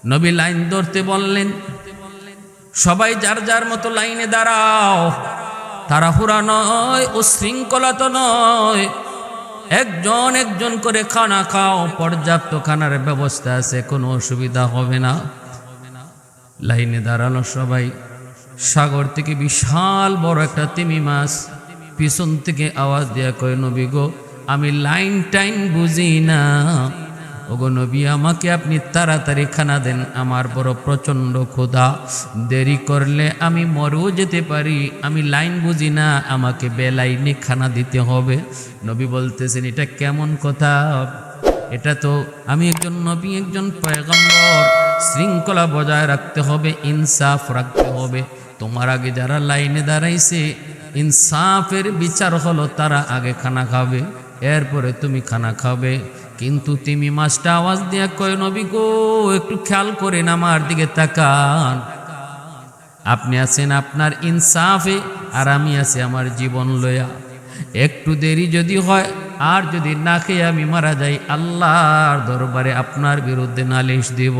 নবী লাইন ধরতে বললেন, সবাই যার যার মতো লাইনে দাঁড়াও। তাড়াহুড়া নয়, উশৃঙ্খলা তো নয়, একজন একজন করে খানা খাও, পর্যাপ্ত খানার ব্যবস্থা আছে, কোনো অসুবিধা হবে না। লাইনে দাঁড়ানো সবাই। সাগর থেকে বিশাল বড় একটা তিমি মাছ পিছন থেকে আওয়াজ দেয়া কয়, নবী গো, আমি লাইন টাইন বুঝি না, ওগো নবী, আমাকে আপনি তাড়াতাড়ি খানা দেন, আমার বড় প্রচণ্ড ক্ষুধা, দেরি করলে আমি মরেও যেতে পারি, আমি লাইন বুঝি না, আমাকে বেলাইনে খানা দিতে হবে। নবী বলতেছেন, এটা কেমন কথা? এটা তো আমি একজন নবী, একজন পয়গম্বর, শৃঙ্খলা বজায় রাখতে হবে, ইনসাফ রাখতে হবে। তোমার আগে যারা লাইনে দাঁড়াইছে, ইনসাফের বিচার হলো তারা আগে খানা খাবে, এরপরে তুমি খানা খাবে। কিন্তু তুমি মাছটা আওয়াজ দিয়া কয়, নবী গো, একটু খেয়াল করেন, আমার দিকে তাকান। আপনি আছেন আপনার ইনসাফে, আর আমি আছি আমার জীবন লয়া। একটু দেরি যদি হয় আর যদি না খেয়ে আমি মারা যাই, আল্লাহর দরবারে আপনার বিরুদ্ধে নালিশ দিব।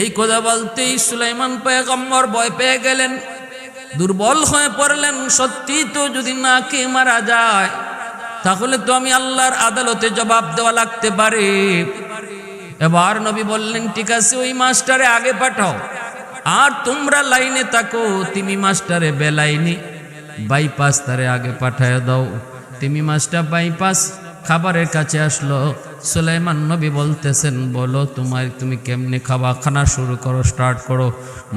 এই কথা বলতেই সুলাইমান পয়গম্বর ভয় পেয়ে গেলেন, দুর্বল হয়ে পড়লেন। সত্যি তো, যদি না খেয়ে মারা যায় তাহলে তো আমি আল্লাহর আদালতে জবাব দেওয়া লাগতে পারে। এবার নবী বললেন, ঠিক আছে, ওই মাস্টারে আগে পাঠাও, আর তোমরা লাইনে থাকো, তুমি মাস্টারে বেলাইনি বাইপাস তারে আগে পাঠায় দাও। তুমি মাস্টার বাইপাস খাবারের কাছে আসলো। সুলাইমান নবী বলতেছেন, বলো তুমি কেমনে খাবা, খানা শুরু করো, স্টার্ট করো।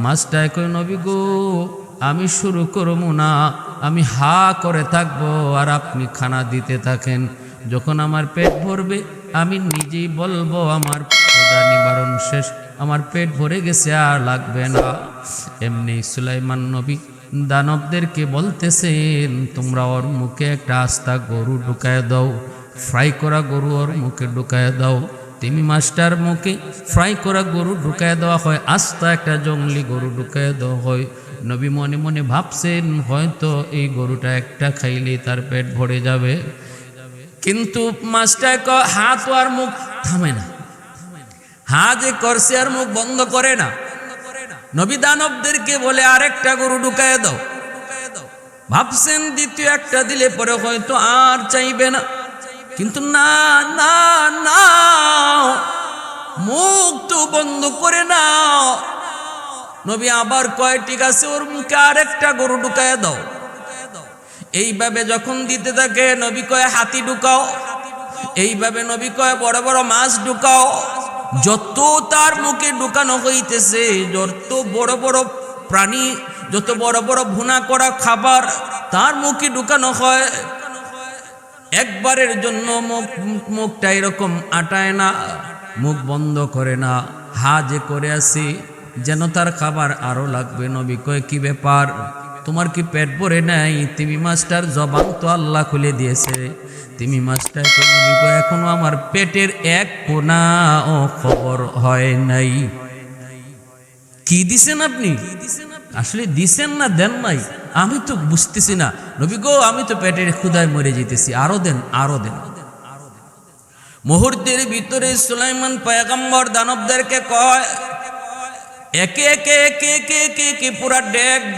মাস্টার কই, নবী গো, আমি শুরু করবো না, আমি হা করে থাকবো আর আপনি খানা দিতে থাকেন। যখন আমার পেট ভরবে আমি নিজেই বলবো আমার ক্ষুধা নিবারণ শেষ, আমার পেট ভরে গেছে, আর লাগবে না। এমনি সুলাইমান নবী দানবদেরকে বলতেছেন, তোমরা ওর মুখে একটা আস্তা গরু ঢুকায় দাও, ফ্রাই করা গরু ওর মুখে ঢুকায় দাও। তিমি মাস্টার মুখে ফ্রাই করা গরু ঢুকায় দেওয়া হয়, আস্তা একটা জঙ্গলি গরু ঢুকায় দেওয়া হয়। নবী মনে মনে ভাবছেন, হয়তো এই গরুটা একটা খাইলে তার পেট ভরে যাবে। কিন্তু মাস্টার হাত আর মুখ থামে না, হাত যে করছে আর মুখ বন্ধ করে না। নবী দানবদেরকে বলে, আরেকটা গরু ঢুকায় দাও। ভাবছেন দ্বিতীয় একটা দিলে পরে হয়তো আর চাইবে না, কিন্তু না না না, মুখ তো বন্ধ করে না। নবী আবার কয়, ঠিক আছে, ওর মুখে আরেকটা গরু ঢুকায় দাও। এইভাবে যখন দিতে থাকে, নবী কয়, হাতি ঢুকাও। এইভাবে নবী কয়, বড় বড় মাছ ঢুকাও। যত তার মুখে ঢুকানো হইতেছে, যত বড় বড় প্রাণী, যত বড় বড় ভুনা করা খাবার তার মুখে ঢুকানো হয়, একবারের জন্য মুখটা এরকম আটায় না, মুখ বন্ধ করে না, হা যে করে আসি যেন তার খাবার আরো লাগবে। নবী কয়, কি ব্যাপার, তোমার কি পেট ভরে নাই? তিমি মাছটার জবান তো আল্লাহ খুলে দিয়েছে। তিমি মাছটা নবী কয়, এখনো আমার পেটের এক কোনা ও খবর হয় নাই। কি দিছেন আপনি? আসলে দিছেন না দেন নাই, আমি তো বুঝতেছি না। নবী গো, আমি তো পেটের ক্ষুধায় মরে যেতেছি, আরো দেন, আরো দেন। মুহূর্তের ভিতরে সুলাইমান পয়গম্বর দানবদেরকে কয়, একে একে একে একে একে একে পুরা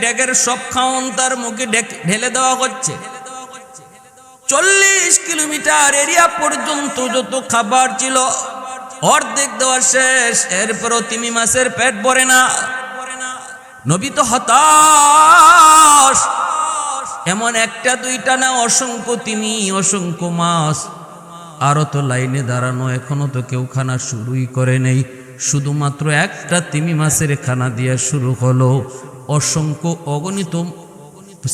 ডেগের সব খাওন তার মুখে ঢেলে দেওয়া হচ্ছে। 40 কিলোমিটার এরিয়া পর্যন্ত যত খাবার ছিল অর্ধেক দেওয়া শেষ, এরপরও তিমি মাছের পেট ভরে না। নবী তো হতাশ। এমন একটা দুইটা না, অসংখ্য তিমি, অসংখ্য মাছ, আরো তো লাইনে দাঁড়ানো, এখনো তো কেউ খানা শুরুই করে নেই। শুধুমাত্র একটা তিমি মাছের খানা দিয়া শুরু হলো, অসংখ্য অগণিত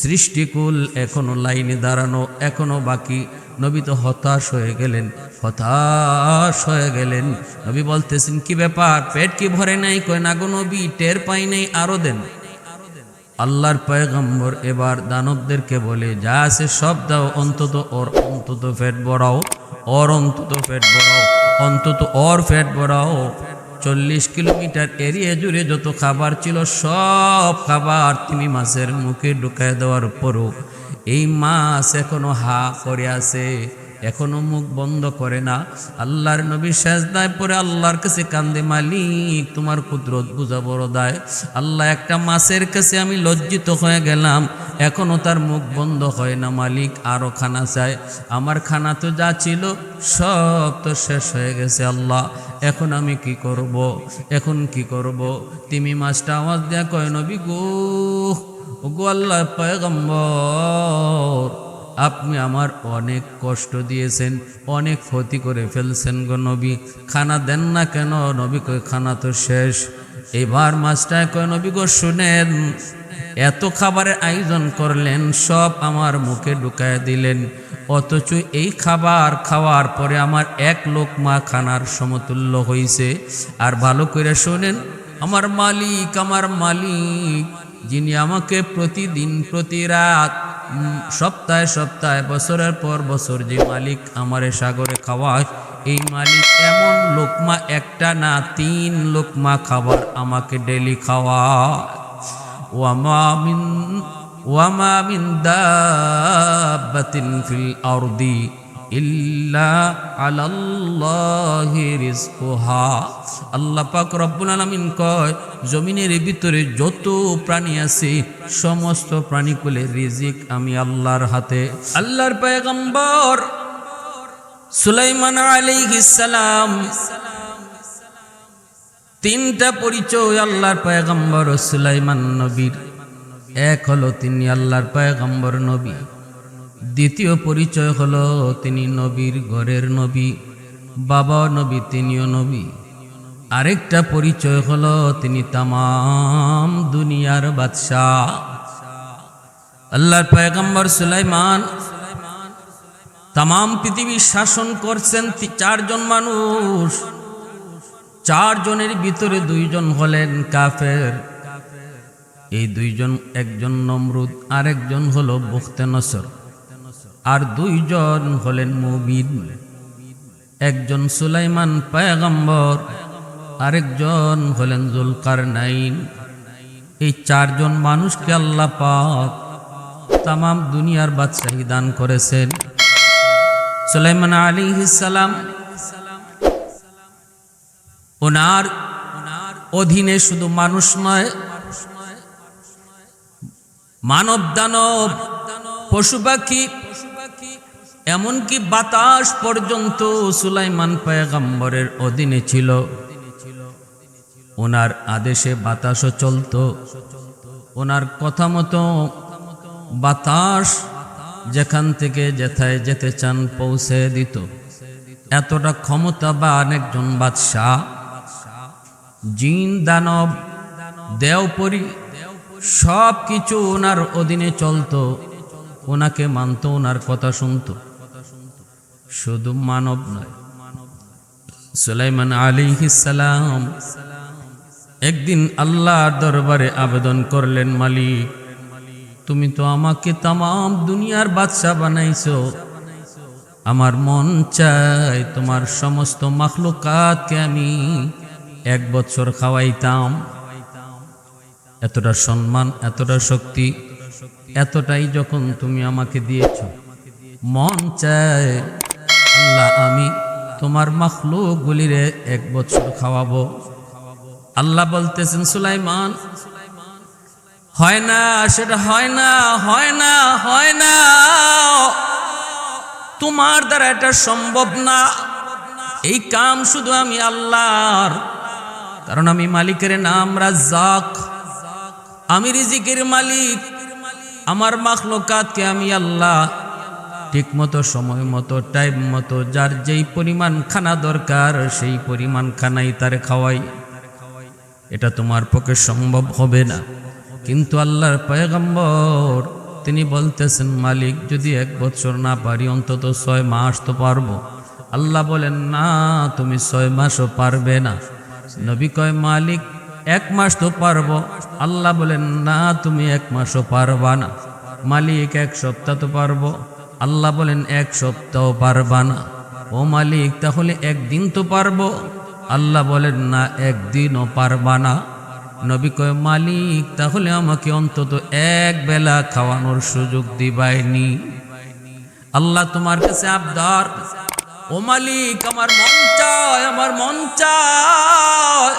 সৃষ্টিকুল এখনো লাইনে দাঁড়ানো, এখনো বাকি। নবী তো হতাশ হয়ে গেলেন, হতাশ হয়ে গেলেন। নবী বলতেছেন, কি ব্যাপার, পেট কি ভরে নাই? কয়, না গো নবী, টের পাই নাই, আরো দেন। আল্লাহর পয়গম্বর এবার দানবদেরকে বলে, যা আছে সব দাও, অন্তত অন্তত পেট ভরাও, অন্তত পেট ভরাও, অন্তত পেট ভরাও। 40 কিলোমিটার এরিয়া জুড়ে যত খাবার ছিল সব খাবার তিমি মাছের মুখে ঢুকায় দেওয়ার পরও এই মাছ এখনো হা করে আছে। এখনো মুখ বন্ধ করে না। আল্লাহর নবী সেজদায় পড়ে আল্লাহর কাছে কান্দে, মালিক তোমার কুদরত বুঝা বড় দায়। আল্লাহ, একটা মাছের কাছে আমি লজ্জিত হয়ে গেলাম, এখনো তার মুখ বন্ধ হয় না। মালিক আরো খানা চায়, আমার খানা তো যা ছিল সব তো শেষ হয়ে গেছে। আল্লাহ, এখন আমি কি করব? এখন কি করব? তিমি মাছটা আওয়াজ দেয়া কয়, নবী গো, ওগো আল্লাহর পয়গম্বর, আপনি আমার অনেক কষ্ট দিয়েছেন, অনেক ক্ষতি করে ফেলছেন গো নবী, খানা দেন না কেন? নবী কয়, খানা তো শেষ। এবার মাছটায় কয়, নবী গো শুনেন, এত খাবারের আয়োজন করলেন, সব আমার মুখে ঢুকায় দিলেন, অথচ এই খাবার খাওয়ার পরে আমার এক লোকমা খানার সমতুল্য হইছে। আর ভালো করে শোনেন, আমার মালিক যিনি আমাকে প্রতিদিন প্রতি রাত সপ্তাহে সপ্তাহে বছরের পর বছর যে মালিক আমারে সাগরে খাওয়ায়, এই মালিক এমন লোকমা একটা না 3 লোকমা খাবার আমাকে ডেলি খাওয়ায়। ওয়ামা মিন দাব্বাতিন ফিল আরদি ইল্লা আলাল্লাহি রিজকুহা। আল্লাহ পাক রব্বুল আলামিন কয়, জমিনের ভিতরে যত প্রাণী আছে সমস্ত প্রাণীকুলের রিজিক আমি আল্লাহর হাতে। আল্লাহর পয়গম্বর সুলাইমান আলাইহিস সালাম, 3টা পরিচয় আল্লাহর পয়গম্বর সুলাইমান নবীর। এক হলো তিনি আল্লাহর পয়গম্বর নবী, দ্বিতীয় পরিচয় হলো তিনি নবীর ঘরের নবী, বাবা নবী, তিনিও নবী। আরেকটা পরিচয় হলো তিনি তামাম দুনিয়ার বাদশাহ। আল্লাহর পয়গম্বর সুলাইমান তামাম পৃথিবী শাসন করছেন 4 জন মানুষ। 4 জনের ভিতরে 2 জন হলেন কাফের। এই 2 জন, একজন নমরুদ, আরেকজন হলো বুখতেনসর, আর 2 জন হলেন মুমিন। একজন সুলাইমান পয়গম্বর, আরেকজন হলেন জুলকারনাইন। এই 4 জন মানুষকে আল্লাহ পাক তামাম দুনিয়ার বাদশাহী দান করেছেন। সুলাইমান আলাইহিস সালাম, ওনার অধীনে শুধু মানুষ নয়, মানব দানব, পশু পাখি, এমনকি বাতাস পর্যন্ত সুলাইমান পয়গম্বরের অধীনে ছিল। ওনার আদেশে বাতাসও চলত, ওনার কথা মতো বাতাস যেখান থেকে যেথায় যেতে চান পৌঁছে দিত। এতটা ক্ষমতাবান একজন বাদশাহ। জিন, দানব, দেওপরি সব কিছু ওনার অধীনে চলত, ওনাকে মানত, ওনার কথা শুনত। শুধু মানব নয়, সুলাইমান আলাইহিস সালাম একদিন আল্লাহর দরবারে আবেদন করলেন, মালিক তুমি তো আমাকে তামাম দুনিয়ার বাদশা বানাইছো, আমার মন চায় তোমার সমস্ত মাখলুকাতকে আমি 1 বছর খাওয়াইতাম। এতটা সম্মান, এতটা শক্তি, এতটাই যখন তুমি আমাকে দিয়েছ, মন চায় আল্লাহ আমি তোমার মাখলুকগুলিরে 1 বছর খাওয়াবো। আল্লাহ বলতেছেন, সুলাইমান হয় না, সেটা হয় না, হয় না, হয় না, তোমার দ্বারা এটা সম্ভব না। এই কাম শুধু আমি আল্লাহর, কারণ আমি মালিকের নাম রাজ্জাক, আমি রিজিকের মালিক। আমার মাখলুকাতকে আমি আল্লাহ ঠিক মতো, সময় মতো, টাইম মতো, যার যেই পরিমাণ খানা দরকার সেই পরিমাণ খানাই তার খাওয়াই। এটা তোমার পক্ষে সম্ভব হবে না। কিন্তু আল্লাহর পয়গম্বর তিনি বলতেছেন, মালিক যদি 1 বছর না পারি অন্তত 6 মাস তো পারবো। আল্লাহ বলেন, না তুমি 6 মাসও পারবে না। নবী কয়, মালিক 1 মাস তো পারবো। আল্লাহ বলেন, না তুমি 1 মাসও পারবা না। মালিক 1 সপ্তাহ তো পারবো। আল্লাহ বলেন 1 সপ্তাহ পারবা না। ও মালিক তাহলে 1 দিন তো পারবো। আল্লাহ বলেন, না 1 দিনও পারবা না। নবী কয়, মালিক তাহলে আমাকে অন্তত 1 বেলা খাওয়ানোর সুযোগ দিবাইনি। আল্লাহ তোমার কাছে আবদার, ও মালিক আমার মন চায়, আমার মন চায়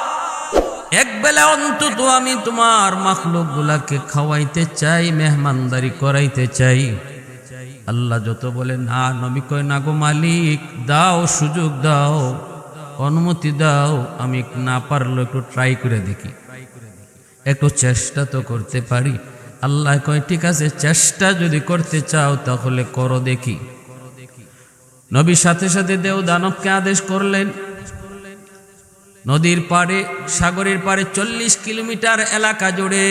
একবেলা অন্তত আমি তোমার মাখলুক গুলাকে খাওয়াইতে চাই, মেহমানদারি করাইতে চাই। আল্লাহ যত বলে না, নবী কয় না গো মালিক, দাও, সুযোগ দাও, অনুমতি দাও, আমি না পারলো একটু ট্রাই করে দেখি, একটু চেষ্টা তো করতে পারি। আল্লাহ কয় ঠিক আছে, চেষ্টা যদি করতে চাও তাহলে করো দেখি। নবী সাথে সাথে দেও দানবকে আদেশ করলেন, নদীর পাড়ে, সাগরের পাড়ে 40 কিলোমিটার এলাকা জুড়ে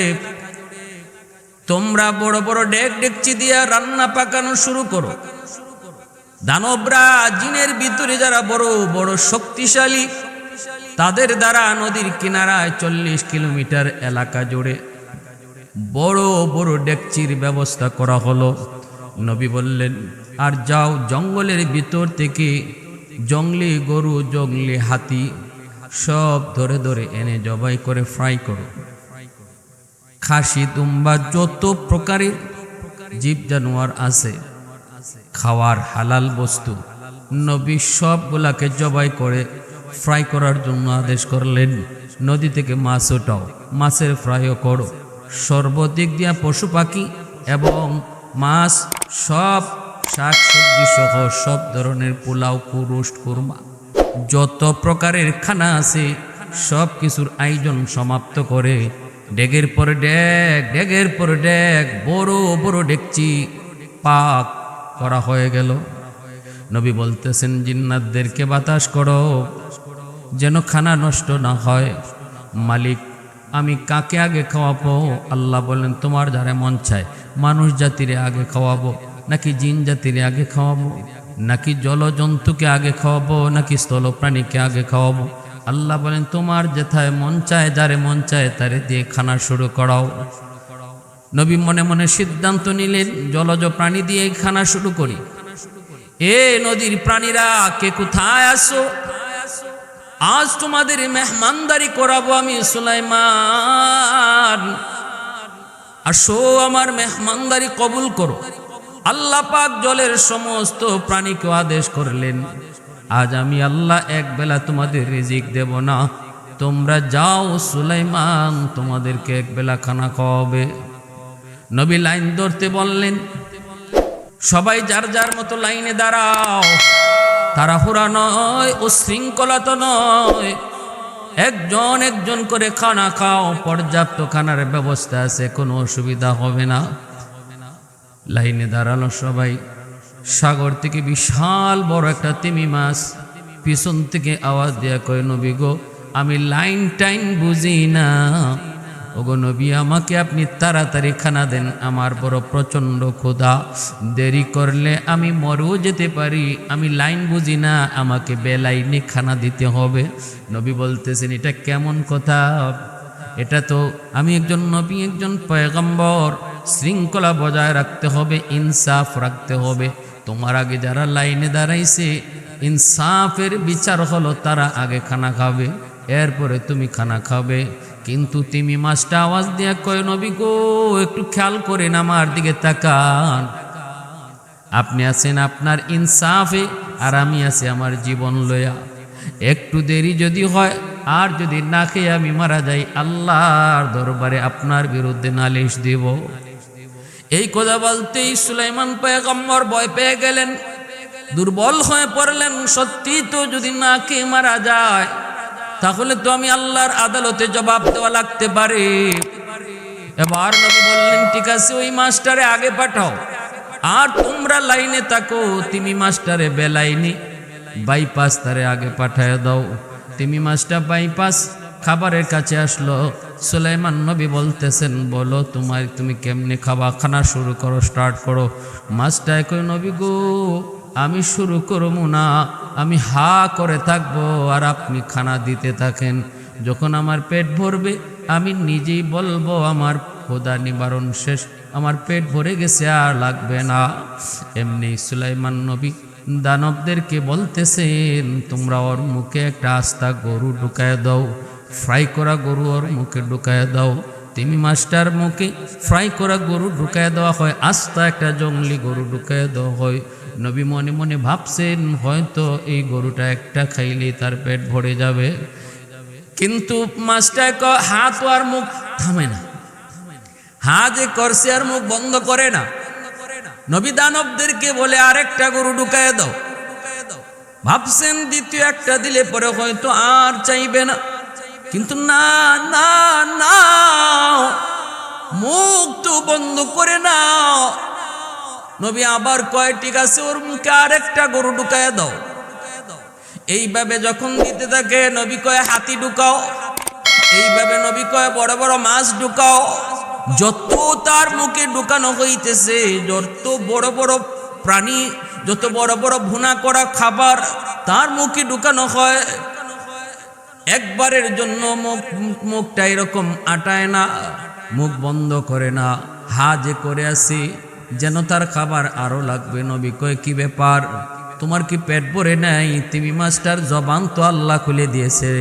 তোমরা বড় বড় ডেকচি দিয়ে রান্না পাকানো শুরু করো। দানবরা, জিনের ভিতরে যারা বড় বড় শক্তিশালী, তাদের দ্বারা নদীর কিনারায় 40 কিলোমিটার এলাকা জুড়ে বড় বড় ডেকচির ব্যবস্থা করা হলো। নবী বললেন, আর যাও জঙ্গলের ভিতর থেকে জঙ্গলি গরু, জঙ্গলি হাতি সব ধরে ধরে এনে জবাই করে ফ্রাই করো। খাসি, দুম্বা, যত প্রকারের জীব জানোয়ার আছে খাওয়ার হালাল বস্তু, নবী সবগুলাকে জবাই করে ফ্রাই করার জন্য আদেশ করলেন। নদী থেকে মাছ ওঠাও, মাছের ফ্রাইও করো। সর্বদিক দিয়া পশু পাখি এবং মাছ, সব শাক সবজি সহ সব ধরনের পোলাও, রোস্ট, কুরমা, যত প্রকারের খানা আছে সব কিছুর আয়োজন সমাপ্ত করে ডেগের পর ডেগ, ডেগের পর ডেগ, বড় বড় ডেকচি পাক করা হয়ে গেল। নবী বলতেছেন, জিন্নাতদেরকে বাতাস করো যেন খানা নষ্ট না হয়। মালিক, আমি কাকে আগে খাওয়াবো? আল্লাহ বললেন, তোমার যারা মন চায়, মানুষ জাতিরে আগে খাওয়াবো নাকি জিন জাতিরে আগে খাওয়াবো, নাকি জলজন্তুকে আগে খাওয়াবো নাকি স্থল প্রাণীকে আগে খাওয়াবো? আল্লাহ বলেন, তোমার যেথায় মন চায়, যারে মন চায় তারে দিয়ে খানা শুরু করাও। নবী মনে মনে সিদ্ধান্ত নিলেন, জলজ প্রাণী দিয়ে খানা শুরু করি। এ নদীর প্রাণীরা, কে কোথায় আসো? আজ তোমাদের মেহমানদারি করাবো আমি সুলাইমান, আসো আমার মেহমানদারি কবুল করো। আল্লাহ পাক জলের সমস্ত প্রাণীকে আদেশ করলেন, আজ আমি আল্লাহ এক বেলা তোমাদের রিজিক দেব না, তোমরা যাও, সুলাইমান তোমাদেরকে এক বেলা খানা খাওয়াবে। নবী লাইন ধরতে বললেন, সবাই যার যার মতো লাইনে দাঁড়াও, তাড়াহুড়া নয়, উশৃঙ্খলা তো নয়, একজন একজন করে খানা খাও, পর্যাপ্ত খানার ব্যবস্থা আছে, কোনো অসুবিধা হবে না। লাইনে দাঁড়ালো সবাই। সাগর থেকে বিশাল বড় একটা তিমি মাছ পিছন থেকে আওয়াজ দেয়া কয়, নবী গো, আমি লাইন টাইন বুঝি না, ওগো নবী আমাকে আপনি তাড়াতাড়ি খানা দেন, আমার বড় প্রচণ্ড ক্ষুধা, দেরি করলে আমি মরেও যেতে পারি, আমি লাইন বুঝি না, আমাকে বেলাইনে খানা দিতে হবে। নবী বলতেছেন, এটা কেমন কথা? এটা তো আমি একজন নবী, একজন পয়গম্বর, শৃঙ্খলা বজায় রাখতে হবে, ইনসাফ রাখতে হবে। তোমার আগে যারা লাইনে দাঁড়াইছে, ইনসাফের বিচার হলো তারা আগে খানা খাবে, এরপরে তুমি খানা খাবে। কিন্তু তিমি মাছটা আওয়াজ দিয়া কয়, নবী গো, একটু খেয়াল করেন, আমার দিকে তাকান, আপনি আছেন আপনার ইনসাফে, আর আমি আছি আমার জীবন লয়া। একটু দেরি যদি হয় আর যদি না খেয়ে আমি মারা যাই, আল্লাহর দরবারে আপনার বিরুদ্ধে নালিশ দিব। এই কথা বলতেই সুলাইমান পয়গম্বর ভয় পেয়ে গেলেন, দুর্বল হয়ে পড়লেন। সত্যি তো যদি না খেয়ে মারা যায় তাহলে তো আমি আল্লাহর আদালতে জবাব দেওয়া লাগতে পারে। এবার নবী বললেন, ঠিক আছে, ওই মাস্টারে আগে পাঠাও, আর তোমরা লাইনে থাকো, তিমি মাস্টারে বেলাইনি বাইপাস তারে আগে পাঠায় দাও। তিমি মাছটা বাইপাস খাবারের কাছে আসলো। সুলাইমান নবী বলতেছেন, বলো তুমি কেমনে খাবা, খানা শুরু করো, স্টার্ট করো। মাছটা কই, নবী গো, আমি শুরু করবো না, আমি হা করে থাকবো আর আপনি খানা দিতে থাকেন। যখন আমার পেট ভরবে আমি নিজেই বলবো আমার ক্ষুধা নিবারণ শেষ, আমার পেট ভরে গেছে, আর লাগবে না। এমনি সুলাইমান নবী দানবদেরকে বলতেছেন, তোমরা ওর মুখে একটা আস্তা গরু ঢুকায় দাও, ফ্রাই করা গরু ওর মুখে ঢুকায় দাও। তিমি মাছটার মুখে ফ্রাই করা গরু ঢুকায় দেওয়া হয়, আস্তা একটা জঙ্গলি গরু ঢুকায় দেওয়া হয়। নবী মনে মনে ভাবছেন হয়তো এই গরুটা একটা খাইলে তার পেট ভরে যাবে, কিন্তু মাছটা হাত আর মুখ থামে না, হা যে করছে আর মুখ বন্ধ করে না। নবী দানবদেরকে বলে আরেকটা গরু ঢুকায় দাও। ভাবছেন দ্বিতীয় একটা দিলে পরে হয়তো আর চাইবে না, কিন্তু না না না, মুখ তো বন্ধ করে নাও। নবী আবার কয় ঠিক আছে, ওর মুখে আরেকটা গরু ঢুকায় দাও। এইভাবে যখন দিতে থাকে নবী কয় হাতি ঢুকাও, এইভাবে নবী কয় বড় বড় মাছ ঢুকাও। যত তার মুখে ঢুকানো হইতেছে, যত বড় বড় প্রাণী, যত বড় বড় ভুনা করা খাবার তার মুখে ঢুকানো হয়, একবারের জন্য মুখটা এরকম আটায় না, মুখ বন্ধ করে না, হা যে করে আসি যেন তার খাবার আরো লাগবে। নবী কয় কি ব্যাপার, তোমার কি পেট ভরে নাই? তিমি মাছটার জবান তো আল্লাহ খুলে দিয়েছে।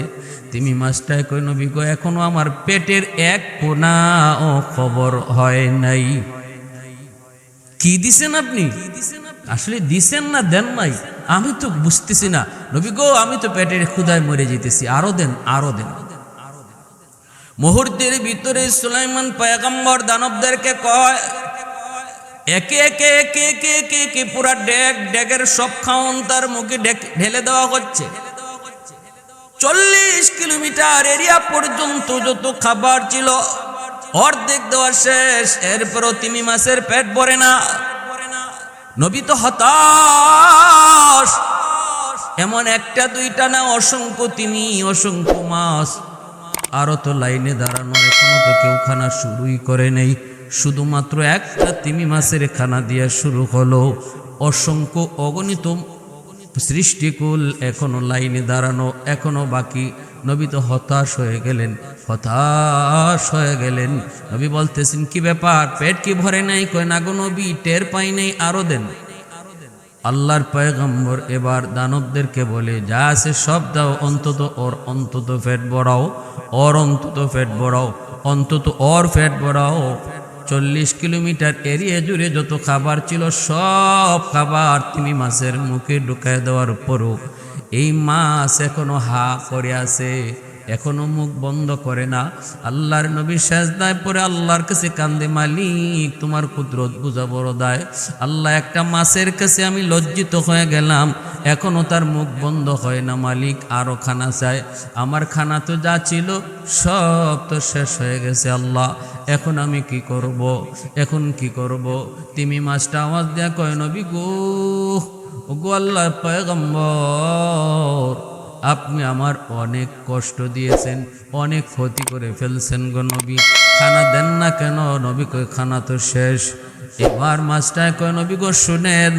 তিমি মাছটায় কই, নবী কয় এখনো আমার পেটের এক কোনা ও খবর হয় নাই। কি দিছেন আপনি? আসলে দিছেন না দেন নাই আমি তো বুঝতেছি না। নবী গো আমি তো পেটের ক্ষুধায় মরে যেতেছি, আরো দেন আরো দেন। মুহূর্তের ভিতরে সুলাইমান পয়গম্বর দানবদেরকে কয় একে একে একে একে একে একে পুরা ডেগের সব খাওন তার মুখে ঢেলে দেওয়া হচ্ছে। 40 কিলোমিটার এরিয়া পর্যন্ত যত খাবার ছিল অর্ধেক দেওয়া শেষ, এরপরও তিমি মাছের পেট ভরে না। নবী তো হতাশ, এমন একটা দুইটা না, অসংখ্য তিমি, অসংখ্য মাছ, আরো তো লাইনে দাঁড়ানো, এখনো তো কেউ খানা শুরুই করে নেই। শুধুমাত্র একটা তিমি মাছের খানা দিয়া শুরু হলো, অসংখ্য অগণিত সৃষ্টিকুল এখনো লাইনে দাঁড়ানো, এখনো বাকি। নবী তো হতাশ হয়ে গেলেন, হতাশ হয়ে গেলেন। নবী বলতেছেন কি ব্যাপার, পেট কি ভরে নাই? কয় না গো নবী, টের পাই নাই, আরো দেন। আল্লাহর পয়গম্বর এবার দানবদেরকে বলে যা আছে সব দাও, অন্তত ওর অন্তত পেট ভরাও, ওর অন্তত পেট ভরাও, অন্তত ওর পেট ভরাও। 40 কিলোমিটার এরিয়া জুড়ে যত খাবার ছিল সব খাবার তিমি মাছের মুখে ঢুকায় দেওয়ার পরও এই মাছ এখনো হা করে আছে, এখনো মুখ বন্ধ করে না। আল্লাহর নবী সেজদায় পড়ে আল্লাহর কাছে কান্দে, মালিক তোমার কুদরত বুঝা বড় দায়। আল্লাহ, একটা মাছের কাছে আমি লজ্জিত হয়ে গেলাম, এখনো তার মুখ বন্ধ হয় না। মালিক আরো খানা চায়, আমার খানা তো যা ছিল সব তো শেষ হয়ে গেছে। আল্লাহ এখন আমি কি করব, এখন কি করব? তিমি মাছটা আওয়াজ দেয়া কয় নবী গো, গো আল্লাহর পয়গম্বর, আপনি আমার অনেক কষ্ট দিয়েছেন, অনেক ক্ষতি করে ফেলছেন গো নবী, খানা দেন না কেন? নবী কই খানা তো শেষ। এবার মাছটায় কয় নবী গো শুনেন,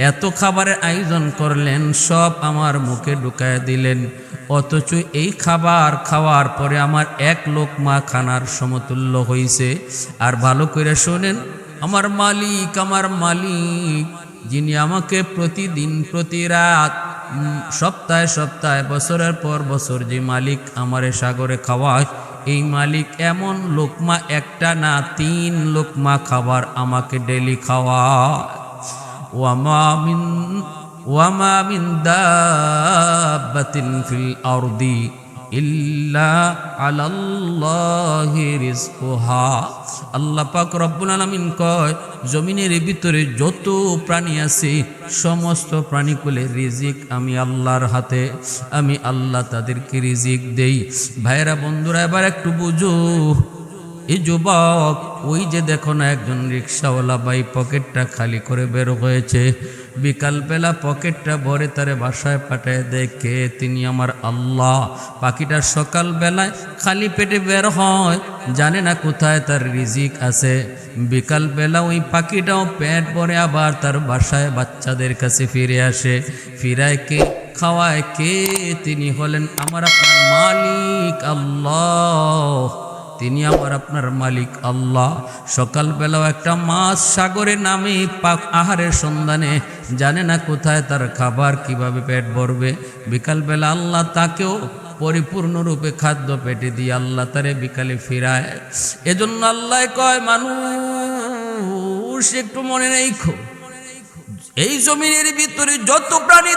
এত খাবারের আয়োজন করলেন, সব আমার মুখে ঢুকায় দিলেন, অথচ এই খাবার খাওয়ার পরে আমার এক লোকমা খানার সমতুল্য হইছে। আর ভালো করে শোনেন, আমার মালিক, আমার মালিক যিনি আমাকে প্রতিদিন প্রতি রাত সপ্তাহে সপ্তাহে বছরের পর বছর যে মালিক আমারে সাগরে খাওয়ায়, এই মালিক এমন লোকমা একটা না 3 লোকমা খাবার আমাকে ডেলি খাওয়ায়। ওয়ামা মিন দাব্বাতিন ফিল আরদি ইল্লা আলাল্লাহি রিজকুহা। আল্লাহ পাক রব্বুল আলামিন কয়, জমিনের ভিতরে যত প্রাণী আছে সমস্ত প্রাণীকুলের রিজিক আমি আল্লাহর হাতে, আমি আল্লাহ তাদেরকে রিজিক দেই। ভাইরা বন্ধুরা এবার একটু বুঝো, এই যুবক, ওই যে দেখো না একজন রিক্সাওয়ালা ভাই পকেটটা খালি করে বের হয়েছে, বিকালবেলা পকেটটা ভরে তারে বাসায় পাঠায় দেয় কে? তিনি আমার আল্লাহ। পাখিটা সকালবেলায় খালি পেটে বের হয়, জানে না কোথায় তার রিজিক আছে। বিকালবেলা ওই পাখিটাও পেট ভরে আবার তার বাসায় বাচ্চাদের কাছে ফিরে আসে। ফিরায় কে? খাওয়ায় কে? তিনি হলেন আমার আপনার মালিক আল্লাহ, তিনি আমার আপনার মালিক আল্লাহ। সকালবেলাও একটা মাছ সাগরে নামে আহারের সন্ধানে, জানে না কোথায় তার খাবার, কিভাবে পেট ভরবে। বিকালবেলা আল্লাহ তাকেও পরিপূর্ণরূপে খাদ্য পেটে দিয়ে আল্লাহ তারে বিকালে ফিরায়। এজন্য আল্লাহ কয়, মানুষ একটু মনে রেখো, এই জমিনের ভিতরে যত প্রাণী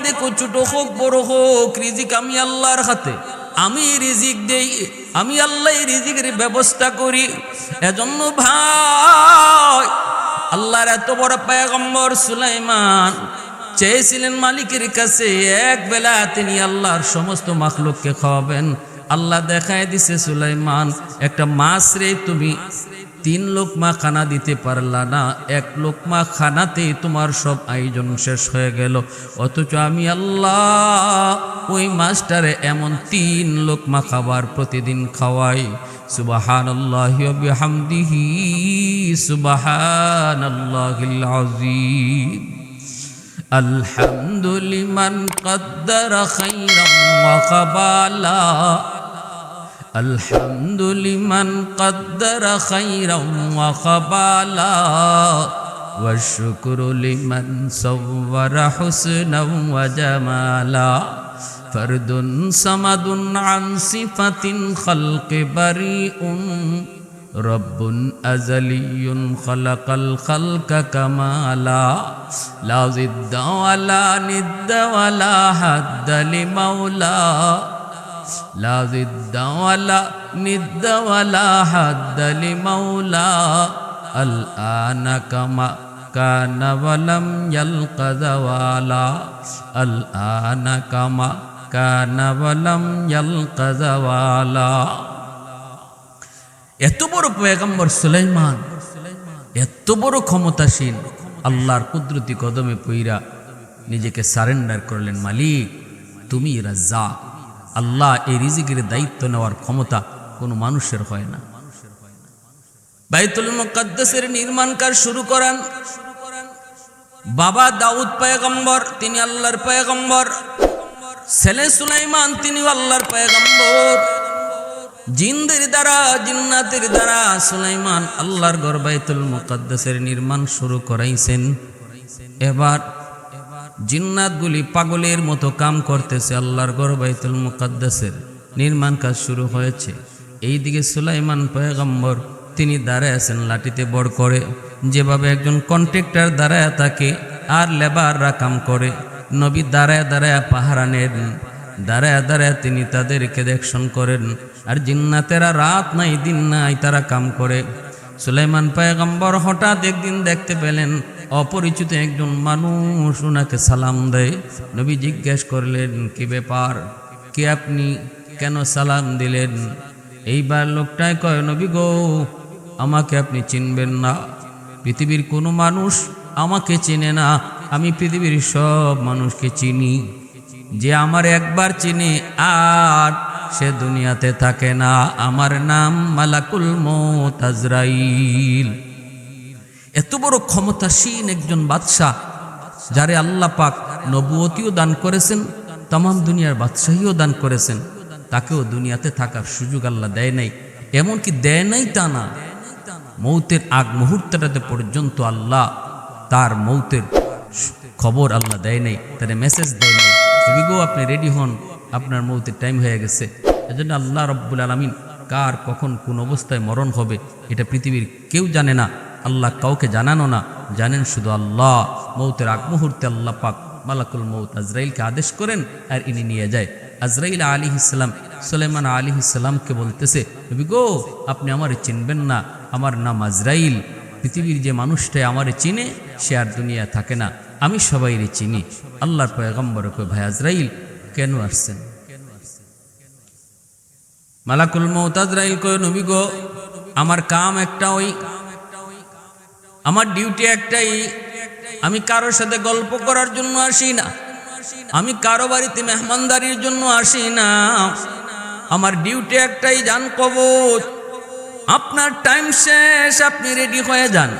দেখো ছোট হোক বড় হোক, রিজিক আমি আল্লাহর হাতে। আমি রিজিক দেই, আমি আল্লাহ রিজিকের ব্যবস্থা করি। এজন্য ভাই, আল্লাহর এত বড় পয়গম্বর সুলাইমান চেয়েছিলেন মালিকের কাছে এক বেলা তিনি আল্লাহর সমস্ত মাখলুককে খাওয়াবেন। আল্লাহ দেখায় দিছে, সুলাইমান একটা মাছ রে তুমি 3 লোকমা খানা দিতে পারলা না, 1 লোকমা খানাতেই তোমার সব আয়োজন শেষ হয়ে গেল। অথচ আমি আল্লাহ ওই মাছটারে এমন 3 লোকমা খাবার প্রতিদিন খাওয়াই। সুবহানাল্লাহি ওয়া বিহামদিহি সুবহানাল্লাহিল আযীম। আলহামদুলিমান কদ্দারা খাইরাম ওয়া কাবালা, আলহামদুলিমান কদ্দারা খাইরাম ওয়া কাবালা, ওয়া শুকরু লিমান সাওয়ারা হুসনাও ওয়া জামালা। ফরদুন সামাদুন আন সিফাতিন খালকি বারিউন, রব্বুন আযালিয়ুন খালাকাল খালকা কামালা। লা জিদ্দা ওয়ালা নিদ্দা ওয়ালা হাদ্দা লিমাওলা, লা জিদ্দা ওয়ালা নিদ্দা ওয়ালা হাদ্দা লিমাওলা। আল আনা কামা কানা ওয়ালাম ইয়ালকা যাওয়ালা, আল আনা কামা কানা ওয়ালাম ইয়ালকা যাওয়ালা। এত বড় পয়গম্বর সুলাইমান, এত বড় ক্ষমতাসীন, আল্লাহর কুদরতি কদমে পইরা নিজেকে সারেন্ডার করলেন। মালিক তুমি রাজ্জাক। আল্লাহ এই রিজিকের দায়িত্ব নেওয়ার ক্ষমতা কোনো মানুষের হয় না। বাইতুল মুকাদ্দাসের নির্মাণ কাজ শুরু করান বাবা দাউদ পয়গম্বর, তিনি আল্লাহর পয়গম্বর। ছেলে সুলাইমান, তিনি আল্লাহর পয়গম্বর। জিনদের দ্বারা, জিন্নাতের দ্বারা সুলাইমান আল্লাহর ঘর বাইতুল মুকাদ্দাসের নির্মাণ শুরু করাইছেন। এবার জিন্নাতগুলি পাগলের মতো কাম করতেছে। আল্লাহর ঘর বাইতুল মুকাদ্দাসের নির্মাণ কাজ শুরু হয়েছে। এইদিকে সুলাইমান পয়গম্বর তিনি দাঁড়ায় আছেন লাঠিতে বড় করে, যেভাবে একজন কন্ট্রাক্টর দাঁড়ায় থাকে আর লেবাররা কাম করে। নবী দাঁড়ায় দাঁড়ায় পাহারা নেন, দাঁড়ায় দাঁড়ায় তিনি তাদেরকে দেখশন করেন। আর জিন্নাতেরা রাত নাই দিন নাই তারা কাম করে। সুলাইমান পয়গম্বর হঠাৎ একদিন দেখতে পেলেন অপরিচিত একজন মানুষ ওনাকে সালাম দেয়। নবী জিজ্ঞেস করলেন, কি ব্যাপার, কে আপনি, কেন সালাম দিলেন? এইবার লোকটাই কয়, নবী গো, আমাকে আপনি চিনবেন না, পৃথিবীর কোনো মানুষ আমাকে চেনে না, আমি পৃথিবীর সব মানুষকে চিনি। যে আমার একবার চিনে আর সে দুনিয়াতে থাকে না, আমার নাম মালাকুল মউত আজরাইল। এত বড় ক্ষমতাসীন একজন বাদশাহ, যারে আল্লাহ পাক নবুয়তিও দান করেছেন, তাম দুনিয়ার বাদশাহীও দান করেছেন, তাকেও দুনিয়াতে থাকার সুযোগ আল্লাহ দেয় নাই। এমনকি দেয় নাই তা না, মৌতের আগ মুহূর্তটাতে পর্যন্ত আল্লাহ তার মৌতের খবর আল্লাহ দেয় নাই, তার মেসেজ দেয় নাই, তুমি গো আপনি রেডি হন, আপনার মৌতের টাইম হয়ে গেছে। এজন্য আল্লাহ রব্বুল আলামিন কার কখন কোন অবস্থায় মরণ হবে এটা পৃথিবীর কেউ জানে না, আল্লাহ কাউকে জানানো না, জানেন শুধু আল্লাহ। মৌতের আগ মুহূর্তে আল্লাহ পাক মালাকুল মউত আজরাইলকে আদেশ করেন আর ইনি নিয়ে যায়। আজরাইল আলাইহিস সালাম সুলাইমান আলাইহিস সালামকে বলতেছে, নবী গো আপনি আমারে চিনবেন না, আমার নাম আজরাইল। পৃথিবীর যে মানুষটাই আমারে চিনে সে আর দুনিয়া থাকে না, আমি সবাইরে চিনি। আল্লাহর পয়গম্বর কয়, ভাই আজরাইল কেন আসছেন? মালাকুল মউত আজরাইল কয়, নবী গো আমার কাম একটা, ওই আমার ডিউটি একটাই, আমি কারোর সাথে গল্প করার জন্য আসি না, আমি কারো বাড়িতে মেহমানদারির জন্য আসি না, আমার ডিউটি একটাই, জান কবজ। আপনার টাইম শেষ, আপনি রেডি হয়ে যান,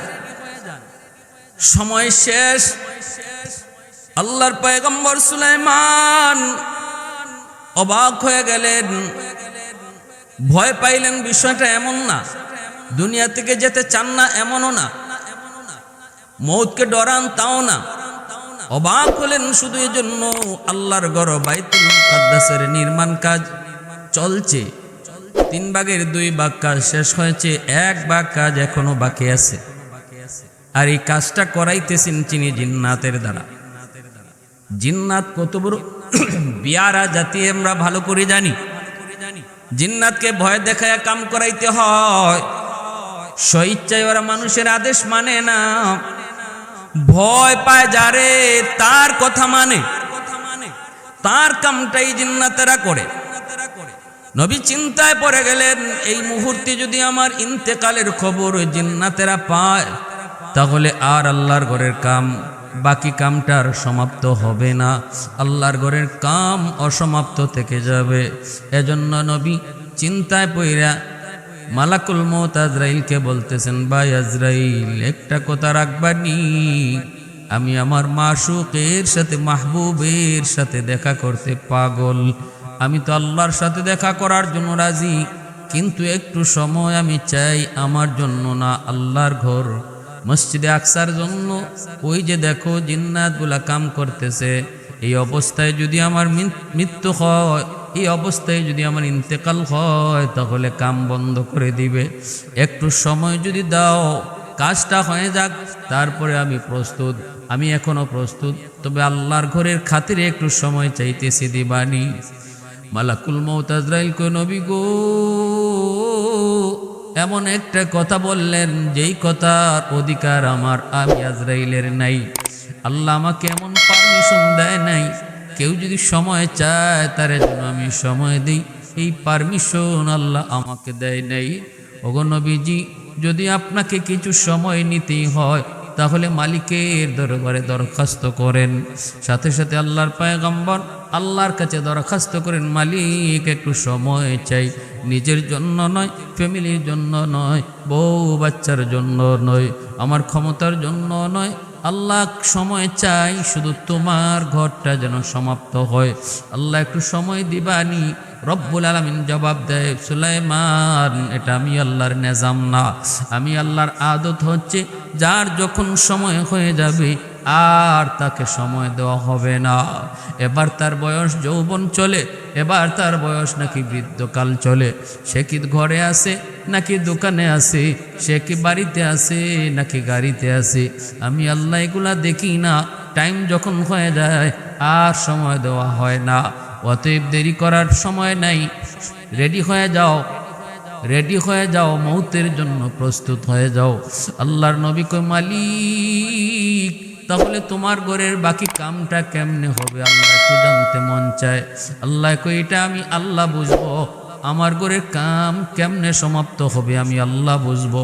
সময় শেষ। আল্লাহর পয়গম্বর সুলাইমান অবাক হয়ে গেলেন, ভয় পাইলেন। বিষয়টা এমন না দুনিয়া থেকে যেতে চান না এমনও না, মৌতকে ডরান তাও না, অবাক হলেন শুধু এজন্য আল্লাহর ঘর বাইতুল মুকাদ্দাসের নির্মাণ কাজ চলছে। 3 ভাগের 2 ভাগ কাজ শেষ হয়েছে, 1 ভাগ কাজ এখনো বাকি আছে। আর এই কাজটা করাইতেছেন চিনি জিন্নাতের দ্বারা। জিন্নাত কত বড় বিয়ারা জাতি আমরা ভালো করে জানি। জিন্নাতকে ভয় দেখায় কাম করাইতে হয়, স্বইচ্ছায় ওরা মানুষের আদেশ মানে না, ভয় পায় যারে তার কথা মানে, তার কামটাই জিন্নাতেরা করে। নবী চিন্তায় পড়ে গেলেন, এই মুহূর্তে যদি আমার ইন্তেকালের খবর ওই জিন্নাতেরা পায় তাহলে আর আল্লাহর ঘরের কাম, বাকি কামটার সমাপ্ত হবে না, আল্লাহর ঘরের কাম অসমাপ্ত থেকে যাবে। এজন্য নবী চিন্তায় পড়া মালাকুল মউত আজরাইলকে বলতেছেন, ভাই আজরাইল, একটা কথা রাখবানি, আমি আমার মাশউকের সাথে, মাহবুবের সাথে দেখা করতে পাগল। আমি তো আল্লাহর সাথে দেখা করার জন্য রাজি, কিন্তু একটু সময় আমি চাই, আমার জন্য না, আল্লাহর ঘর মসজিদে আকসার জন্য। ওই যে দেখো জিন্নাতগুলা কাম করতেছে, এই অবস্থায় যদি আমার মৃত্যু হয়, এই অবস্থায় যদি আমার ইন্তেকাল হয়, তাহলে কাম বন্ধ করে দিবে। একটু সময় যদি দাও, কাজটা হয়ে যাক, তারপরে আমি প্রস্তুত। আমি এখনো প্রস্তুত, তবে আল্লাহর ঘরের খাতিরে একটু সময় চাইতেছি, দিবানি। মালাকুল মউত আজরাইল কই, নবী গো, এমন একটা কথা বললেন যেই কথার অধিকার আমার, আমি আজরাইলের নাই। আল্লাহ আমাকে এমন পারমিশন দেয় নাই, কেউ যদি সময় চায় তার জন্য আমি সময় দিই, এই পারমিশন আল্লাহ আমাকে দেয় নাই। ওগো নবীজি, যদি আপনাকে কিছু সময় নিতেই হয় তাহলে মালিকের দরবারে দরখাস্ত করেন। সাথে সাথে আল্লাহর পয়গম্বর আল্লাহর কাছে দরখাস্ত করেন, মালিক একটু সময় চাই, নিজের জন্য নয়, ফ্যামিলির জন্য নয়, বউ বাচ্চার জন্য নয়, আমার ক্ষমতার জন্য নয়, আল্লাহ সময় চাই, শুধু তোমার ঘরটা যেন সমাপ্ত হয়। আল্লাহ একটু সময় দিবানি। রব্বুল আলামিন জবাব দেয়, সুলাইমান, এটা আমি আল্লাহর নিজাম না, আমি আল্লাহর আদত হচ্ছে, যার যখন সময় হয়ে যাবে আর তাকে সময় দেওয়া হবে না। এবার তার বয়স যৌবন চলে, এবার তার বয়স নাকি বৃদ্ধকাল চলে। সে কি ঘরে আছে নাকি দোকানে আছে, সে কি বাড়িতে আছে নাকি গাড়িতে আছে, আমি আল্লাহ এগুলা দেখি না। টাইম যখন হয়ে যায় আর সময় দেওয়া হয় না। অতএব দেরি করার সময় নাই, রেডি হয়ে যাও, রেডি হয়ে যাও, মৌতের জন্য প্রস্তুত হয়ে যাও। আল্লাহর নবী কই, মালিক, তাহলে তোমার ঘরের বাকি কামটা কেমনে হবে? আল্লাহ একটু জানতে মন চায়। আল্লাহ কই, এটা আমি আল্লাহ বুঝবো, আমার ঘরের কাম কেমনে সমাপ্ত হবে আমি আল্লাহ বুঝবো।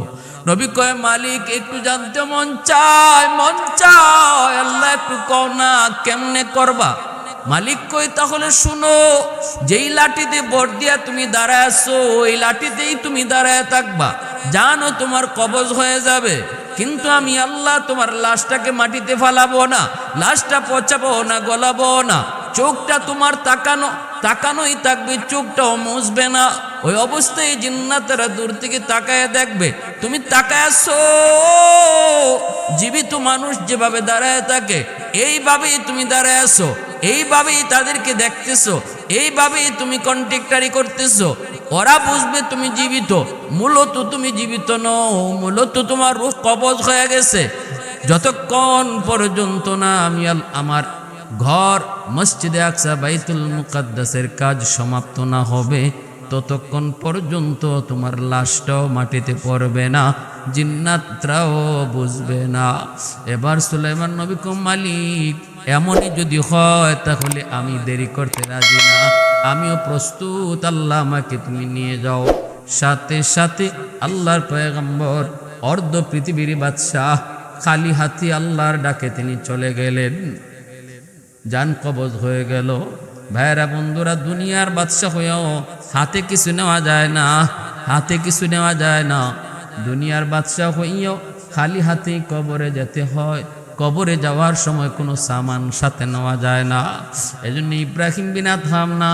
নবী কয়, মালিক, একটু জানতে মন চায়, মন চায়, আল্লাহ একটু কও না কেমনে করবা? মালিক কই, তাহলে শুনো, যেই লাঠিতে বর দিয়া তুমি দাঁড়ায় আছো, ওই লাঠিতেই তুমি দাঁড়ায় থাকবা, জানো তোমার কবজ হয়ে যাবে, কিন্তু আমি আল্লাহ তোমার লাশটাকে মাটিতে ফালাবো না, লাশটা পচাবো না, গলাবো না, চোখটা তোমার তাকানোই থাকবে, চোখটাও মুছবে না। ওই অবস্থায় জিন্নাতেরা দূর থেকে তাকায় দেখবে তুমি তাকায় আছো, জীবিত মানুষ যেভাবে দাঁড়ায় থাকে এইভাবেই তুমি দাঁড়ায় আছো, এইভাবেই তাদেরকে দেখতেছো, এইভাবেই তুমি কন্ট্রাক্টারি করতেছো। ওরা বুঝবে তুমি জীবিত, মূলত তুমি জীবিত নও, মূলত তোমার রূহ কবজ হয়ে গেছে। যতক্ষণ পর্যন্ত না আমি আমার ঘর মসজিদে আকসা বাইতুল মুকাদ্দাসের কাজ সমাপ্ত না হবে, ততক্ষণ পর্যন্ত তোমার লাশটাও মাটিতে পড়বে না, জিন্নাতরাও বুঝবে না। এবার সুলাইমান নবী কো, মালিক, এমনই যদি হয় তাহলে আমি দেরি করতে রাজি না, আমিও প্রস্তুত, আল্লাহ আমাকে তুমি নিয়ে যাও। সাথে সাথে আল্লাহর পয়গম্বর অর্ধ পৃথিবীর বাদশাহ খালি হাতি আল্লাহর ডাকে তিনি চলে গেলেন, জান কবজ হয়ে গেল। ভাইরা বন্ধুরা, দুনিয়ার বাদশা হয়েও হাতে কিছু নেওয়া যায় না, হাতে কিছু নেওয়া যায় না। দুনিয়ার বাদশা হইয়াও খালি হাতেই কবরে যেতে হয়, কবরে যাওয়ার সময় কোনো সামান সাথে নেওয়া যায় না। এজন্য ইব্রাহিম বিন আদহাম না,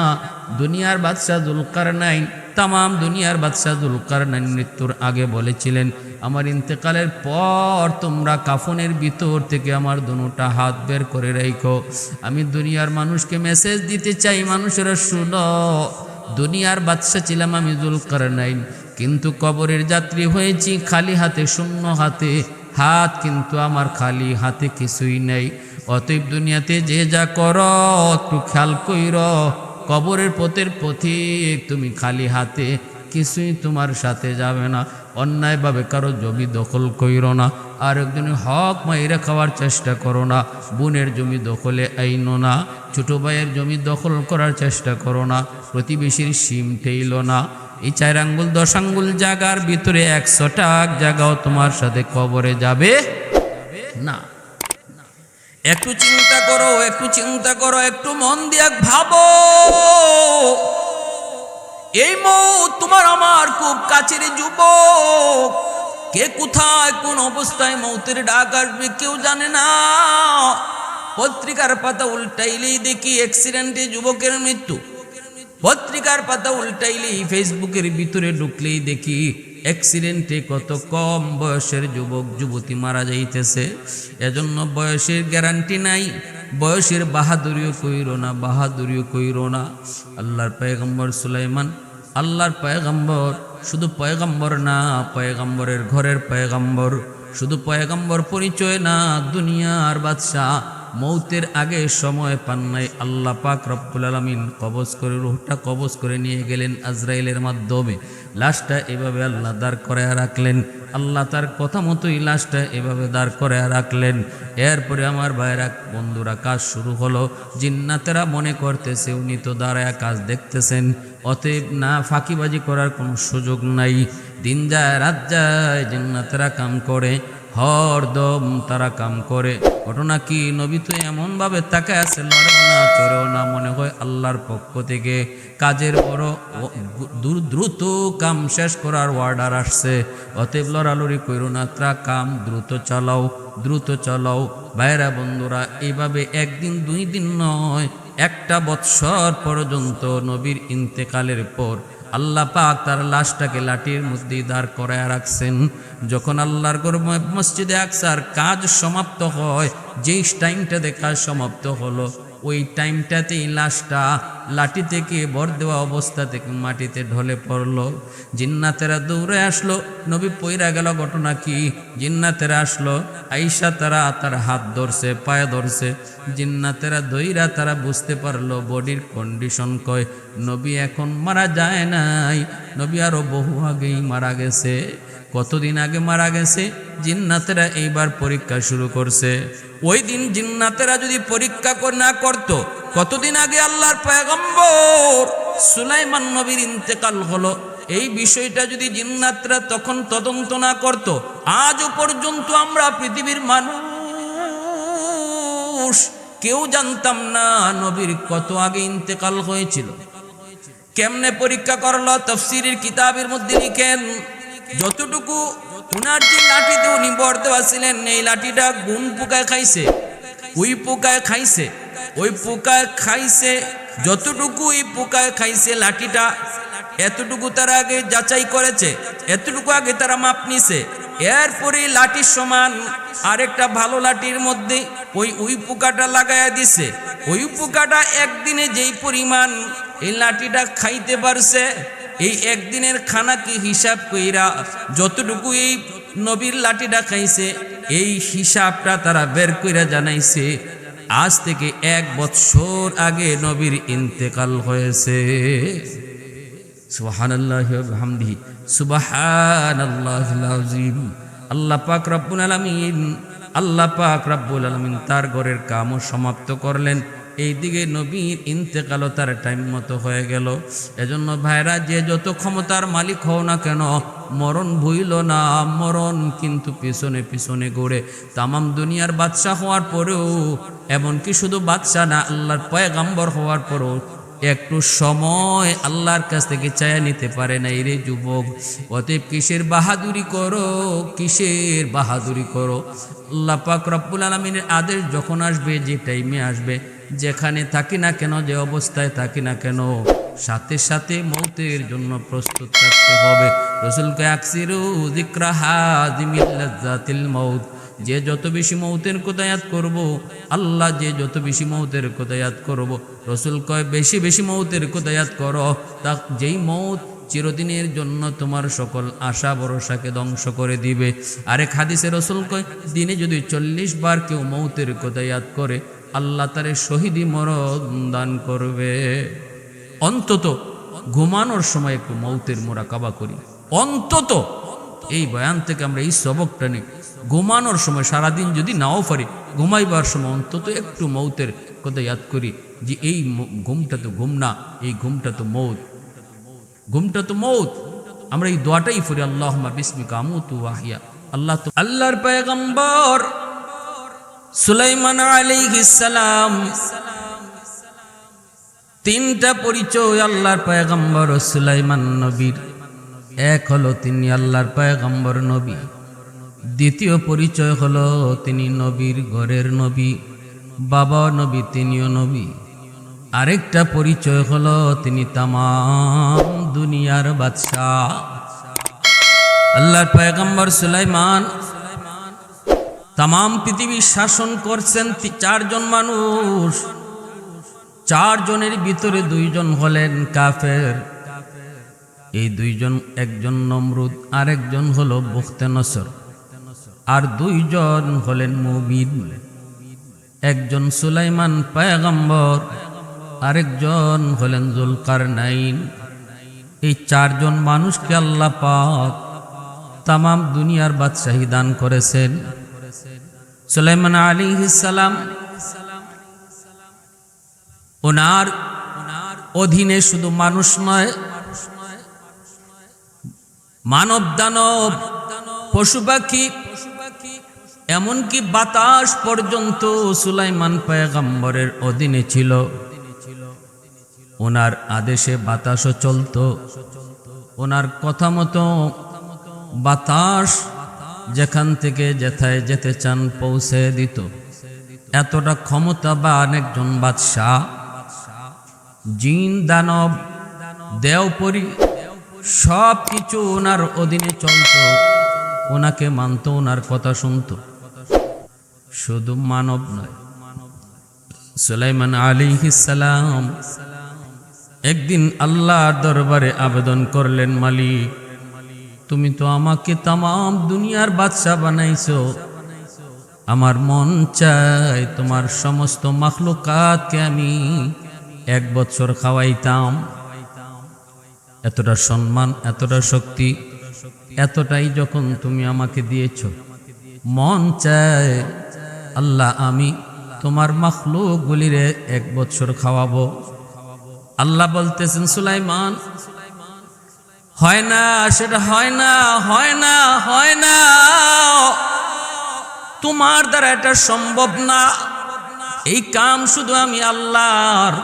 দুনিয়ার বাদশাহ যুলকারনাইন, তামাম দুনিয়ার বাদশাহ যুলকারনাইন মৃত্যুর আগে বলেছিলেন, আমার ইন্তেকালের পর তোমরা কাফনের ভিতর থেকে আমার দুটা হাত বের করে রাখো। আমি দুনিয়ার মানুষকে মেসেজ দিতে চাই, মানুষেরা শুনো, দুনিয়ার বাদশা ছিলাম আমি যুলকারনাইন, কিন্তু কবরের যাত্রী হয়েছি খালি হাতে, শূন্য হাতে, হাত কিন্তু আমার খালি, হাতে কিছুই নেই। অতএব দুনিয়াতে যে যা করো একটু খেয়াল কইর, কবরের পথের পথিক তুমি খালি হাতে, কিছুই তোমার সাথে যাবে না। অন্যায়ভাবে কারো জমি দখল কইর না, আর একজনের হক মাইরা খাওয়ার চেষ্টা করো না, বোনের জমি দখলে আইনো না, ছোটো ভাইয়ের জমি দখল করার চেষ্টা করো না, প্রতিবেশীর সিম ঠেইল না। এই 4 আঙ্গুল 10 আঙ্গুল জায়গার ভিতরে 100টা জায়গাও তোমার সাথে কবরে যাবে না। একটু চিন্তা করো, একটু চিন্তা করো, একটু মন দিয়া ভাবো। এই মৌত তোমার আমার খুব কাছের যুবক, কে কোথায় কোন অবস্থায় মৌতের ডাক আসবে কেউ জানে না। পত্রিকার পাতা উল্টাইলেই দেখি অ্যাক্সিডেন্টে যুবকের মৃত্যু, পত্রিকার পাতা উল্টাইলেই ফেসবুকের ভিতরে ঢুকলেই দেখি অ্যাক্সিডেন্টে কত কম বয়সের যুবক যুবতী মারা যাইতেছে। এজন্য বয়সের গ্যারান্টি নাই, বয়সের বাহাদুরিও কইরো না, বাহাদুরিও কইরো না। আল্লাহর পয়গম্বর সুলাইমান, আল্লাহর পয়গম্বর, শুধু পয়গম্বর না, পয়গম্বরের ঘরের পয়গম্বর, শুধু পয়গম্বর পরিচয় না, দুনিয়ার বাদশাহ। মৌতের আগে সময় পান নাই, আল্লাহ পাক রব্বুল আলামিন কবজ করে, রূহটা কবজ করে নিয়ে গেলেন আজরাইলের মাধ্যমে। লাশটা এভাবে আল্লাহ দাঁড় করায় রাখলেন, আল্লাহ তার কথা মতোই লাশটা এভাবে দাঁড় করায় রাখলেন। এরপরে আমার ভাইরা বন্ধুরা কাজ শুরু হলো। জিন্নাতেরা মনে করতেছে উনি তো দাঁড়ায় কাজ দেখতেছেন, অতএব না ফাঁকিবাজি করার কোনো সুযোগ নাই। দিন যায় রাত যায়, জিন্নাতেরা কাম করে, হরদম তারা কাম করে। ঘটনা কি, নবী তো এমনভাবে তাকায় আছে, লড়েও না চড়েও না, মনে হয় আল্লাহর পক্ষ থেকে কাজের বড় দ্রুত কাম শেষ করার অর্ডার আসছে। অতএব লড়ালড়ি করো না, তা কাম দ্রুত চালাও, দ্রুত চালাও। ভাইরা বন্ধুরা, এইভাবে একদিন 2 দিন নয়, 1টা বৎসর পর্যন্ত নবীর ইন্তেকালের পর আল্লাহ পাক তার লাশটাকে লাঠির মধ্যে দাঁড় করায় রাখছেন। যখন আল্লাহর ঘর মসজিদে আকসার কাজ সমাপ্ত হয়, যেই টাইমটাতে কাজ সমাপ্ত হলো, ওই টাইমটাতেই লাশটা লাঠি থেকে ভর দেওয়া অবস্থা থেকে মাটিতে ঢলে পড়লো। জিন্নাতেরা দৌড়ে আসলো, নবী পইরা গেল। ঘটনা কি, জিন্নাতেরা আসলো, আইসা তারা তার হাত ধরছে, পায়ে ধরছে। জিন্নাতেরা দইরা তারা বুঝতে পারলো বডির কন্ডিশন কয় নবী এখন মারা যায় নাই, নবী আরো বহু আগেই মারা গেছে। কতদিন আগে মারা গেছে? জিন্নাতেরা এইবার পরীক্ষা শুরু করছে। ওই দিন জিন্নাতেরা যদি পরীক্ষা না করত, কতদিন আগে আল্লাহর পয়গম্বর সুলাইমান নবীর ইন্তেকাল হলো, এই বিষয়টা যদি জিন্নাতরা তখন তদন্ত না করত, আজও পর্যন্ত আমরা পৃথিবীর মানুষ কেউ জানতাম না নবীর কত আগে ইন্তেকাল হয়েছিল। কেমনে পরীক্ষা করলো? তাফসীরের কিতাবের মধ্যে লিখেন, যতটুকু উনার যে লাঠিতে উনি বর দেওয়া ছিলেন, এই লাঠিটা গুণ পোকায় খাইছে, ওই পোকায় খাইছে, ওই পোকায় খাইছে, যতটুকু ওই পোকায় খাইছে লাঠিটা, এতটুকু তারা আগে যাচাই করেছে, এতটুকু আগে তারা মাপ নিছে। এরপরে লাঠির সমান আরেকটা ভালো লাঠির মধ্যে ওই পোকাটা লাগাইয়া দিছে। ওই পোকাটা একদিনে যেই পরিমাণ এই লাঠিটা খাইতে পারছে, এই একদিনের খানা কি হিসাব কইরা যতটুকু এই নবীর লাঠিটা খাইছে, এই হিসাবটা তারা বের কইরা জানাইছে। আজ থেকে 1 বৎসর আগে নবীর ইন্তেকাল হয়েছে। সুবহানাল্লাহি ওয়া বিহামদিহি, সুবহানাল্লাহিল আযীম। আল্লাহ পাক রব্বুল আলামিন, আল্লাহ পাক রব্বুল আলামিন তার ঘরের কামও সমাপ্ত করলেন। এইদিকে নবীর ইন্তেকালও তার টাইম মতো হয়ে গেল। এজন্য ভাইরা, যে যত ক্ষমতার মালিক হও না কেন, মরণ ভুইল না। মরণ কিন্তু পিছনে পিছনে ঘুরে। তামাম দুনিয়ার বাদশাহ হওয়ার পরেও, এমনকি শুধু বাদশাহ না, আল্লাহর পয়গম্বর হওয়ার পরেও একটু সময় আল্লাহর কাছ থেকে চায়া নিতে পারে না রে যুবক। অতএব কিসের বাহাদুরি করো, কিসের বাহাদুরি করো? আল্লাহ পাক রব্বুল আলামিনের আদেশ যখন আসবে, যে টাইমে আসবে, যেখানে থাকি না কেন, যে অবস্থায় থাকি না কেন, সাথে সাথে মৌতের জন্য প্রস্তুত থাকতে হবে। রাসূলকে আকসিরু যিকরা হাযিমিল লাযাতিল মাউত, যে যত বেশি মৌতের কথা ইয়াদ করব, আল্লাহ যে যত বেশি মৌতের কথা ইয়াদ করব, রাসূল কয় বেশি বেশি মৌতের কথা ইয়াদ করো। তা যেই মৌত চিরদিনের জন্য তোমার সকল আশা ভরসাকে ধ্বংস করে দিবে। আরেক হাদিসে রাসূল কয়, দিনে যদি 40 বার কেউ মৌতের কথা ইয়াদ করে, আল্লাহ তারে শহীদি মরণ দান করবে। অন্তত ঘুমানোর সময় একটু মৌতের মোরাকাবা করি। অন্তত এই বয়ান থেকে আমরা এই সবকটা নিই, ঘুমানোর সময়, সারাদিন যদি নাও পারি, ঘুমাইবার সময় অন্তত একটু মৌতের কথা ইয়াদ করি, যে এই ঘুমটা তো ঘুম না, এই ঘুমটা তো মৌত, ঘুমটা তো মৌত। আমরা এই দোয়াটাই পড়ি, আল্লাহুম্মা বিসমিকা আমুতু ওয়া আহইয়া। আল্লাহর পয়গম্বর সুলাইমান আলাইহিস সালাম, তিনটা পরিচয় আল্লাহর পয়গম্বর সুলাইমান নবীর। এক হলো তিনি আল্লাহর পয়গম্বর নবী, দ্বিতীয় পরিচয় হলো তিনি নবীর ঘরের নবী, বাবা নবী, তিনিও নবী। আরেকটা পরিচয় হলো তিনি তামাম দুনিয়ার বাদশাহ। আল্লাহর পয়গম্বর সুলাইমান তামাম পৃথিবী শাসন করছেন 4 জন মানুষ। 4 জনের ভিতরে 2 জন হলেন কাফের। এই 2 জন, একজন নমরুদ, আরেকজন হলো বুখতেনসর, আর 2 জন হলেন মুমিন। একজন সুলাইমান পয়গম্বর, আরেকজন হলেন যুলকারনাইন। এই 4 জন মানুষকে আল্লাহ পাক তামাম দুনিয়ার বাদশাহী দান করেছেন। সুলাইমান আলাইহিস সালাম ওনার অধীনে শুধু মানুষ নয়, মানব দানব, পশু পাখি, এমনকি বাতাস পর্যন্ত সুলাইমান পয়গম্বরের অধীনে ছিল। ওনার আদেশে বাতাসও চলত, ওনার কথা মতো বাতাস যেখান থেকে যেথায় যেতে চান পৌঁছে দিত। এতটা ক্ষমতাবান একজন বাদশাহ। জিন, দানব, দেওপরি সব কিছু ওনার অধীনে চলত, ওনাকে মানত, ওনার কথা শুনত। শুধু মানব নয়, সুলাইমান আলাইহিস সালাম একদিন আল্লাহর দরবারে আবেদন করলেন, মালিক, তুমি তো আমাকে তামাম দুনিয়ার বাদশা বানাইছো, আমার মন চায় তোমার সমস্ত মাখলুকাতকে আমি 1 বছর খাওয়াইতাম। এতটা সম্মান, এতটা শক্তি, এতটাই যখন তুমি আমাকে দিয়েছ, মন চায় আল্লাহ আমি তোমার মাখলুকগুলিরে 1 বছর খাওয়াবো। আল্লাহ বলতেছেন, সুলাইমান, হয় না, সেটা হয় না, হয় না, হয় না, তোমার দ্বারা এটা সম্ভব না। এই কাম শুধু আমি আল্লাহর,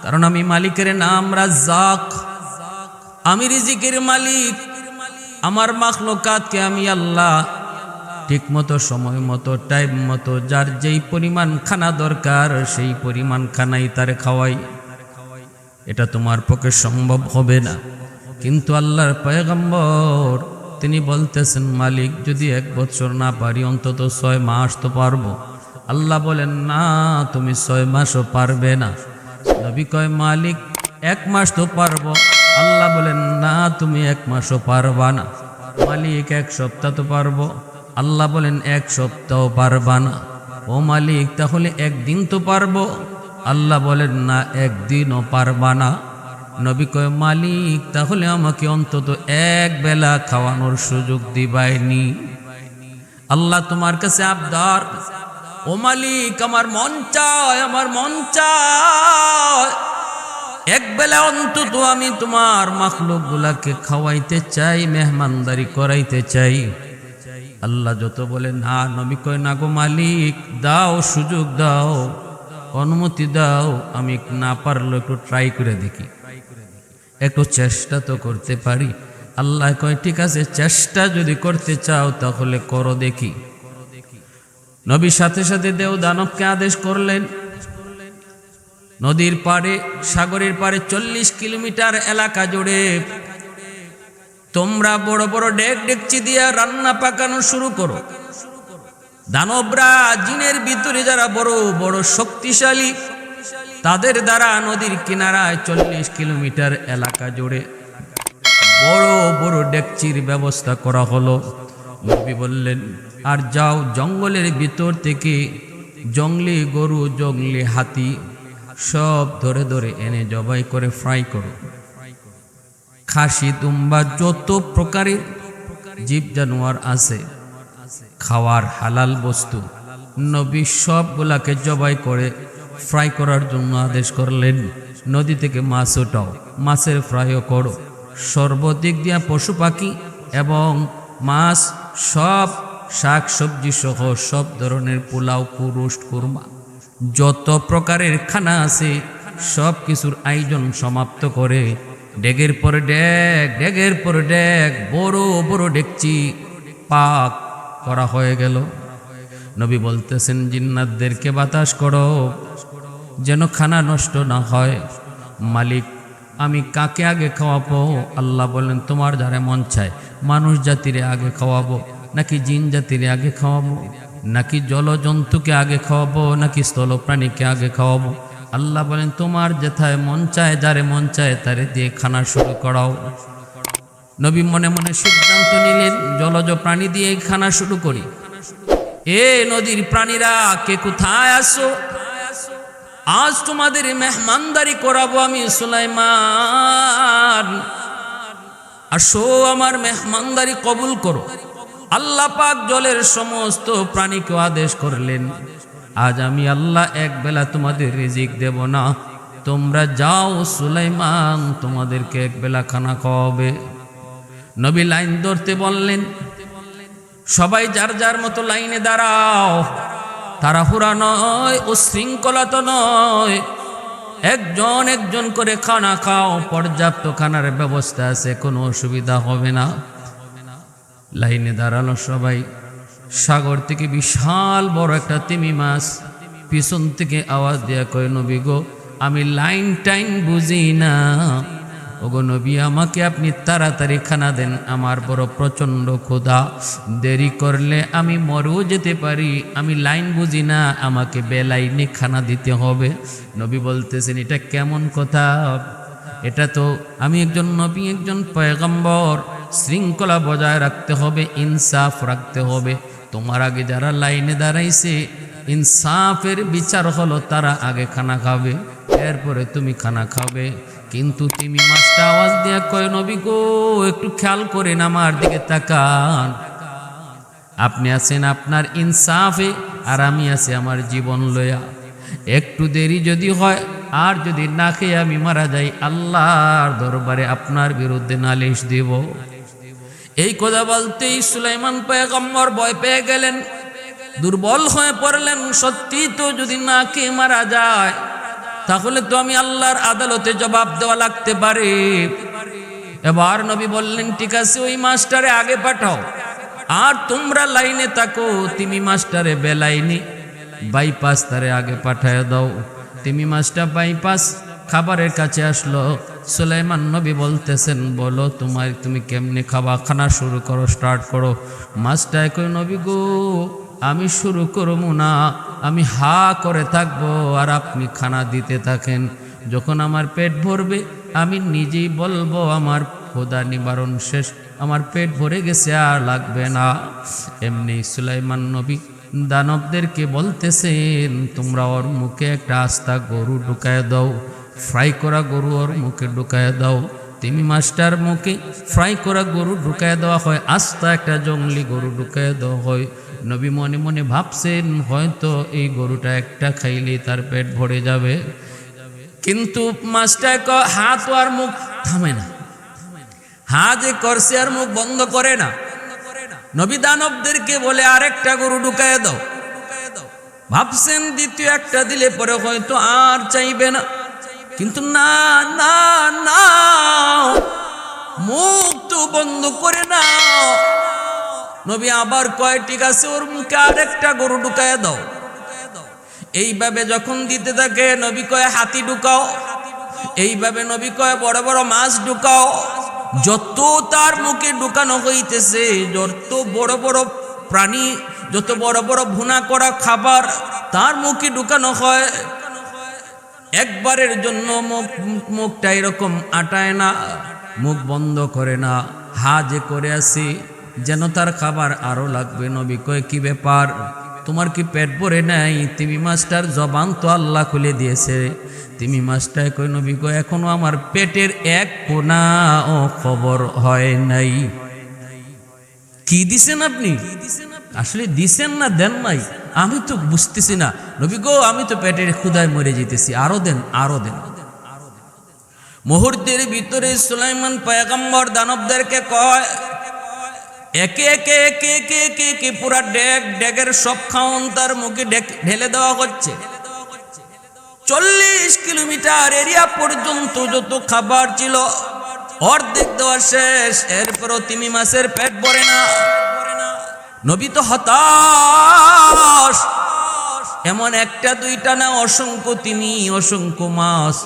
কারণ আমি মালিকের নাম রাজ্জাক, আমি রিজিকের মালিক। আমার মাখলুকাতকে আমি আল্লাহ ঠিক মতো, সময় মতো, টাইম মতো, যার যেই পরিমাণ খানা দরকার সেই পরিমাণ খানাই তারে খাওয়াই। এটা তোমার পক্ষে সম্ভব হবে না। কিন্তু আল্লাহর পয়গম্বর তিনি বলতেছেন, মালিক, যদি 1 বছর না পারি অন্তত 6 মাস তো পারবো। আল্লাহ বলেন, না, তুমি 6 মাসও পারবে না। নবী কয়, মালিক, 1 মাস তো পারবো। আল্লাহ বলেন, না, তুমি 1 মাসও পারবা না। মালিক, 1 সপ্তাহ তো পারবো। আল্লাহ বলেন, 1 সপ্তাহ পারবা না। ও মালিক, তাহলে 1 দিন তো পারবো। আল্লাহ বলেন, না, 1 দিনও পারবা না। নবী কয়, মালিক, তাহলে আমাকে অন্তত 1 বেলা খাওয়ানোর সুযোগ দিবাইনি। আল্লাহ তোমার কাছে আবদার, ও মালিক, আমার মন চায়, আমার মন চায় 1 বেলা অন্তত আমি তোমার মাখলুক গুলাকে খাওয়াইতে চাই, মেহমানদারি করাইতে চাই। আল্লাহ যত বলে না, নবী কয়, না গো মালিক, দাও, সুযোগ দাও, অনুমতি দাও, আমি না পারলে একটু ট্রাই করে দেখি, একটু চেষ্টা তো করতে পারি। আল্লাহ কয়, ঠিক আছে, চেষ্টা যদি করতে চাও তাহলে করো দেখি। নবী সাথে সাথে দেও দানবকে আদেশ করলেন, নদীর পাড়ে, সাগরের পাড়ে 40 কিলোমিটার এলাকা জুড়ে তোমরা বড় বড় ডেকচি দিয়ে রান্না পাকানো শুরু করো। দানবরা, জিনের ভিতরে যারা বড় বড় শক্তিশালী, তাদের দ্বারা নদীর কিনারায় 40 কিলোমিটার এলাকা জুড়ে বড় বড় ডেকচির ব্যবস্থা করা হলো। নবী বললেন, আর যাও জঙ্গলের ভিতর থেকে জঙ্গলি গরু, জঙ্গলি হাতি সব ধরে ধরে এনে জবাই করে ফ্রাই করো। খাসি, দুম্বা, যত প্রকারের জীব জানোয়ার আছে খাওয়ার হালাল বস্তু, নবী সবগুলাকে জবাই করে ফ্রাই করার জন্য আদেশ করলেন। নদী থেকে মাছ ওঠাও, মাছের ফ্রাইও করো। সর্বদিক দিয়া পশু পাখি এবং মাছ, সব শাক সবজি সহ সব ধরনের পোলাও, রোস্ট, কুরমা, যত প্রকারের খানা আছে সব কিছুর আয়োজন সমাপ্ত করে ডেগের পর ডেগ, ডেগের পর ডেগ, বড় বড় ডেকচি পাক করা হয়ে গেল। নবী বলতেছেন, জিন্নাতদেরকে বাতাস করো যেন খানা নষ্ট না হয়। মালিক, আমি কাকে আগে খাওয়াবো? আল্লাহ বলেন, তোমার যারে মন চায় মানুষ জাতিরে আগে খাওয়াবো, নাকি জিন জাতিরে আগে খাওয়াবো, নাকি জলজন্তুকে আগে খাওয়াবো, নাকি স্থলপ্রাণীকে আগে খাওয়াবো? আল্লাহ বলেন, তোমার যেথায় মন চায়, যারে মন চায় তারে দিয়ে খানা শুরু করাও। নবী মনে মনে সিদ্ধান্ত নিলেন, জলজ প্রাণী দিয়ে খানা শুরু করি। এ নদীর প্রাণীরা, কে কোথায় আসো? আজ তোমাদের মেহমানদারি করাবো আমি সুলাইমান, আসো আমার মেহমানদারি কবুল করো। আল্লাহ পাক জলের সমস্ত প্রাণীকে আদেশ করলেন, আজ আমি আল্লাহ এক বেলা তোমাদের রিজিক দেব না, তোমরা যাও, সুলাইমান তোমাদেরকে এক বেলা খানা খাওয়াবে। নবী লাইন ধরতে বললেন, সবাই যার যার মতো লাইনে দাঁড়াও। তাড়াহুড়া নয়, উশৃঙ্খলা তো নয়, একজন একজন করে খানা খাও, পর্যাপ্ত খানার ব্যবস্থা আছে, কোনো অসুবিধা হবে না। লাইনে দাঁড়ালো সবাই। সাগর থেকে বিশাল বড় একটা তিমি মাছ পিছন থেকে আওয়াজ দেয়া কয়, নবী গো, আমি লাইন টাইন বুঝি না, ওগো নবী, আমাকে আপনি তাড়াতাড়ি খানা দেন, আমার বড় প্রচণ্ড ক্ষুধা, দেরি করলে আমি মরেও যেতে পারি, আমি লাইন বুঝি না, আমাকে বেলাইনে খানা দিতে হবে। নবী বলতেছেন, এটা কেমন কথা? এটা তো আমি একজন নবী, একজন পয়গম্বর, শৃঙ্খলা বজায় রাখতে হবে, ইনসাফ রাখতে হবে। তোমার আগে যারা লাইনে দাঁড়াইছে, ইনসাফের বিচার হলো তারা আগে খানা খাবে, এরপরে তুমি খানা খাবে। কিন্তু তুমি মাছটা আওয়াজ দিয়া কয়, নবী গো, একটু খেয়াল করেন, আমার দিকে তাকান। আপনি আছেন আপনার ইনসাফে, আর আমি আছি আমার জীবন লয়া। একটু দেরি যদি হয় আর যদি না খেয়ে আমি মারা যাই, আল্লাহর দরবারে আপনার বিরুদ্ধে নালিশ দেব। এই কথা বলতেই সুলাইমান পয়গম্বর ভয় পেয়ে গেলেন, দুর্বল হয়ে পড়লেন। সত্যি তো, যদি না খেয়ে মারা যায় তাহলে তো আমি আল্লাহর আদালতে জবাব দেওয়া লাগতে পারে। এবার নবী বললেন, ঠিক আছে, ওই মাস্টারে আগে পাঠাও, আর তোমরা লাইনে থাকো। তিমি মাস্টারে বেলাইনি বাইপাস তারে আগে পাঠায় দাও। তিমি মাস্টার বাইপাস খাবারের কাছে আসলো। সুলাইমান নবী বলতেছেন, বলো তুমি কেমনে খাবা? খানা শুরু করো, স্টার্ট করো। মাস্টার কই, নবী গো, আমি শুরু করবো না, আমি হা করে থাকবো আর আপনি খানা দিতে থাকেন। যখন আমার পেট ভরবে আমি নিজেই বলবো আমার ক্ষুধা নিবারণ শেষ, আমার পেট ভরে গেছে, আর লাগবে না। এমনি সুলাইমান নবী দানবদেরকে বলতেছেন, তোমরা ওর মুখে একটা আস্তা গরু ঢুকায় দাও, ফ্রাই করা গরু ওর মুখে ঢুকায় দাও। তিমি মাস্টার মুখে ফ্রাই করা গরু ঢুকায় দেওয়া হয়, আস্তা একটা জঙ্গলি গরু ঢুকায় দেওয়া হয়। নবী মনে মনে ভাবছেন, হয়তো এই গরুটা একটা খাইলেই তার পেট ভরে যাবে। কিন্তু মাস্টার হাত আর মুখ থামে না, হাত যে করছে আর মুখ বন্ধ করে না। নবী দানবদেরকে বলে, আরেকটা গরু ঢুকায় দাও। ভাবছেন দ্বিতীয় একটা দিলে পরে হয়তো আর চাইবে না, কিন্তু না না না, মুখ তো বন্ধ করে না। নবী আবার কয়, ঠিক আছে, ওর মুখে আরেকটা গরু ঢুকায় দাও। এইভাবে যখন দিতে থাকে, নবী কয়, হাতি ঢুকাও। এইভাবে নবী কয়, বড় বড় মাছ ঢুকাও। যত তার মুখে ঢুকানো হইতেছে, যত বড় বড় প্রাণী, যত বড় বড় ভুনা করা খাবার তার মুখে ঢুকানো হয়, একবারের জন্য মুখটা এরকম আটায় না। মুখ বন্ধ করে না, হা যে করে আছে যেন তার খাবার আরো লাগবে। নবী কয় কি ব্যাপার, তোমার কি পেট ভরে নাই? তিমি মাছটার জবান তো আল্লাহ খুলে দিয়েছে। তিমি মাছটায় কয় নবী কয় এখনো আমার পেটের এক কোনা ও খবর হয় নাই। কি দিছেন আপনি? আসলে দিছেন না দেন নাই আমি তো বুঝতেছি না। নবী গো আমি তো পেটের ক্ষুধায় মরে যেতেছি, আরো দেন আরো দেন। মুহূর্তের ভিতরে সুলাইমান পয়গম্বর দানবদেরকে কয় একে একে একে একে একে একে পুরা ডেগের সব খাওন তার মুখে ঢেলে দেওয়া হচ্ছে। 40 কিলোমিটার এরিয়া পর্যন্ত যত খাবার ছিল অর্ধেক দেওয়া শেষ, এরপরও তিমি মাছের পেট ভরে না। নবী তো হতাশ, এমন একটা দুইটা না, অসংখ্য তিমি অসংখ্য মাছ,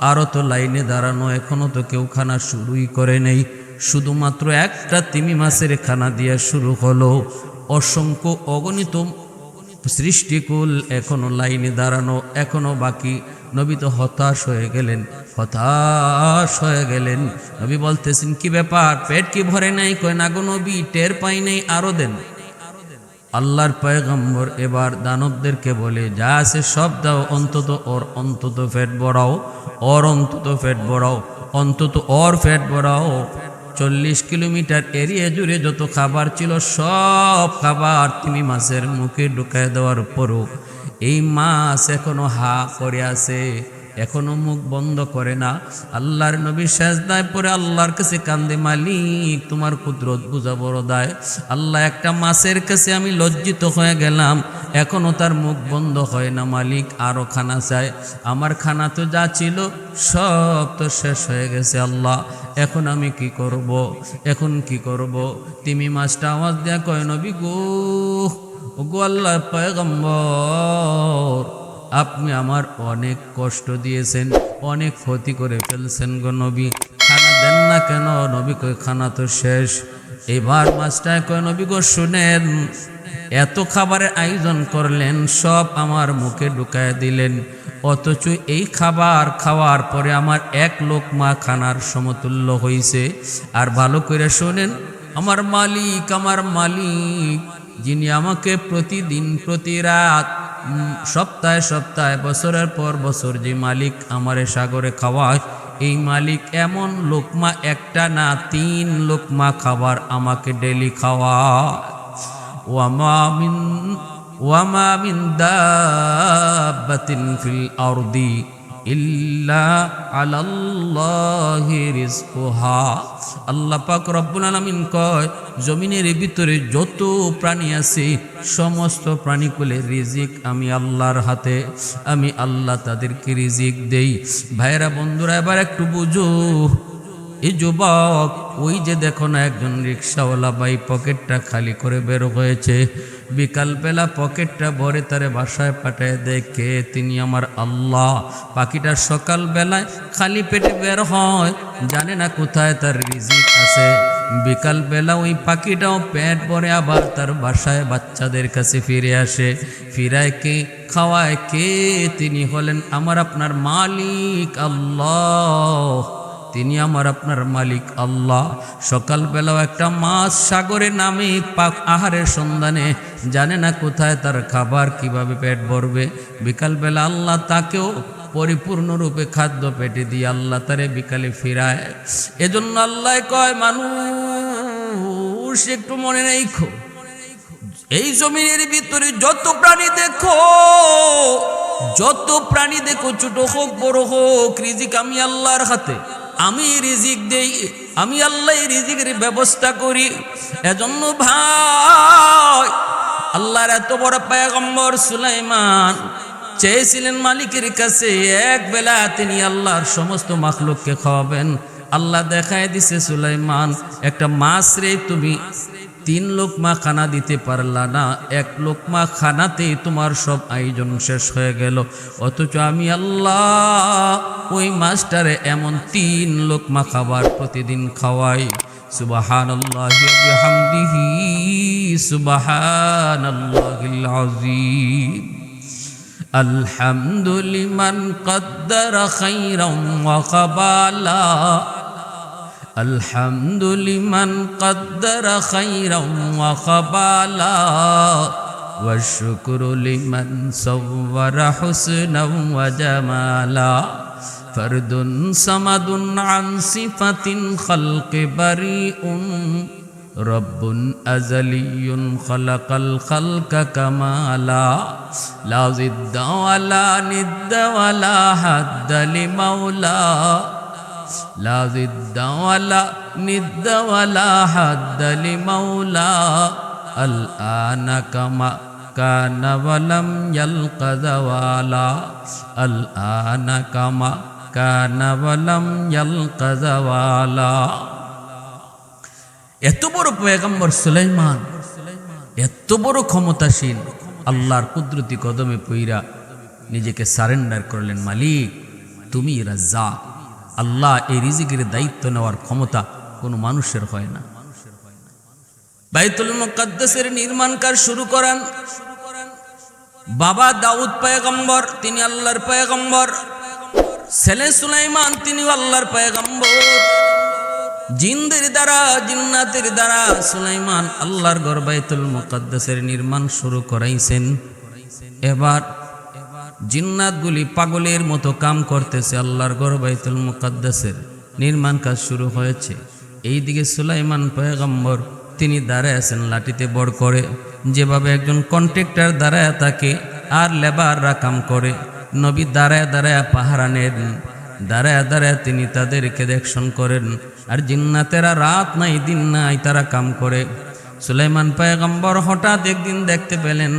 আরো তো লাইনে দাঁড়ানো, এখনো তো কেউ খানা শুরুই করে নেই। শুধুমাত্র একটা তিমি মাছের খানা দিয়া শুরু হলো, অসংখ্য অগণিত সৃষ্টিকুল এখনো লাইনে দাঁড়ানো, এখনো বাকি। নবী তো হতাশ হয়ে গেলেন, হতাশ হয়ে গেলেন। নবী বলতেছেন কি ব্যাপার, পেট কি ভরে নাই? কয় না গো নবী, টের পাই নাই, আরো দেন। আল্লাহর পয়গম্বর এবার দানবদেরকে বলে যা আছে সব দাও, অন্তত ওর অন্তত পেট ভরাও, ওর অন্তত পেট ভরাও, অন্তত ওর পেট ভরাও। 40 কিলোমিটার এরিয়া জুড়ে যত খাবার ছিল সব খাবার তিমি মাছের মুখে ঢুকায় দেওয়ার পরও এই মাছ এখনো হা করে আছে, এখনো মুখ বন্ধ করে না। আল্লাহর নবী সেজদায় পড়ে আল্লাহর কাছে কান্দে, মালিক তোমার কুদরত বুঝা বড় দায়। আল্লাহ একটা মাছের কাছে আমি লজ্জিত হয়ে গেলাম, এখনো তার মুখ বন্ধ হয় না। মালিক আরো খানা চায়, আমার খানা তো যা ছিল সব তো শেষ হয়ে গেছে। আল্লাহ এখন আমি কি করব, এখন কি করব? তিমি মাছটা আওয়াজ দেয়া কয় নবী গো, ওগো আল্লাহর পয়গম্বর, আপনি আমার অনেক কষ্ট দিয়েছেন, অনেক ক্ষতি করে ফেলছেন গো নবী, খানা দেন না কেন? নবী কয় খানা তো শেষ। এবার মাছটায় কয় নবী গো শুনেন, এত খাবারের আয়োজন করলেন, সব আমার মুখে ঢুকায় দিলেন, অথচ এই খাবার খাওয়ার পরে আমার এক লোকমা খানার সমতুল্য হয়েছে। আর ভালো করে শোনেন, আমার মালিক, আমার মালিক যিনি আমাকে প্রতিদিন প্রতি রাত সপ্তাহে সপ্তাহে বছরের পর বছর যে মালিক আমারে সাগরে খাওয়ায়, এই মালিক এমন লোকমা একটা না 3 লোকমা খাবার আমাকে ডেলি খাওয়ায়। ওয়ামা মিন দাব্বাতিন ফিল আরদি ইল্লা আলাল্লাহি রিজকুহা। আল্লাহ পাক রব্বুল আলামিন কয়, জমিনের ভিতরে যত প্রাণী আছে সমস্ত প্রাণীকুলের রিজিক আমি আল্লাহর হাতে, আমি আল্লাহ তাদেরকে রিজিক দেই। ভাইরা বন্ধুরা এবার একটু বুঝো, এই যুবক ওই যে দেখো না একজন রিক্সাওয়ালা ভাই পকেটটা খালি করে বের হয়েছে, বিকালবেলা পকেটটা ভরে তারে বাসায় পাঠায় দেখে তিনি আমার আল্লাহ। পাখিটা সকালবেলায় খালি পেটে বের হয়, জানে না কোথায় তার রিজিক আছে। বিকালবেলা ওই পাখিটাও পেট ভরে আবার তার বাসায় বাচ্চাদের কাছে ফিরে আসে। ফিরায় কে, খাওয়ায় কে? তিনি হলেন আমার আপনার মালিক আল্লাহ, তিনি আমার আপনার মালিক আল্লাহ। সকালবেলাও একটা মাছ সাগরে নামে পাক আহারের সন্ধানে, জানে না কোথায় তার খাবার, কিভাবে পেট ভরবে। বিকালবেলা আল্লাহ তাকেও পরিপূর্ণরূপে খাদ্য পেটে দিয়ে আল্লাহ তারে বিকালে ফিরায়। এজন্য আল্লাহ কয় মানুষ একটু মনে রেখো, এই জমিনের ভিতরে যত প্রাণী দেখো, যত প্রাণী দেখো, ছোট হোক বড় হোক, রিজিক আমি আল্লাহর হাতে, আমি রিজিক দেই, আমি আল্লাহ রিজিকের ব্যবস্থা করি। এজন্য ভাই আল্লাহর এত বড় পয়গম্বর সুলাইমান চেয়েছিলেন মালিকের কাছে এক বেলা তিনি আল্লাহর সমস্ত মাখলুককে খাওয়াবেন। আল্লাহ দেখায় দিছে, সুলাইমান একটা মাছ রে তুমি 3 লোকমা খানা দিতে পারলা না, 1 লোকমা খানাতেই তোমার সব আয়োজন শেষ হয়ে গেল। অথচ আমি আল্লাহ ওই মাছটারে এমন 3 লোকমা খাবার প্রতিদিন খাওয়াই। সুবহানাল্লাহি ওয়া বিহামদিহি সুবহানাল্লাহিল আযীম। আলহামদুলিমান কদ্দারা খাইরাম ওয়া কাবালা الحمد لمن قدر خيرا وقبالا والشكر لمن صور حسنا وجمالا فرد صمد عن صفة خلق بريء رب أزلي خلق الخلق كمالا لا ضد ولا ند ولا حد لمولا لا ضد ولا ند ولا حد لمولا الآن كما كان ولم يلق زوالا الآن كما كان ولم يلق زوالا এত বড় পয়গম্বর সুলাইমান এত বড় ক্ষমতাশীল আল্লাহর কুদরতি কদমে পইরা নিজেকে সারেন্ডার করলেন মালিক তুমি রাজ্জাক আল্লাহ এই রিজিকের দায়িত্ব নেওয়ার ক্ষমতা কোনো মানুষের হয় না বাইতুল মুকাদ্দাসের নির্মাণ কাজ শুরু করেন বাবা দাউদ পয়গম্বর তিনি আল্লাহর পয়গম্বর ছেলে সুলাইমান তিনি আল্লাহর পয়গম্বর জিনদের দ্বারা জিন্নাতের দ্বারা সুলাইমান আল্লাহর ঘর বাইতুল মুকাদ্দাসের নির্মাণ শুরু করাইছেন এবার জিন্নাতগুলি পাগলের মতো কাম করতেছে আল্লাহর ঘর বাইতুল মুকাদ্দাসের নির্মাণ কাজ শুরু হয়েছে এইদিকে সুলাইমান পয়গম্বর তিনি দাঁড়ায় আছেন লাঠিতে বড় করে যেভাবে একজন কন্ট্রাক্টর দাঁড়ায় থাকে আর লেবাররা কাম করে নবী দাঁড়ায় দাঁড়ায় পাহারা নেন দাঁড়ায় দাঁড়ায় তিনি তাদেরকে দেখশন করেন আর জিন্নাতেরা রাত নাই দিন নাই তারা কাম করে সুলাইমান পয়গম্বর হঠাৎ একদিন দেখতে পেলেন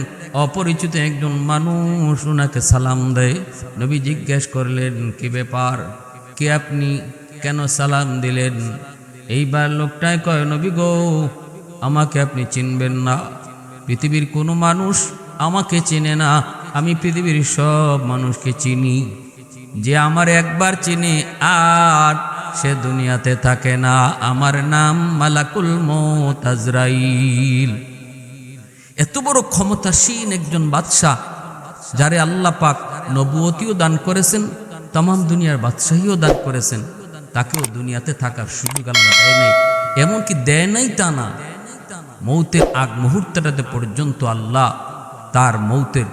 অপরিচিত একজন মানুষ ওনাকে সালাম দেয় নবী জিজ্ঞেস করলেন কি ব্যাপার কে আপনি কেন সালাম দিলেন এইবার লোকটাই কয় নবী গো আমাকে আপনি চিনবেন না পৃথিবীর কোনো মানুষ আমাকে চেনে না আমি পৃথিবীর সব মানুষকে চিনি যে আমার একবার চিনে আর সে দুনিয়াতে থাকে না আমার নাম মালাকুল মউত আজরাইল এত বড় ক্ষমতাসীন একজন বাদশাহ যারে আল্লাহ পাক নবুয়তিও দান করেছেন তাম দুনিয়ার বাদশাহীও দান করেছেন তাকেও দুনিয়াতে থাকার সুযোগ আল্লাহ দেয় নাই এমনকি দেয় নাই তা না মৌতের আগ মুহূর্তটাতে পর্যন্ত আল্লাহ তার মৌতের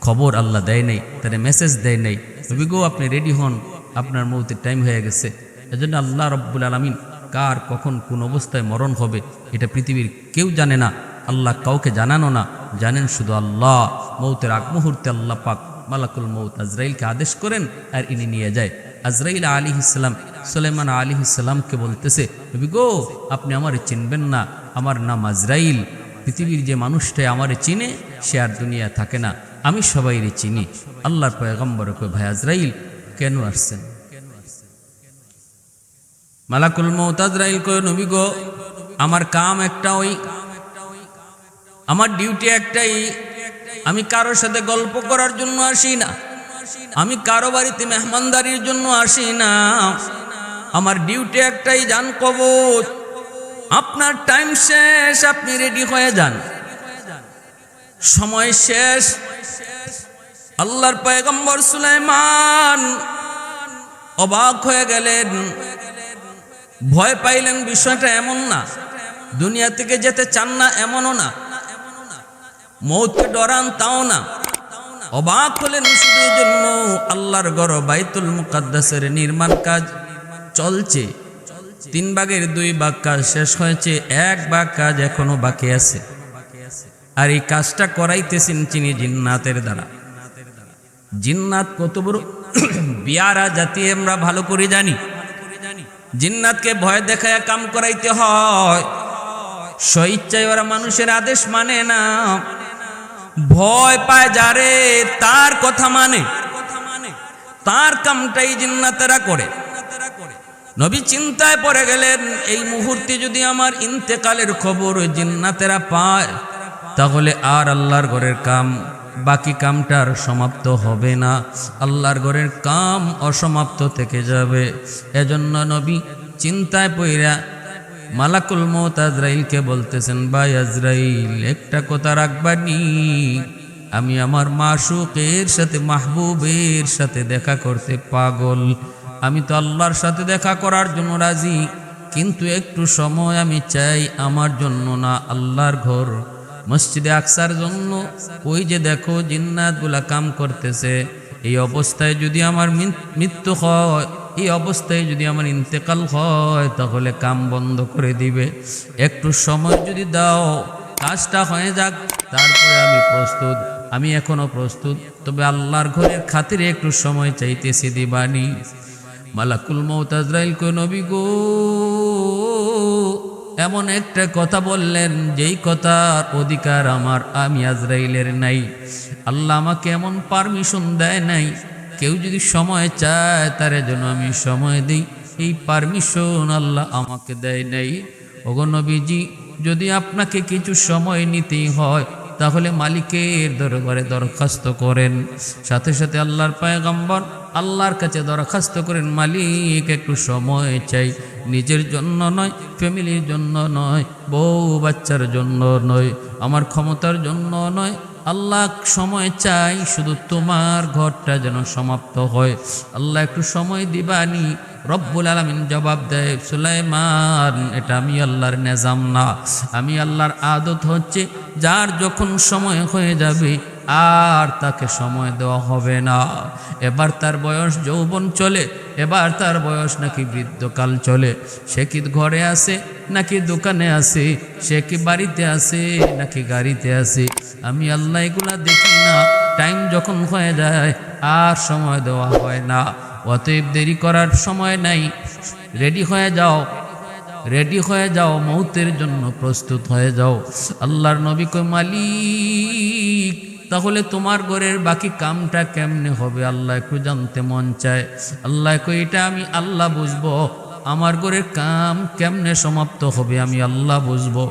খবর আল্লাহ দেয় নাই তার মেসেজ দেয় নাই নবী গো আপনি রেডি হন আপনার মৌতের টাইম হয়ে গেছে এজন্য আল্লাহ রব্বুল আলামিন কার কখন কোন অবস্থায় মরণ হবে এটা পৃথিবীর কেউ জানে না আল্লাহ কাউকে জানানো না জানেন শুধু আল্লাহ মৌতের আগ মুহূর্তে আল্লাহ পাক মালাকুল মউত আজরাইলকে আদেশ করেন আর ইনি নিয়ে যায় আজরাইল আলাইহিস সালাম সুলাইমান আলাইহিস সালামকে বলতেছে নবী গো আপনি আমারে চিনবেন না আমার নাম আজরাইল পৃথিবীর যে মানুষটাই আমারে চিনে সে আর দুনিয়া থাকে না আমি সবাইরে চিনি আল্লাহর পয়গম্বর কয় ভাই আজরাইল কেন আসছেন মালাকুল মউত আজরাইল কয় নবী গো আমার কাম একটা ওই আমার ডিউটি একটাই আমি কারোর সাথে গল্প করার জন্য আসি না আমি কারো বাড়িতে মেহমানদারির জন্য আসি না আমার ডিউটি একটাই জান কবজ আপনার টাইম শেষ আপনি রেডি হয়ে যান সময় শেষ আল্লাহর পয়গম্বর সুলাইমান অবাক হয়ে গেলেন ভয় পাইলেন বিষয়টা এমন না দুনিয়া থেকে যেতে চান না এমনও না মৌতকে ডরান তাও না অবাক হলেন শুধু এই জন্য আল্লাহর ঘর বাইতুল মুকাদ্দাসের নির্মাণ কাজ চলছে 3 ভাগের 2 ভাগ কাজ শেষ হয়েছে 1 ভাগ কাজ এখনো বাকি আছে আর এই কাজটা করাইতেছেন চিনি জিন্নাতের দ্বারা জিন্নাত কত বড় বিয়ারা জাতি আমরা ভালো করে জানি জিন্নাতকে ভয় দেখায় কাম করাইতে হয় স্বইচ্ছায় ওরা মানুষের আদেশ মানে না ভয় পায় যারে তার কথা মানে তার কামটাই জিন্নাতেরা করে নবী চিন্তায় পড়ে গেলেন এই মুহূর্তে যদি আমার ইন্তেকালের খবর জিন্নাতেরা পায় তাহলে আর আল্লাহর ঘরের কাম বাকি কামটার সমাপ্ত হবে না আল্লাহর ঘরের কাম অসমাপ্ত থেকে যাবে এজন্য নবী চিন্তায় পড়া মালাকুল মউত আজরাইলকে বলতেছেন ভাই আজরাইল একটা কথা রাখবানি আমি আমার মাশুকের সাথে মাহবুবের সাথে দেখা করতে পাগল আমি তো আল্লাহর সাথে দেখা করার জন্য রাজি কিন্তু একটু সময় আমি চাই, আমার জন্য না, আল্লাহর ঘর মসজিদে আকসার জন্য। ওই যে দেখো জিন্নাতগুলা কাম করতেছে, এই অবস্থায় যদি আমার মৃত্যু হয়, এই অবস্থায় যদি আমার ইন্তেকাল হয়, তাহলে কাম বন্ধ করে দিবে। একটু সময় যদি দাও, কাজটা হয়ে যাক, তারপরে আমি প্রস্তুত। আমি এখনো প্রস্তুত, তবে আল্লাহর ঘরের খাতিরে একটু সময় চাইতেছি, দিবানি। মালাকুল মউত আজরাইল কই, নবী গো, এমন একটা কথা বললেন যেই কথার অধিকার আমার, আমি আজরাইলের নাই। আল্লাহ আমাকে এমন পারমিশন দেয় নাই, কেউ যদি সময় চায় তারে যেন আমি সময় দিই, এই পারমিশন আল্লাহ আমাকে দেয় নাই। ওগো নবীজি, যদি আপনাকে কিছু সময় নিতেই হয়, তাহলে মালিকের দরবারে দরখাস্ত করেন। সাথে সাথে আল্লাহর পয়গম্বর আল্লাহর কাছে দরখাস্ত করেন, মালিক একটু সময় চাই, নিজের জন্য নয়, ফ্যামিলির জন্য নয়, বউ বাচ্চার জন্য নয়, আমার ক্ষমতার জন্য নয়, আল্লাহ সময় চাই, শুধু তোমার ঘরটা যেন সমাপ্ত হয়। আল্লাহ একটু সময় দিবানি। রব্বুল আলামিন জবাব দেয়, সুলাইমান, এটা আমি আল্লাহর নিজাম না, আমি আল্লাহর আদত হচ্ছে, যার যখন সময় হয়ে যাবে আর তাকে সময় দেওয়া হবে না। এবার তার বয়স যৌবন চলে, এবার তার বয়স নাকি বৃদ্ধকাল চলে। সে কি ঘরে আছে নাকি দোকানে আছে, সে কি বাড়িতে আছে নাকি গাড়িতে আছে, আমি আল্লাহ এগুলা দেখি না। টাইম যখন হয়ে যায় আর সময় দেওয়া হয় না। অতএব দেরি করার সময় নাই, রেডি হয়ে যাও, রেডি হয়ে যাও, মৌতের জন্য প্রস্তুত হয়ে যাও। আল্লাহর নবী কই, মালিক, তাহলে তোমার ঘরের বাকি কামটা কেমনে হবে? আল্লাহ একটু জানতে মন চায়। আল্লাহ কই, এটা আমি আল্লাহ বুঝবো, আমার ঘরের কাম কেমনে সমাপ্ত হবে আমি আল্লাহ বুঝবো।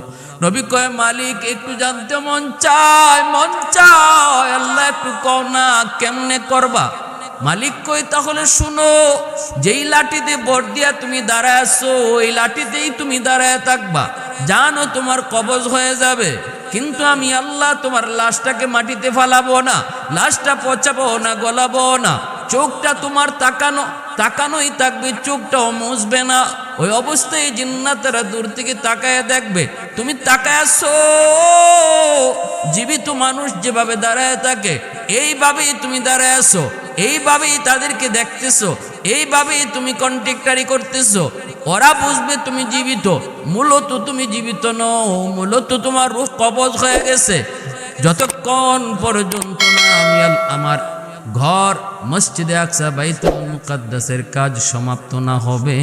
নবী কয়, মালিক একটু জানতে মন চায়, মন চায়, আল্লাহ একটু কও না কেমনে করবা। মালিক কই, তাহলে শুনো, যেই লাঠিতে বর দিয়া তুমি দাঁড়ায় আছো, ওই লাঠিতেই তুমি দাঁড়ায় থাকবা, জানো তোমার কবজ হয়ে যাবে, কিন্তু আমি আল্লাহ তোমার লাশটাকে মাটিতে ফালাবো না, লাশটা পচাবো না, গলাবো না, চোখটা তোমার তাকানোই থাকবে, চোখটাও মুছবে না। ওই অবস্থায় জিন্নাতেরা দূর থেকে তাকায় দেখবে, তুমি তাকায় আছো, জীবিত মানুষ যেভাবে দাঁড়ায় থাকে এইভাবেই তুমি দাঁড়ায় আছো, এইভাবেই তাদেরকে দেখতেছো, এইভাবেই তুমি কন্ট্রাক্টারি করতেছো। ওরা বুঝবে তুমি জীবিত, মূলত তুমি জীবিত নও, মূলত তোমার রূহ কবজ হয়ে গেছে। যতক্ষণ পর্যন্ত না আমি আমার ঘর মসজিদে আকসা বাইতুল মুকাদ্দাসের কাজ সমাপ্ত না হবে,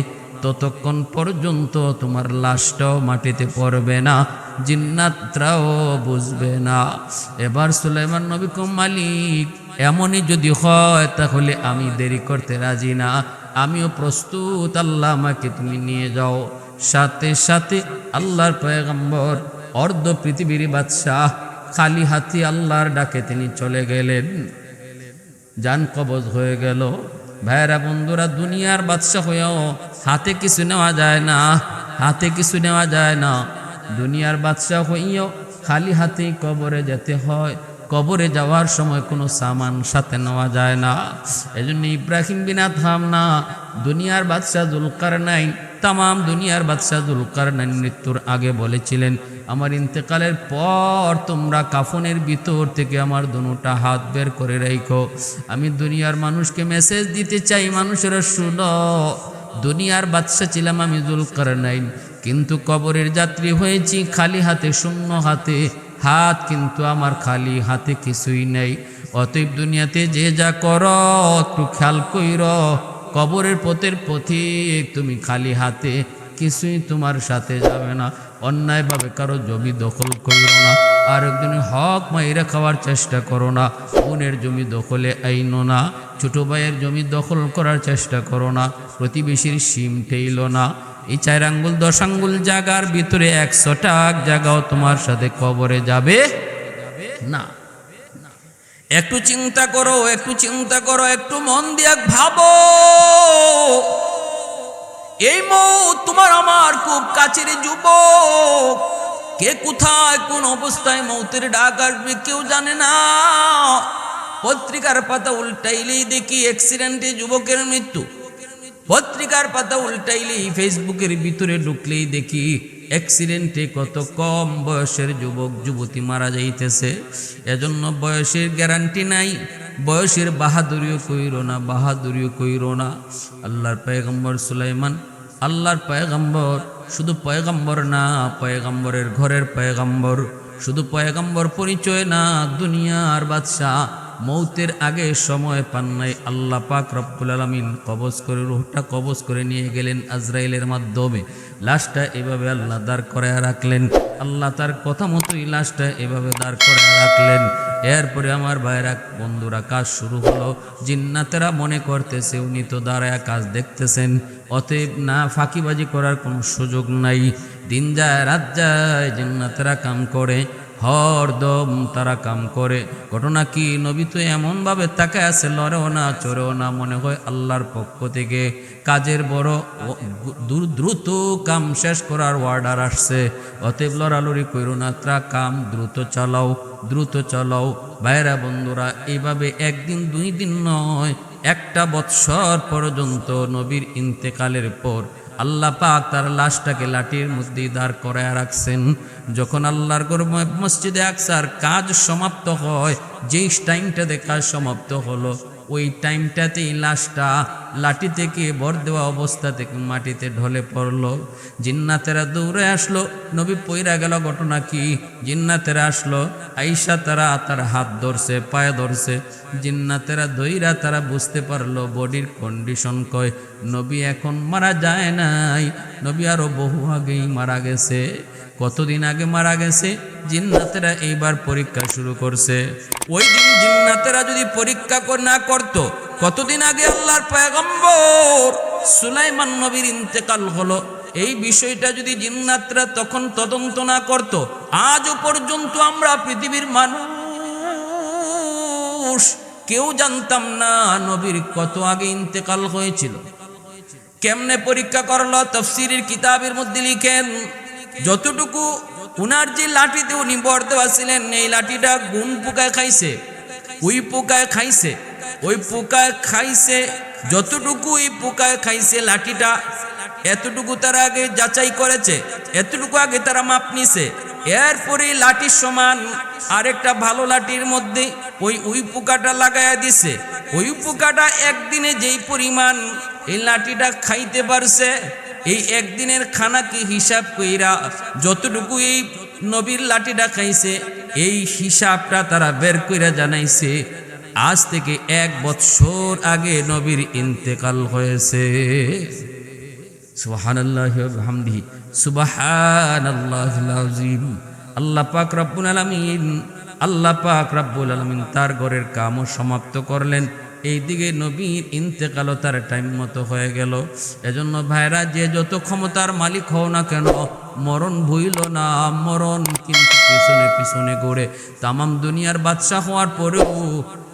ততক্ষণ পর্যন্ত তোমার লাশটাও মাটিতে পড়বে না, জিন্নাতরাও বুঝবে না। এবার সুলাইমান নবী কো, মালিক, এমনই যদি হয় তাহলে আমি দেরি করতে রাজি না, আমিও প্রস্তুত, আল্লাহ আমাকে তুমি নিয়ে যাও। সাথে সাথে আল্লাহর পয়গম্বর অর্ধ পৃথিবীর বাদশাহ খালি হাতি আল্লাহর ডাকে তিনি চলে গেলেন, জান কবজ হয়ে গেল। ভাইরা বন্ধুরা, দুনিয়ার বাদশাহ হয়েও হাতে কিছু নেওয়া যায় না, হাতে কিছু নেওয়া যায় না। দুনিয়ার বাদশাহ হইও খালি হাতেই কবরে যেতে হয়, কবরে যাওয়ার সময় কোনো সামান সাথে নেওয়া যায় না। এজন্য ইব্রাহিম বিন আদহাম না, দুনিয়ার বাদশাহ জুলকারনাইন, তামাম দুনিয়ার বাদশাহ জুলকারনাইন মৃত্যুর আগে বলেছিলেন, আমার ইন্তেকালের পর তোমরা কাফনের ভিতর থেকে আমার দুটা হাত বের করে রাখো। আমি দুনিয়ার মানুষকে মেসেজ দিতে চাই, মানুষেরা শুনো, দুনিয়ার বাদশা ছিলাম আমি জুলকারনাইন, কিন্তু কবরের যাত্রী হয়েছি খালি হাতে, শূন্য হাতে। হাত কিন্তু আমার খালি, হাতে কিছুই নেই। অতএব দুনিয়াতে যে যা করো একটু খেয়াল কইর, কবরের পথের পথিক তুমি খালি হাতে, কিছুই তোমার সাথে যাবে না। অন্যায়ভাবে কারো জমি দখল করো না, আর একজনের হক মাইরা খাওয়ার চেষ্টা করো না, বোনের জমি দখলে আইনো না, ছোট ভাইয়ের জমি দখল করার চেষ্টা করো না, প্রতিবেশীর সিম ঠেইল না। এই 4 আঙ্গুল 10 আঙ্গুল জায়গার ভিতরে 100টা জায়গাও তোমার সাথে কবরে যাবে না। একটু চিন্তা করো, একটু চিন্তা করো, একটু মন দিয়ে ভাবো, এই মৌত তোমার আমার খুব কাছের যুবক, কে কোথায় কোন অবস্থায় মৌতের ডাক আসবে কেউ জানে না। পত্রিকার পাতা উল্টাইলেই দেখি অ্যাক্সিডেন্টে যুবকের মৃত্যু, পত্রিকার পাতা উল্টাইলেই, ফেসবুকের ভিতরে ঢুকলেই দেখি অ্যাক্সিডেন্টে কত কম বয়সের যুবক যুবতী মারা যাইতেছে। এজন্য বয়সের গ্যারান্টি নাই, বয়সের বাহাদুরিও কইরো না, বাহাদুরিও কইরো না। আল্লাহর পয়গম্বর সুলাইমান, আল্লাহর পয়গম্বর, শুধু পয়গম্বর না, পয়গম্বরের ঘরের পয়গম্বর, শুধু পয়গম্বর পরিচয় না, দুনিয়ার বাদশাহ। মৌতের আগে সময় পান নাই, আল্লাহ পাক রব্বুল আলামিন কবজ করে, রূহটা কবজ করে নিয়ে গেলেন আজরাইলের মাধ্যমে। লাশটা এভাবে আল্লাহ দাঁড় করায় রাখলেন, আল্লাহ তার কথা মতোই লাশটা এভাবে দাঁড় করায় রাখলেন। এরপরে আমার ভাইরা বন্ধুরা কাজ শুরু হলো। জিন্নাতেরা মনে করতেছে উনি তো দাঁড়ায় কাজ দেখতেছেন, অতএব না ফাঁকিবাজি করার কোনো সুযোগ নাই। দিন যায় রাত যায়, জিন্নাতেরা কাম করে, হরদম তারা কাম করে। ঘটনা কি, নবী তো এমনভাবে তাকায় আছে, লড়েও না চড়েও না, মনে হয় আল্লাহর পক্ষ থেকে কাজের বড় দ্রুত কাম শেষ করার অর্ডার আসছে। অতএব লড়ালড়ি করো না, তা কাম দ্রুত চালাও, দ্রুত চালাও। ভাইরা বন্ধুরা, এইভাবে একদিন দুই দিন নয়, একটা বৎসর পর্যন্ত নবীর ইন্তেকালের পর আল্লাহ পাক তার লাশটাকে লাঠির মধ্যে দাঁড় করায় রাখছেন। যখন আল্লাহর ঘর মসজিদে আকসার কাজ সমাপ্ত হয়, যেই টাইমটাতে কাজ সমাপ্ত হলো, ওই টাইমটাতেই লাশটা লাঠি থেকে ভর দেওয়া অবস্থা থেকে মাটিতে ঢলে পড়লো। জিন্নাতেরা দৌড়ে আসলো, নবী পইরা গেল। ঘটনা কি, জিন্নাতেরা আসলো, আইসা তারা তার হাত ধরছে, পায়ে ধরছে। জিন্নাতেরা দইরা তারা বুঝতে পারলো বডির কন্ডিশন কয় নবী এখন মারা যায় নাই, নবী আরো বহু আগেই মারা গেছে। কতদিন আগে মারা গেছে? জিন্নাতেরা এইবার পরীক্ষা শুরু করছে। ওই দিন জিন্নাতেরা যদি পরীক্ষা না করত, কতদিন আগে আল্লাহর পয়গম্বর সুলাইমান নবীর ইন্তেকাল হলো, এই বিষয়টা যদি জিন্নাতরা তখন তদন্ত না করত, আজও পর্যন্ত আমরা পৃথিবীর মানুষ কেউ জানতাম না নবীর কত আগে ইন্তেকাল হয়েছিল। কেমনে পরীক্ষা করলো? তাফসীরের কিতাবের মধ্যে লিখেন, যতটুকু উনার যে লাঠিতে উনি বর দেওয়া ছিলেন, এই লাঠিটা গুণ পোকায় খাইছে, ওই পোকায় খাইছে, ওই পোকায় খাইছে, যতটুকু ওই পোকায় খাইছে লাঠিটা, এতটুকু তারা আগে যাচাই করেছে, এতটুকু আগে তারা মাপ নিছে। এরপরে লাঠির সমান আরেকটা ভালো লাঠির মধ্যে ওই পোকাটা লাগাইয়া দিছে। ওই পোকাটা একদিনে যেই পরিমাণ এই লাঠিটা খাইতে পারছে, এই একদিনের খানা কি হিসাব কইরা যতটুকু এই নবীর লাঠিটা খাইছে, এই হিসাবটা তারা বের কইরা জানাইছে আজ থেকে 1 বৎসর আগে নবীর ইন্তেকাল হয়েছে। সুবহানাল্লাহি ওয়া বিহামদিহি, সুবহানাল্লাহিল আযীম। আল্লাহ পাক রব্বুল আলামিন, আল্লাহ পাক রব্বুল আলামিন তার ঘরের কামও সমাপ্ত করলেন। এইদিকে নবীর ইন্তেকালও তার টাইম মতো হয়ে গেল। এজন্য ভাইরা, যে যত ক্ষমতার মালিক হও না কেন, মরণ ভুইল না। মরণ কিন্তু পিছনে পিছনে ঘুরে। তামাম দুনিয়ার বাদশাহ হওয়ার পরেও,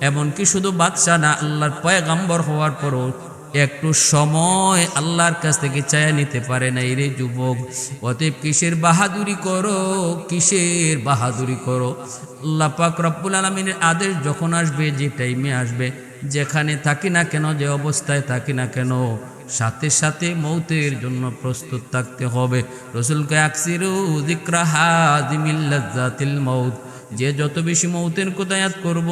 এমনকি শুধু বাদশাহ না, আল্লাহর পয়গম্বর হওয়ার পরেও একটু সময় আল্লাহর কাছ থেকে চায়া নিতে পারে না রে যুবক। অতএব কিসের বাহাদুরি করো, কিসের বাহাদুরি করো? আল্লাহ পাক রব্বুল আলামিনের আদেশ যখন আসবে, যে টাইমে আসবে, যেখানে থাকি না কেন, যে অবস্থায় থাকি না কেন, সাথে সাথে মৌতের জন্য প্রস্তুত থাকতে হবে। রাসূলকে আকসিরু যিকরা হাযিমিল লাযযাতিল মাউত, যে যত বেশি মৌতের কথা ইয়াদ করব,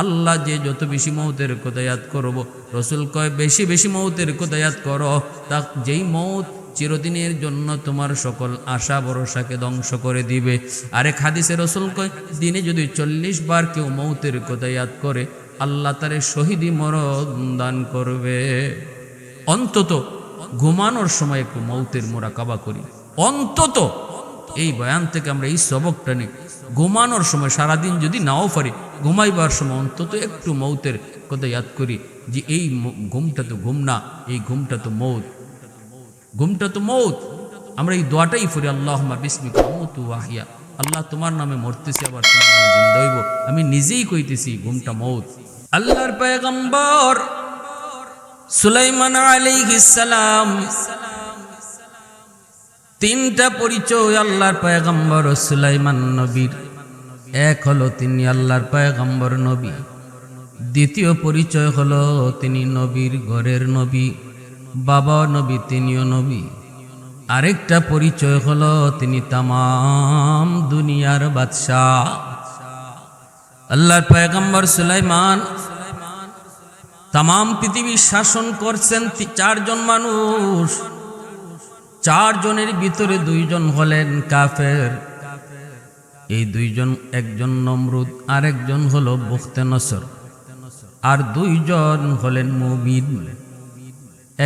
আল্লাহ যে যত বেশি মৌতের কথা ইয়াদ করব, রাসূল কয় বেশি বেশি মৌতের কথা ইয়াদ করো, তা যেই মৌত চিরদিনের জন্য তোমার সকল আশা ভরসাকে ধ্বংস করে দিবে। আরেক হাদিসে রাসূল কয়, দিনে যদি 40 বার কেউ মৌতের কথা ইয়াদ করে, আল্লাহ তারে শহীদি মরণ দান করবে। অন্তত ঘুমানোর সময় একটু মৌতের মোরাকাবা করি। অন্তত এই বয়ান থেকে আমরা এই সবকটা নিই, ঘুমানোর সময়, সারাদিন যদি নাও পারি, ঘুমাইবার সময় অন্তত একটু মৌতের কথা ইয়াদ করি, যে এই ঘুমটা তো ঘুম না, এই ঘুমটা তো মৌত, ঘুমটা তো মৌত। আমরা এই দোয়াটাই পড়ি, আল্লাহুম্মা বিসমিকা আমুতু ওয়া আহইয়া, আল্লাহ তোমার নামে মরতেছি, আবার তোমার নামে জিন্দা হইব। আমি নিজেই কইতেছি ঘুমটা মৌত। আল্লাহর পয়গম্বর সুলাইমান আলাইহিস সালাম, 3টা পরিচয় আল্লাহর পয়গম্বর সুলাইমান নবীর। এক হলো তিনি আল্লাহর পয়গম্বর নবী, দ্বিতীয় পরিচয় হলো তিনি নবীর ঘরের নবী, বাবা নবী, তিনিও নবী। আরেকটা পরিচয় হলো তিনি তামাম দুনিয়ার বাদশাহ। আল্লাহর পয়গম্বর সুলাইমান তামাম পৃথিবী শাসন করছেন চারজন মানুষ। চারজনের ভিতরে দুইজন হলেন কাফের। এই দুইজন, একজন নমরুদ, আরেকজন হলো বুখতেনসর, আর দুইজন হলেন মুমিন।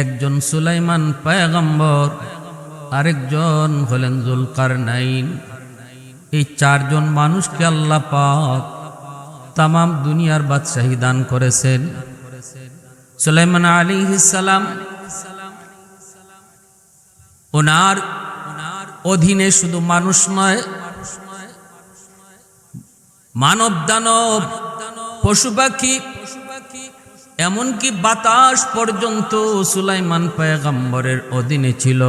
একজন সুলাইমান পয়গম্বর, আরেকজন হলেন যুলকারনাইন। এই চারজন মানুষকে আল্লাহ পাক তামাম দুনিয়ার বাদশাহী দান করেছেন। সুলাইমান আলাইহিস সালাম ওনার অধীনে শুধু মানুষ নয়, মানব দানব, পশু পাখি, এমনকি বাতাস পর্যন্ত সুলাইমান পয়গম্বরের অধীনে ছিল।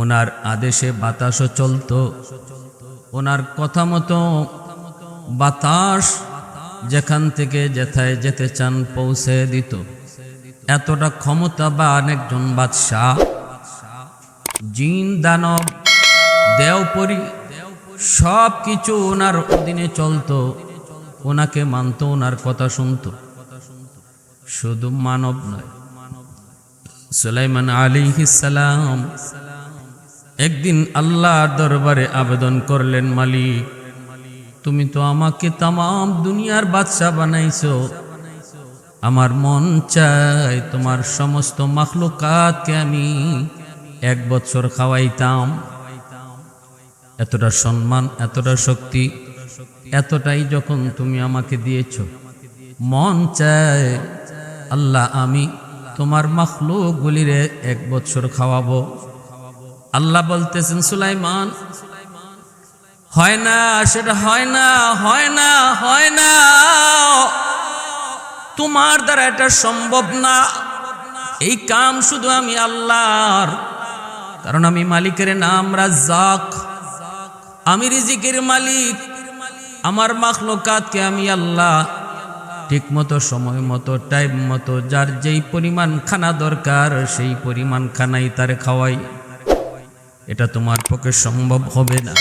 ওনার আদেশে বাতাসও চলত। ওনার কথা মতো বাতাস যেখান থেকে যেথায় যেতে চান পৌঁছে দিত। এতটা ক্ষমতাবান একজন বাদশাহ। জিন, দানব, দেওপরি সব কিছু ওনার অধীনে চলত। ওনাকে মানত, ওনার কথা শুনত। শুধু মানব নয়, সুলাইমান আলাইহিস সালাম একদিন আল্লাহর দরবারে আবেদন করলেন, মালিক, তুমি তো আমাকে তামাম দুনিয়ার বাদশাহ বানাইছো। আমার মন চায় তোমার সমস্ত মাখলুকাতকে আমি 1 বছর খাওয়াইতাম। এতটা সম্মান, এতটা শক্তি, এতটাই যখন তুমি আমাকে দিয়েছ, মন চায় আল্লাহ আমি তোমার মাখলুকগুলিরে 1 বছর খাওয়াবো। আল্লাহ বলতেছেন, সুলাইমান, হয় না, সেটা হয় না, হয় না, হয় না, তোমার দ্বারা এটা সম্ভব না। এই কাম শুধু আমি আল্লাহর, কারণ আমি মালিকের নাম রাজ্জাক, আমি রিজিকের মালিক। আমার মাখলুকাতকে আমি আল্লাহ ঠিক মতো, সময় মতো, টাইম মতো, যার যেই পরিমাণ খানা দরকার সেই পরিমাণ খানাই তারে খাওয়াই। এটা তোমার পক্ষে সম্ভব হবে না।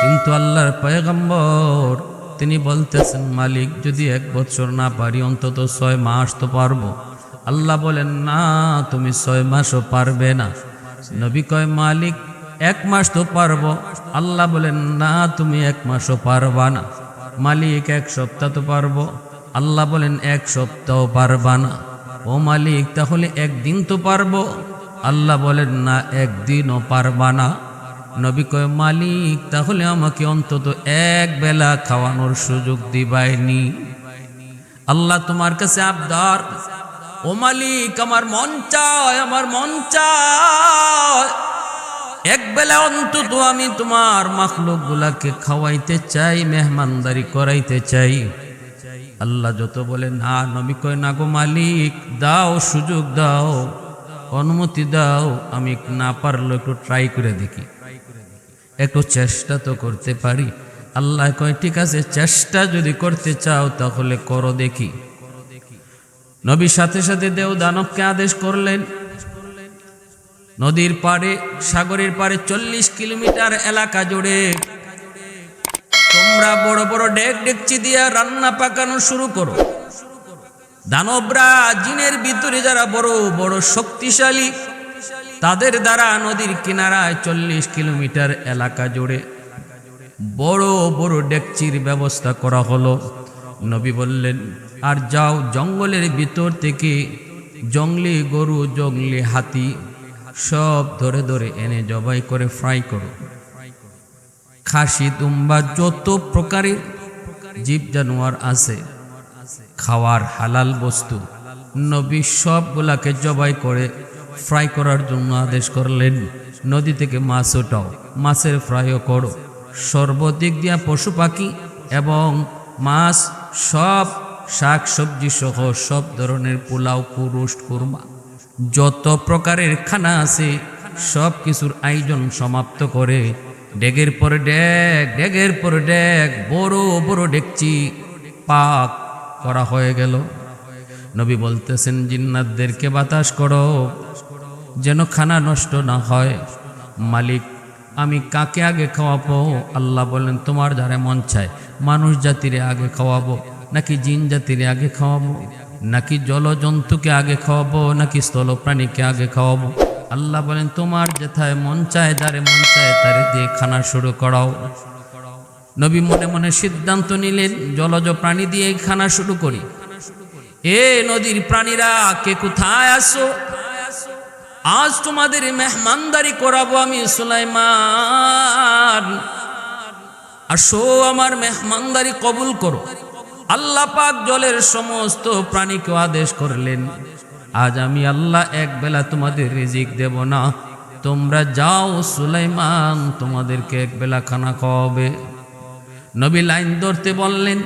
কিন্তু আল্লাহর পয়গম্বর তিনি বলতেছেন, মালিক, যদি 1 বছর না পারি অন্তত 6 মাস তো পারবো। আল্লাহ বলেন, না, তুমি 6 মাসও পারবে না। নবী কয়, মালিক, 1 মাস তো পারবো। আল্লাহ বলেন, না, তুমি 1 মাসও পারবা না। মালিক, 1 সপ্তাহ তো পারবো। আল্লাহ বলেন, 1 সপ্তাহ পারবা না। ও মালিক, তাহলে 1 দিন তো পারবো। আল্লাহ বলেন, না, 1 দিনও পারবা না। নবী কয়, মালিক, তাহলে আমাকে অন্তত 1 বেলা খাওয়ানোর সুযোগ দিবাইনি। আল্লাহ তোমার কাছে আবদার, ও মালিক, আমার মন চায়, আমার মন চায় 1 বেলা অন্তত আমি তোমার মাখলুক গুলাকে খাওয়াইতে চাই, মেহমানদারি করাইতে চাই। আল্লাহ যত বলে না, নবী কয়, না গো মালিক, দাও, সুযোগ দাও, অনুমতি দাও, আমি না পারলে একটু ট্রাই করে দেখি, একটু চেষ্টা তো করতে পারি। আল্লাহ কয়, ঠিক আছে, চেষ্টা যদি করতে চাও তাহলে করো দেখি। নবী সাথে সাথে দেও দানবকে আদেশ করলেন, নদীর পাড়ে, সাগরের পাড়ে 40 কিলোমিটার এলাকা জুড়ে তোমরা বড় বড় ডেকচি দিয়ে রান্না পাকানো শুরু করো। দানবরা, জিনের ভিতরে যারা বড় বড় শক্তিশালী, তাদের দ্বারা নদীর কিনারায় 40 কিলোমিটার এলাকা জুড়ে বড় বড় ডেকচির ব্যবস্থা করা হলো। নবী বললেন, আর যাও, জঙ্গলের ভিতর থেকে জঙ্গলি গরু, জঙ্গলি হাতি সব ধরে ধরে এনে জবাই করে ফ্রাই করো। খাসি, দুম্বা, যত প্রকারের জীব জানোয়ার আছে, খাওয়ার হালাল বস্তু, নবী সবগুলাকে জবাই করে ফ্রাই করার জন্য আদেশ করলেন। নদী থেকে মাছ ওঠাও, মাছের ফ্রাইও করো। সর্বদিক দিয়া পশু পাখি এবং মাছ, সব শাক সবজি সহ সব ধরনের পোলাও, রোস্ট, কুরমা, যত প্রকারের খানা আছে সব কিছুর আয়োজন সমাপ্ত করে ডেগের পর ডেগ, ডেগের পর ডেগ, বড় বড় ডেকচি পাক করা হয়ে গেল। নবী বলতেছেন জিন্নাতদেরকে বাতাস করো যেন খানা নষ্ট না হয়। মালিক আমি কাকে আগে খাওয়াবো? আল্লাহ বলেন তোমার যারা মন চায় মানুষ জাতিরে আগে খাওয়াবো, নাকি জিন জাতিরে আগে খাওয়াবো, নাকি জলজন্তুকে আগে খাওয়াবো, নাকি স্থলপ্রাণীকে আগে খাওয়াবো? আল্লাহ বলেন তোমার যেথায় মন চায়, যারে মন চায় তারে দিয়ে খানা শুরু করাও। নবী মনে মনে সিদ্ধান্ত নিলেন জলজ প্রাণী দিয়ে খানা শুরু করি। এ নদীর প্রাণীরা কে কোথায় আসো? আজ তোমাদের মেহমানদারি করাবো আমি সুলাইমান, আসো আমার মেহমানদারি কবুল করো। আল্লাহ পাক জলের সমস্ত প্রাণীকে আদেশ করলেন আজ আমি আল্লাহ এক বেলা তোমাদের রিজিক দেব না, তোমরা যাও সুলাইমান তোমাদেরকে এক বেলা খানা খাওয়াবে। নবী লাইন ধরতে বললেন,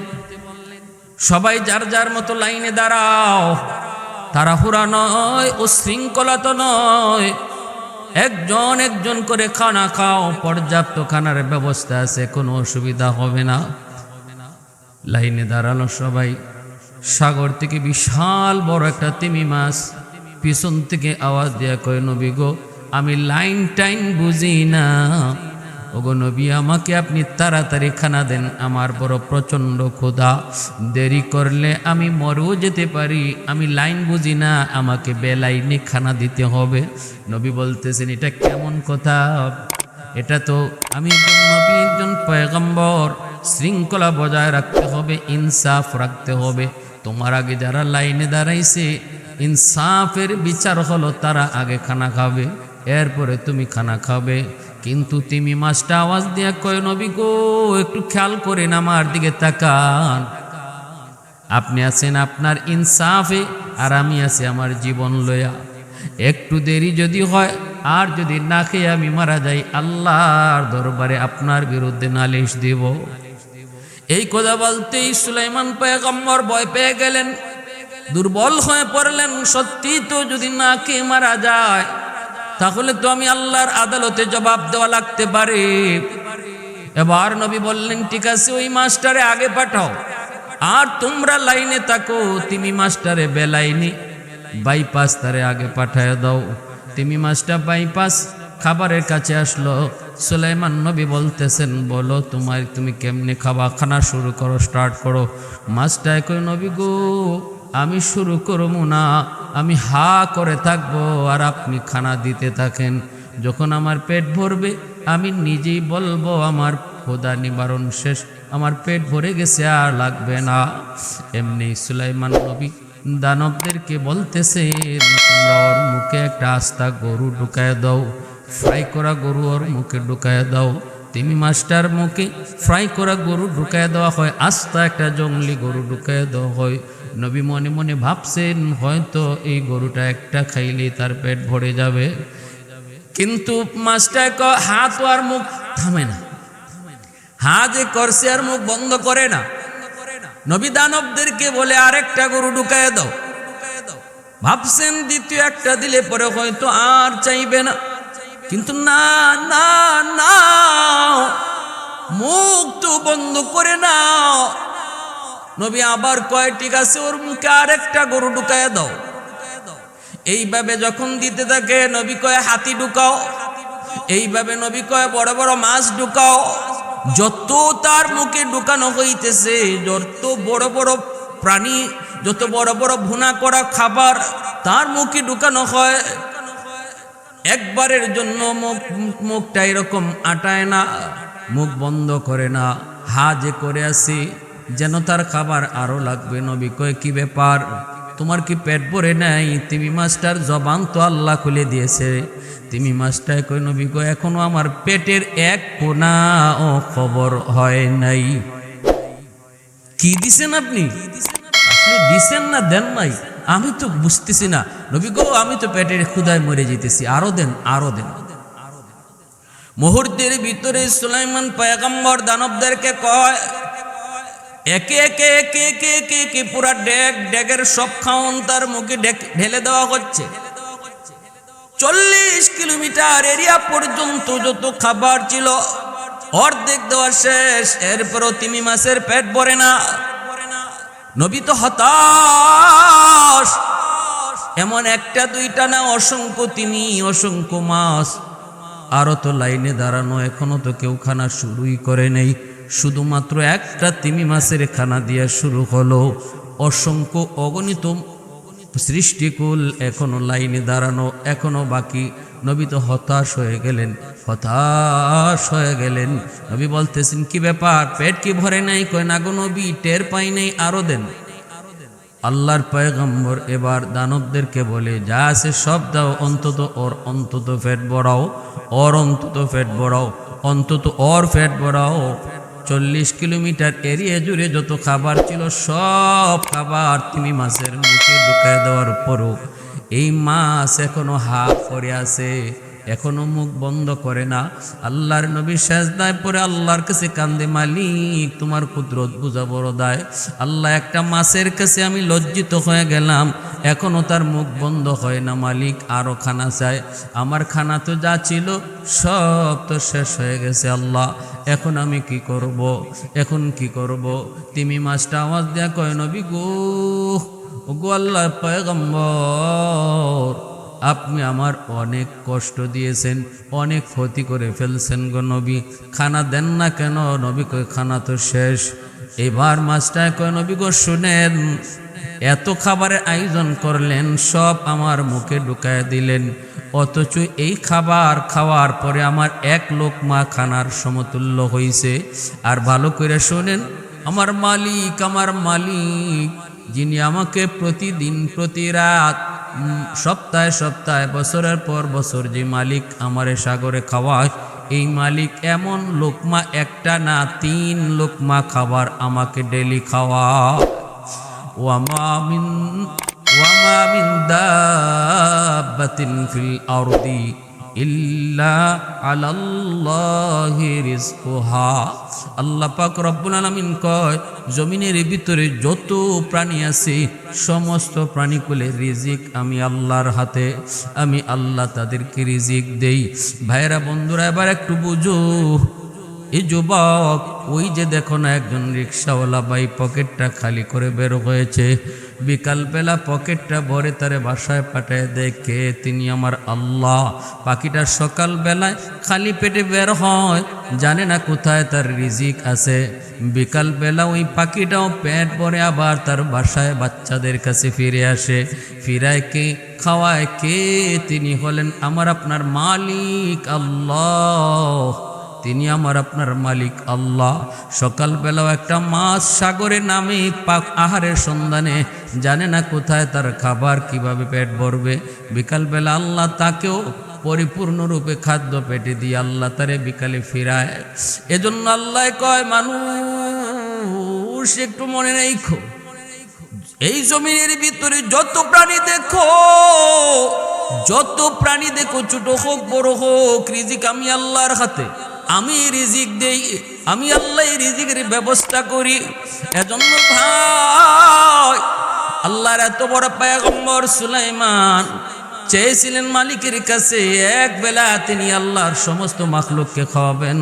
সবাই যার যার মতো লাইনে দাঁড়াও। তাড়াহুড়া নয়, উশৃঙ্খলতা নয়, একজন একজন করে খানা খাও, পর্যাপ্ত খানার ব্যবস্থা আছে, কোনো অসুবিধা হবে না। লাইনে দাঁড়ালো সবাই। সাগর থেকে বিশাল বড় একটা তিমি মাছ পিছন থেকে আওয়াজ দেয়া কয়, নবী গো আমি লাইন টাইন বুঝি না, ওগো নবী আমাকে আপনি তাড়াতাড়ি খানা দেন, আমার বড় প্রচণ্ড ক্ষুধা, দেরি করলে আমি মরেও যেতে পারি, আমি লাইন বুঝি না, আমাকে বেলাইনে খানা দিতে হবে। নবী বলতেছেন এটা কেমন কথা? এটা তো আমি একজন নবী, একজন পয়গম্বর, শৃঙ্খলা বজায় রাখতে হবে, ইনসাফ রাখতে হবে। তোমার আগে যারা লাইনে দাঁড়াইছে ইনসাফের বিচার হলো তারা আগে খানা খাবে, এরপরে তুমি খানা খাবে। কিন্তু তিমি মাছটা আওয়াজ দিয়া কয়, নবী গো একটু খেয়াল করেন, আমার দিকে তাকান, আপনি আছেন আপনার ইনসাফে আর আমি আছি আমার জীবন লয়া, একটু দেরি যদি হয় আর যদি না খেয়ে আমি মারা যাই আল্লাহর দরবারে আপনার বিরুদ্ধে নালিশ দিব। এই কথা বলতেই সুলাইমান পয়গম্বর ভয় পেয়ে গেলেন, দুর্বল হয়ে পড়লেন। সত্যি তো যদি না খেয়ে মারা যায় তাহলে তো আমি আল্লাহর আদালতে জবাব দেওয়া লাগতে পারে। এবার নবী বললেন ঠিক আছে ওই মাস্টারে আগে পাঠাও, আর তোমরা লাইনে থাকো, তুমি মাস্টারে বেলাইনি বাইপাস তারে আগে পাঠায় দাও। তুমি মাস্টার বাইপাস খাবারের কাছে আসলো। সুলাইমান নবী বলতেছেন বলো তুমি কেমনে খাবা, খানা শুরু করো, স্টার্ট করো। মাস্টার কই, নবী গো আমি শুরু করবো না, আমি হা করে থাকবো আর আপনি খানা দিতে থাকেন, যখন আমার পেট ভরবে আমি নিজেই বলবো আমার ক্ষুধা নিবারণ শেষ, আমার পেট ভরে গেছে আর লাগবে না। এমনি সুলাইমান নবী দানবদেরকে বলতেছেন তোমরা ওর মুখে একটা আস্তা গরু ঢুকায় দাও, ফ্রাই করা গরু ওর মুখে ঢুকায় দাও। তিমি মাস্টার মুখে ফ্রাই করা গরু ঢুকায় দেওয়া হয়, আস্তা একটা জঙ্গলি গরু ঢুকায় দেওয়া হয়। নবী মনে মনে ভাবছেন হয়তো এই গরুটা একটা খাইলে তার পেট ভরে যাবে, কিন্তু মাস্টার হাত আর মুখ থামে না, হাত যে করছে আর মুখ বন্ধ করে না। নবী দানবদেরকে বলে আরেকটা গরু ঢুকায় দাও। ভাবছেন দ্বিতীয় একটা দিলে পরে হয়তো আর চাইবে না, কিন্তু না না না, মুখ তো বন্ধ করে না। নবী আবার কয় ঠিক আছে ওর মুখে আরেকটা গরু ঢুকায় দাও। এইভাবে যখন দিতে থাকে নবী কয় হাতি ঢুকাও, এইভাবে নবী কয় বড় বড় মাছ ঢুকাও। যত তার মুখে ঢুকানো হইতেছে, যত বড় বড় প্রাণী, যত বড় বড় ভুনা করা খাবার তার মুখে ঢুকানো হয়, একবারের জন্য মুখটা এরকম আটায় না, মুখ বন্ধ করে না, হা যে করে আসি যেন তার খাবার আরো লাগবে। নবী কয় কি ব্যাপার, তোমার কি পেট ভরে নাই? তিমি মাস্টার জবান তো আল্লাহ খুলে দিয়েছে। তিমি মাস্টার কয় নবী কয় এখনো আমার পেটের এক কোনা ও খবর হয় নাই। কি দিছেন আপনি? আপনি দিছেন না দেন নাই আমি তো বুঝতেছি না। নবী গো আমি তো পেটের ক্ষুধায় মরে যেতেছি, আরো দেন আরো দেন। মুহূর্তের ভিতরে সুলাইমান পয়গম্বর দানবদেরকে কয় একে একে একে একে একে একে পুরা ডেগের সব খাওন তার মুখে ঢেলে দেওয়া হচ্ছে। 40 কিলোমিটার এরিয়া পর্যন্ত যত খাবার ছিল অর্ধেক দেওয়া শেষ, এরপরও তিমি মাছের পেট ভরে না। নবী তো হতাশ। এমন একটা দুইটা না, অসংখ্য তিনি, অসংখ্য মাছ। আরো তো লাইনে দাঁড়ানো, এখনো তো কেউ খানা শুরুই করে নেই। শুধুমাত্র একটা তিমি মাছের খানা দিয়া শুরু হলো। অসংখ্য অগণিত সৃষ্টিকুল এখনো লাইনে দাঁড়ানো, এখনো বাকি। নবী তো হতাশ হয়ে গেলেন, হতাশ হয়ে গেলেন। নবী বলতেছেন, কি ব্যাপার, পেট কি ভরে নাই? কয় না গো নবী, টের পাই নাই, আরো দেন। আল্লাহর পয়গম্বর এবার দানবদেরকে বলে, যা আছে সব দাও, অন্তত পেট ভরাও, অন্তত পেট ভরাও, অন্তত পেট ভরাও। 40 কিলোমিটার এরিয়া জুড়ে যত খাবার ছিল সব খাবার তিমি মাছের মুখে ঢুকায় দেওয়ার পরও এই মাছ এখনো হাফ করে আছে, এখনো মুখ বন্ধ করে না। আল্লাহর নবী সেজদায় পড়ে আল্লাহর কাছে কান্দে, মালিক তোমার কুদরত বুঝা বড় দায়। আল্লাহ, একটা মাছের কাছে আমি লজ্জিত হয়ে গেলাম, এখনো তার মুখ বন্ধ হয় না। মালিক আরো খানা চায়, আমার খানা তো যা ছিল সব তো শেষ হয়ে গেছে। আল্লাহ, এখন আমি কি করব? এখন কি করব? তিমি মাছটা আওয়াজ দেয়া কয়, নবী গো, ওগো আল্লাহর পয়গম্বর, আপনি আমার অনেক কষ্ট দিয়েছেন, অনেক ক্ষতি করে ফেলছেন গো নবী, খানা দেন না কেন? নবী কয়, খানা তো শেষ। এবার মাছটায় কয়, নবী গো শুনেন, এত খাবারের আয়োজন করলেন, সব আমার মুখে ঢুকায় দিলেন, অথচ এই খাবার খাওয়ার পরে আমার এক লোকমা খানার সমতুল্য হইছে। আর ভালো করে শোনেন, আমার মালিক যিনি আমাকে প্রতিদিন প্রতি রাত সপ্তাহে সপ্তাহে বছরের পর বছর যে মালিক আমারে সাগরে খাওয়ায়, এই মালিক এমন লোকমা একটা না 3 লোকমা খাবার আমাকে ডেলি খাওয়া। ওয়ামা মিন দাব্বাতিন ফিল আরদি ইল্লা আলাল্লাহি রিজকুহা। আল্লাহ পাক রব্বুল আলামিন কয়, জমিনের ভিতরে যত প্রাণী আছে সমস্ত প্রাণীকুলের রিজিক আমি আল্লাহর হাতে, আমি আল্লাহ তাদেরকে রিজিক দেই। ভাইরা বন্ধুরা, এবার একটু বুঝো, এই যুবক, ওই যে দেখো না একজন রিক্সাওয়ালা ভাই পকেটটা খালি করে বের হয়েছে, বিকালবেলা পকেটটা ভরে তারে বাসায় পাঠায় দেয় কে? তিনি আমার আল্লাহ। পাখিটা সকালবেলায় খালি পেটে বের হয়, জানে না কোথায় তার রিজিক আছে। বিকালবেলা ওই পাখিটাও পেট ভরে আবার তার বাসায় বাচ্চাদের কাছে ফিরে আসে। ফিরায় কে? খাওয়ায় কে? তিনি হলেন আমার আপনার মালিক আল্লাহ। তিনি আমার আপনার মালিক আল্লাহ। সকালবেলাও একটা মাছ সাগরে নামে পাক আহারের সন্ধানে, জানে না কোথায় তার খাবার, কিভাবে পেট ভরবে। বিকালবেলা আল্লাহ তাকেও পরিপূর্ণরূপে খাদ্য পেটে দিয়ে আল্লাহ তারে বিকালে ফিরায়। এজন্য আল্লাহ কয়, মানুষ একটু মনে রেখো, এই জমিনের ভিতরে যত প্রাণী দেখো, ছোট হোক বড় হোক, রিজিক আমি আল্লাহর হাতে, আমি রিজিক দেই, আমি আল্লাহ রিজিকের ব্যবস্থা করি। এজন্য ভাই, আল্লাহর এত বড় পয়গম্বর সুলাইমান চেয়েছিলেন মালিকের কাছে এক বেলা তিনি আল্লাহর সমস্ত মাখলুককে খাওয়াবেন।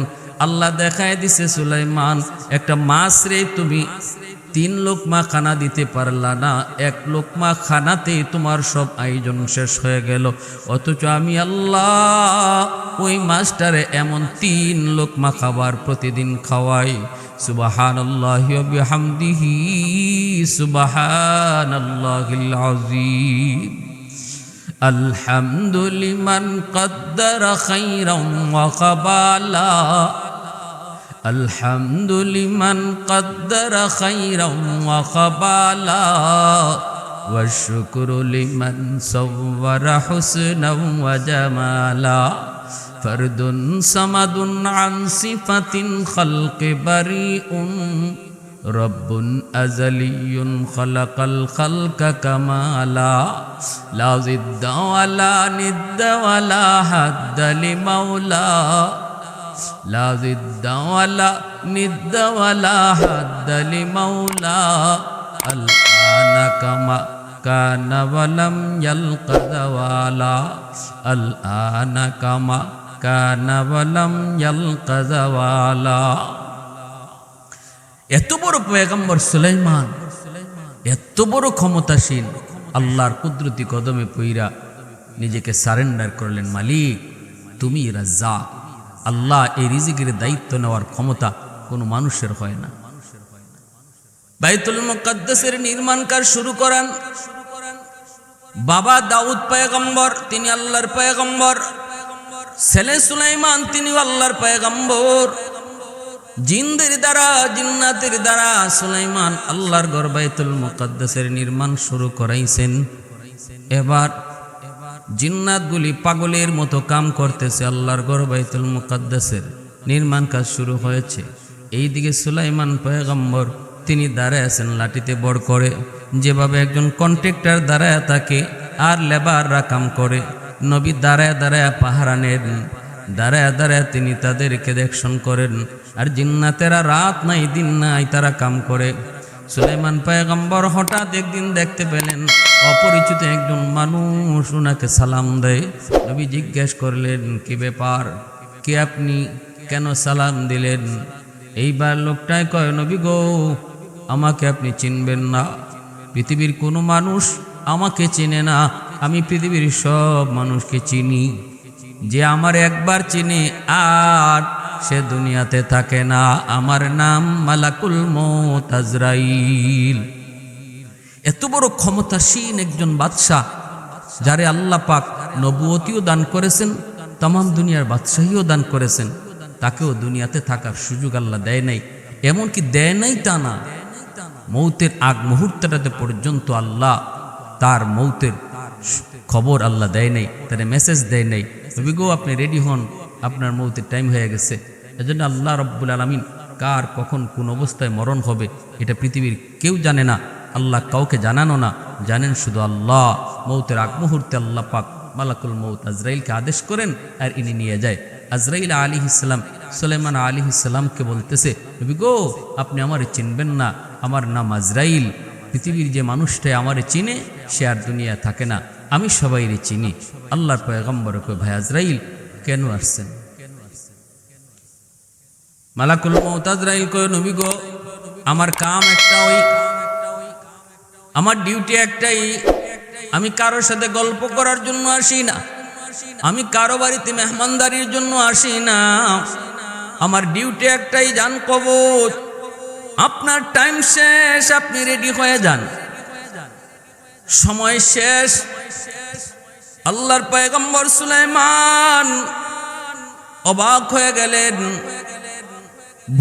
আল্লাহ দেখায় দিছে, সুলাইমান, একটা মাছ রে তুমি 3 লোকমা খানা দিতে পারলা না, 1 লোকমা খানাতেই তোমার সব আয়োজন শেষ হয়ে গেল। অথচ আমি আল্লাহ ওই মাছটারে এমন 3 লোকমা খাবার প্রতিদিন খাওয়াই। সুবহানাল্লাহি ওয়া বিহামদিহি সুবহানাল্লাহিল আযীম। আলহামদুলিমান কদ্দারা খাইরাম ওয়া কাবালা, আলহামদুলিমান কদ্দারা খাইরাম ওয়া কাবালা, ওয়া শুকরু লিমান সাওয়ারা হুসনাও ওয়া জামালা, ফরদুন সামাদুন আন সিফাতিন খালকি বারিউন, রব্বুন আযালিয়ুন খালাকাল খালকা কামালা, লা জিদ্দা ওয়ালা নিদ্দা ওয়ালা হাদ্দা লিমাওলা, লা জিদ্দা ওয়ালা নিদ্দা ওয়ালা হাদ্দা লিমাওলা, আল আনা কামা কানা ওয়ালাম ইয়ালকা যাওয়ালা, আল আনা কামা কানা ওয়ালাম ইয়ালকা যাওয়ালা। এত বড় পয়গম্বর সুলাইমান এত বড় ক্ষমতাসীন আল্লাহর কুদরতি কদমে পইরা নিজেকে সারেন্ডার করলেন, মালিক তুমি রাজ্জাক। আল্লাহ এই রিজিকের দায়িত্ব নেওয়ার ক্ষমতা কোনো মানুষের হয় না। বাইতুল মুকাদ্দাসের নির্মাণ কাজ শুরু করেন বাবা দাউদ পয়গম্বর, তিনি আল্লাহর পয়গম্বর। ছেলে সুলাইমান, তিনি আল্লাহর পয়গম্বর। জিনদের দ্বারা, জিন্নাতের দ্বারা সুলাইমান আল্লাহর ঘর বাইতুল মুকাদ্দাসের নির্মাণ শুরু করাইছেন। এবার জিন্নাতগুলি পাগলের মতো কাম করতেছে, আল্লাহর ঘর বাইতুল মুকাদ্দাসের নির্মাণ কাজ শুরু হয়েছে। এইদিকে সুলাইমান পয়গম্বর তিনি দাঁড়ায় আছেন লাঠিতে বড় করে, যেভাবে একজন কন্ট্রাক্টর দাঁড়ায় থাকে আর লেবাররা কাম করে, নবী দাঁড়ায় দাঁড়ায় পাহারা নেন, দাঁড়ায় দাঁড়ায় তিনি তাদেরকে দেখশন করেন। আর জিন্নাতেরা রাত নাই দিন নাই তারা কাম করে। সুলাইমান পয়গম্বর হঠাৎ একদিন দেখতে পেলেন অপরিচিত একজন মানুষ ওনাকে সালাম দেয়। নবী জিজ্ঞেস করলেন, কি ব্যাপার, কে আপনি, কেন সালাম দিলেন? এইবার লোকটাই কয়, নবী গো, আমাকে আপনি চিনবেন না, পৃথিবীর কোনো মানুষ আমাকে চিনে না, আমি পৃথিবীর সব মানুষকে চিনি। যে আমার একবার চিনে আর সে দুনিয়াতে থাকে না, আমার নাম মালাকুল মউত আজরাইল। এত বড় ক্ষমতাসীন একজন বাদশাহ, যারে আল্লাহ পাক নবুয়তিও দান করেছেন, তাম দুনিয়ার বাদশাহীও দান করেছেন, তাকেও দুনিয়াতে থাকার সুযোগ আল্লাহ দেয় নাই। এমনকি দেয় নাই তা না, মৌতের আগ মুহূর্তটাতে পর্যন্ত আল্লাহ তার মৌতের খবর আল্লাহ দেয় নাই, তার মেসেজ দেয় নাই, নবী গো আপনি রেডি হন, আপনার মৌতের টাইম হয়ে গেছে। এজন্য আল্লাহ রব্বুল আলামিন কার কখন কোন অবস্থায় মরণ হবে এটা পৃথিবীর কেউ জানে না, আল্লাহ কাউকে জানানো না, জানেন শুধু আল্লাহ। মৌতের আগ মুহূর্তে আল্লাহ পাক মালাকুল মউত আজরাইলকে আদেশ করেন আর ইনি নিয়ে যায়। আজরাইল আলাইহিস সালাম সুলাইমান আলাইহিস সালামকে বলতেছে, নবী গো আপনি আমারে চিনবেন না, আমার নাম আজরাইল, পৃথিবীর যে মানুষটাই আমারে চিনে সে আর দুনিয়া থাকে না, আমি সবাইরে চিনি। আল্লাহর পয়গম্বর কয়, ভাই আজরাইল কেন আসছেন? মালাকুল মউত আজরাইল কয়, নবী গো আমার কাম একটাই, আমার ডিউটি একটাই, আমি কারোর সাথে গল্প করার জন্য আসি না, আমি কারো বাড়িতে মেহমানদারির জন্য আসি না, আমার ডিউটি একটাই, জান কবজ। আপনার টাইম শেষ, আপনি রেডি হয়ে যান, সময় শেষ। আল্লাহর পয়গম্বর সুলাইমান অবাক হয়ে গেলেন,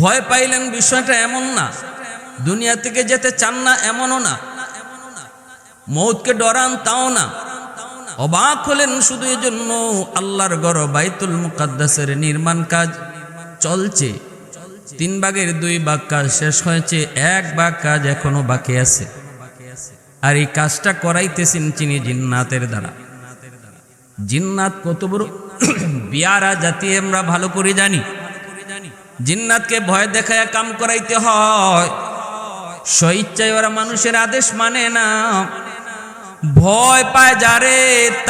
ভয় পাইলেন। বিষয়টা এমন না দুনিয়া থেকে যেতে চান না এমনও না, মৌতকে ডরান তাও না, অবাক হলেন শুধু এজন্য আল্লাহর ঘর বাইতুল মুকাদ্দাসের নির্মাণ কাজ চলছে। 3 ভাগের 2 ভাগ কাজ শেষ হয়েছে, 1 ভাগ কাজ এখনো বাকি আছে। আর এই কাজটা করাইতেছেন চিনি জিন্নাতের দ্বারা। জিন্নাত কত বড় বিয়ারা জাতি আমরা ভালো করে জানি। জিন্নাতকে ভয় দেখায় কাম করাইতে হয়, স্বইচ্ছায় ওরা মানুষের আদেশ মানে না, ভয় পায় যারে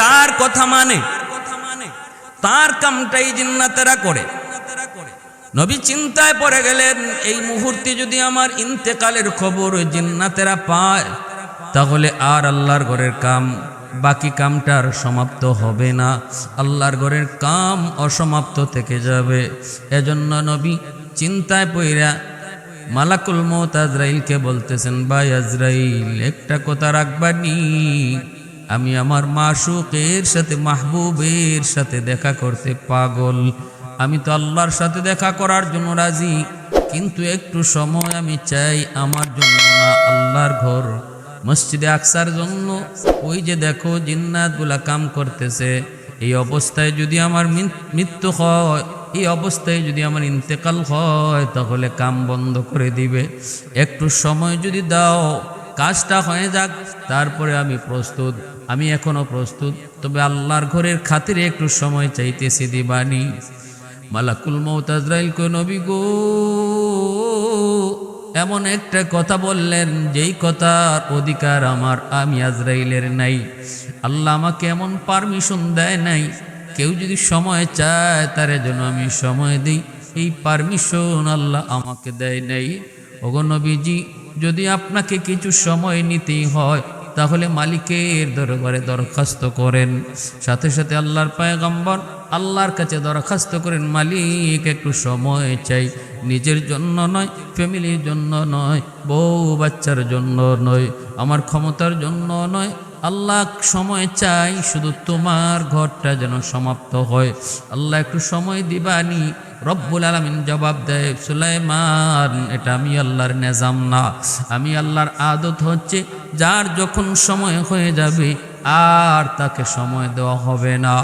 তার কথা মানে, তার কামটাই জিন্নাতেরা করে। নবী চিন্তায় পড়ে গেলেন, এই মুহূর্তে যদি আমার ইন্তেকালের খবর জিন্নাতেরা পায় তাহলে আর আল্লাহর ঘরের কাম, বাকি কামটার সমাপ্ত হবে না, আল্লাহর ঘরের কাম অসমাপ্ত থেকে যাবে। এজন্য নবী চিন্তায় পইরা মালাকুল মউত আজরাইলকে বলতেছেন, ভাই আজরাইল একটা কথা রাখবানি, আমি আমার মাশউকের সাথে, মাহবুবের সাথে দেখা করতে পাগল, আমি তো আল্লাহর সাথে দেখা করার জন্য রাজি, কিন্তু একটু সময় আমি চাই, আমার জন্য না, আল্লাহর ঘর মসজিদে আকসার জন্য। ওই যে দেখো জিন্নাতগুলা কাম করতেছে, এই অবস্থায় যদি আমার মৃত্যু হয়, এই অবস্থায় যদি আমার ইন্তেকাল হয় তাহলে কাম বন্ধ করে দিবে, একটু সময় যদি দাও, কাজটা হয়ে যাক, তারপরে আমি প্রস্তুত, আমি এখনো প্রস্তুত, তবে আল্লাহর ঘরের খাতিরে একটু সময় চাইতেছি, দিবানি। মালাকুল মউত আজরাইল কয়, নবী গো এমন একটা কথা বললেন যেই কথার অধিকার আমার, আমি আজরাইলের নাই, আল্লাহ আমাকে এমন পারমিশন দেয় নাই, কেউ যদি সময় চায় তার জন্য আমি সময় দিই, এই পারমিশন আল্লাহ আমাকে দেয় নাই। ওগো নবীজি যদি আপনাকে কিছু সময় নিতেই হয় তাহলে মালিকের দরবারে দরখাস্ত করেন। সাথে সাথে আল্লাহর পয়গম্বর আল্লাহর কাছে দরখাস্ত করেন, মালিক একটু সময় চাই, নিজের জন্য নয়, ফ্যামিলির জন্য নয়, বউ বাচ্চার জন্য নয়, আমার ক্ষমতার জন্য নয়, আল্লাহ সময় চাই, শুধু তোমার ঘরটা যেন সমাপ্ত হয়। আল্লাহ একটু সময় দিবানি। রব্বুল আলামিন জবাব দেয়, সুলাইমান এটা আমি আল্লাহর নিজাম না, আমি আল্লাহর আদত হচ্ছে যার যখন সময় হয়ে যাবে আর তাকে সময় দেওয়া হবে না।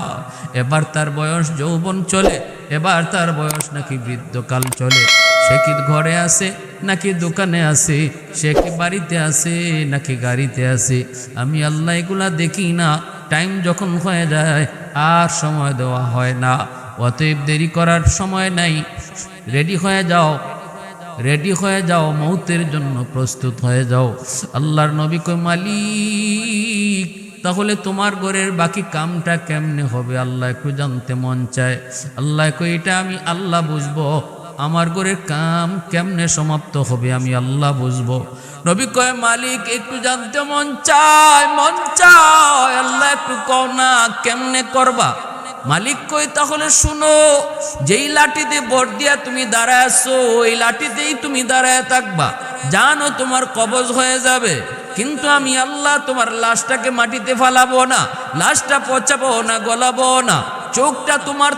এবার তার বয়স যৌবন চলে, এবার তার বয়স নাকি বৃদ্ধকাল চলে। সে কি ঘরে আছে নাকি দোকানে আছে, সে কি বাড়িতে আছে নাকি গাড়িতে আছে, আমি আল্লাহ এগুলা দেখি না। টাইম যখন হয়ে যায় আর সময় দেওয়া হয় না। অতএব দেরি করার সময় নাই, রেডি হয়ে যাও, রেডি হয়ে যাও, মৌতের জন্য প্রস্তুত হয়ে যাও। আল্লাহর নবী কই, মালিক তাহলে তোমার ঘরের বাকি কামটা কেমনে হবে আল্লাহ একটু জানতে মন চায়। আল্লাহ কই, এটা আমি আল্লাহ বুঝবো, আমার ঘরের কাম কেমনে সমাপ্ত হবে আমি আল্লাহ বুঝবো। নবী কয়, মালিক একটু জানতে মন চায়, মন চায়, আল্লাহ একটু কও না কেমনে করবা। মালিক কই, তাহলে শুনো, যেই লাঠিতে বর দিয়া তুমি দাঁড়ায় আছো ওই লাঠিতেই তুমি দাঁড়ায় থাকবা, জানো তোমার কবজ হয়ে যাবে, কিন্তু আমি আল্লাহ তোমার লাশটাকে মাটিতে ফালাবো না, লাশটা পচাবো না, গলাবো না, চোখটা তোমার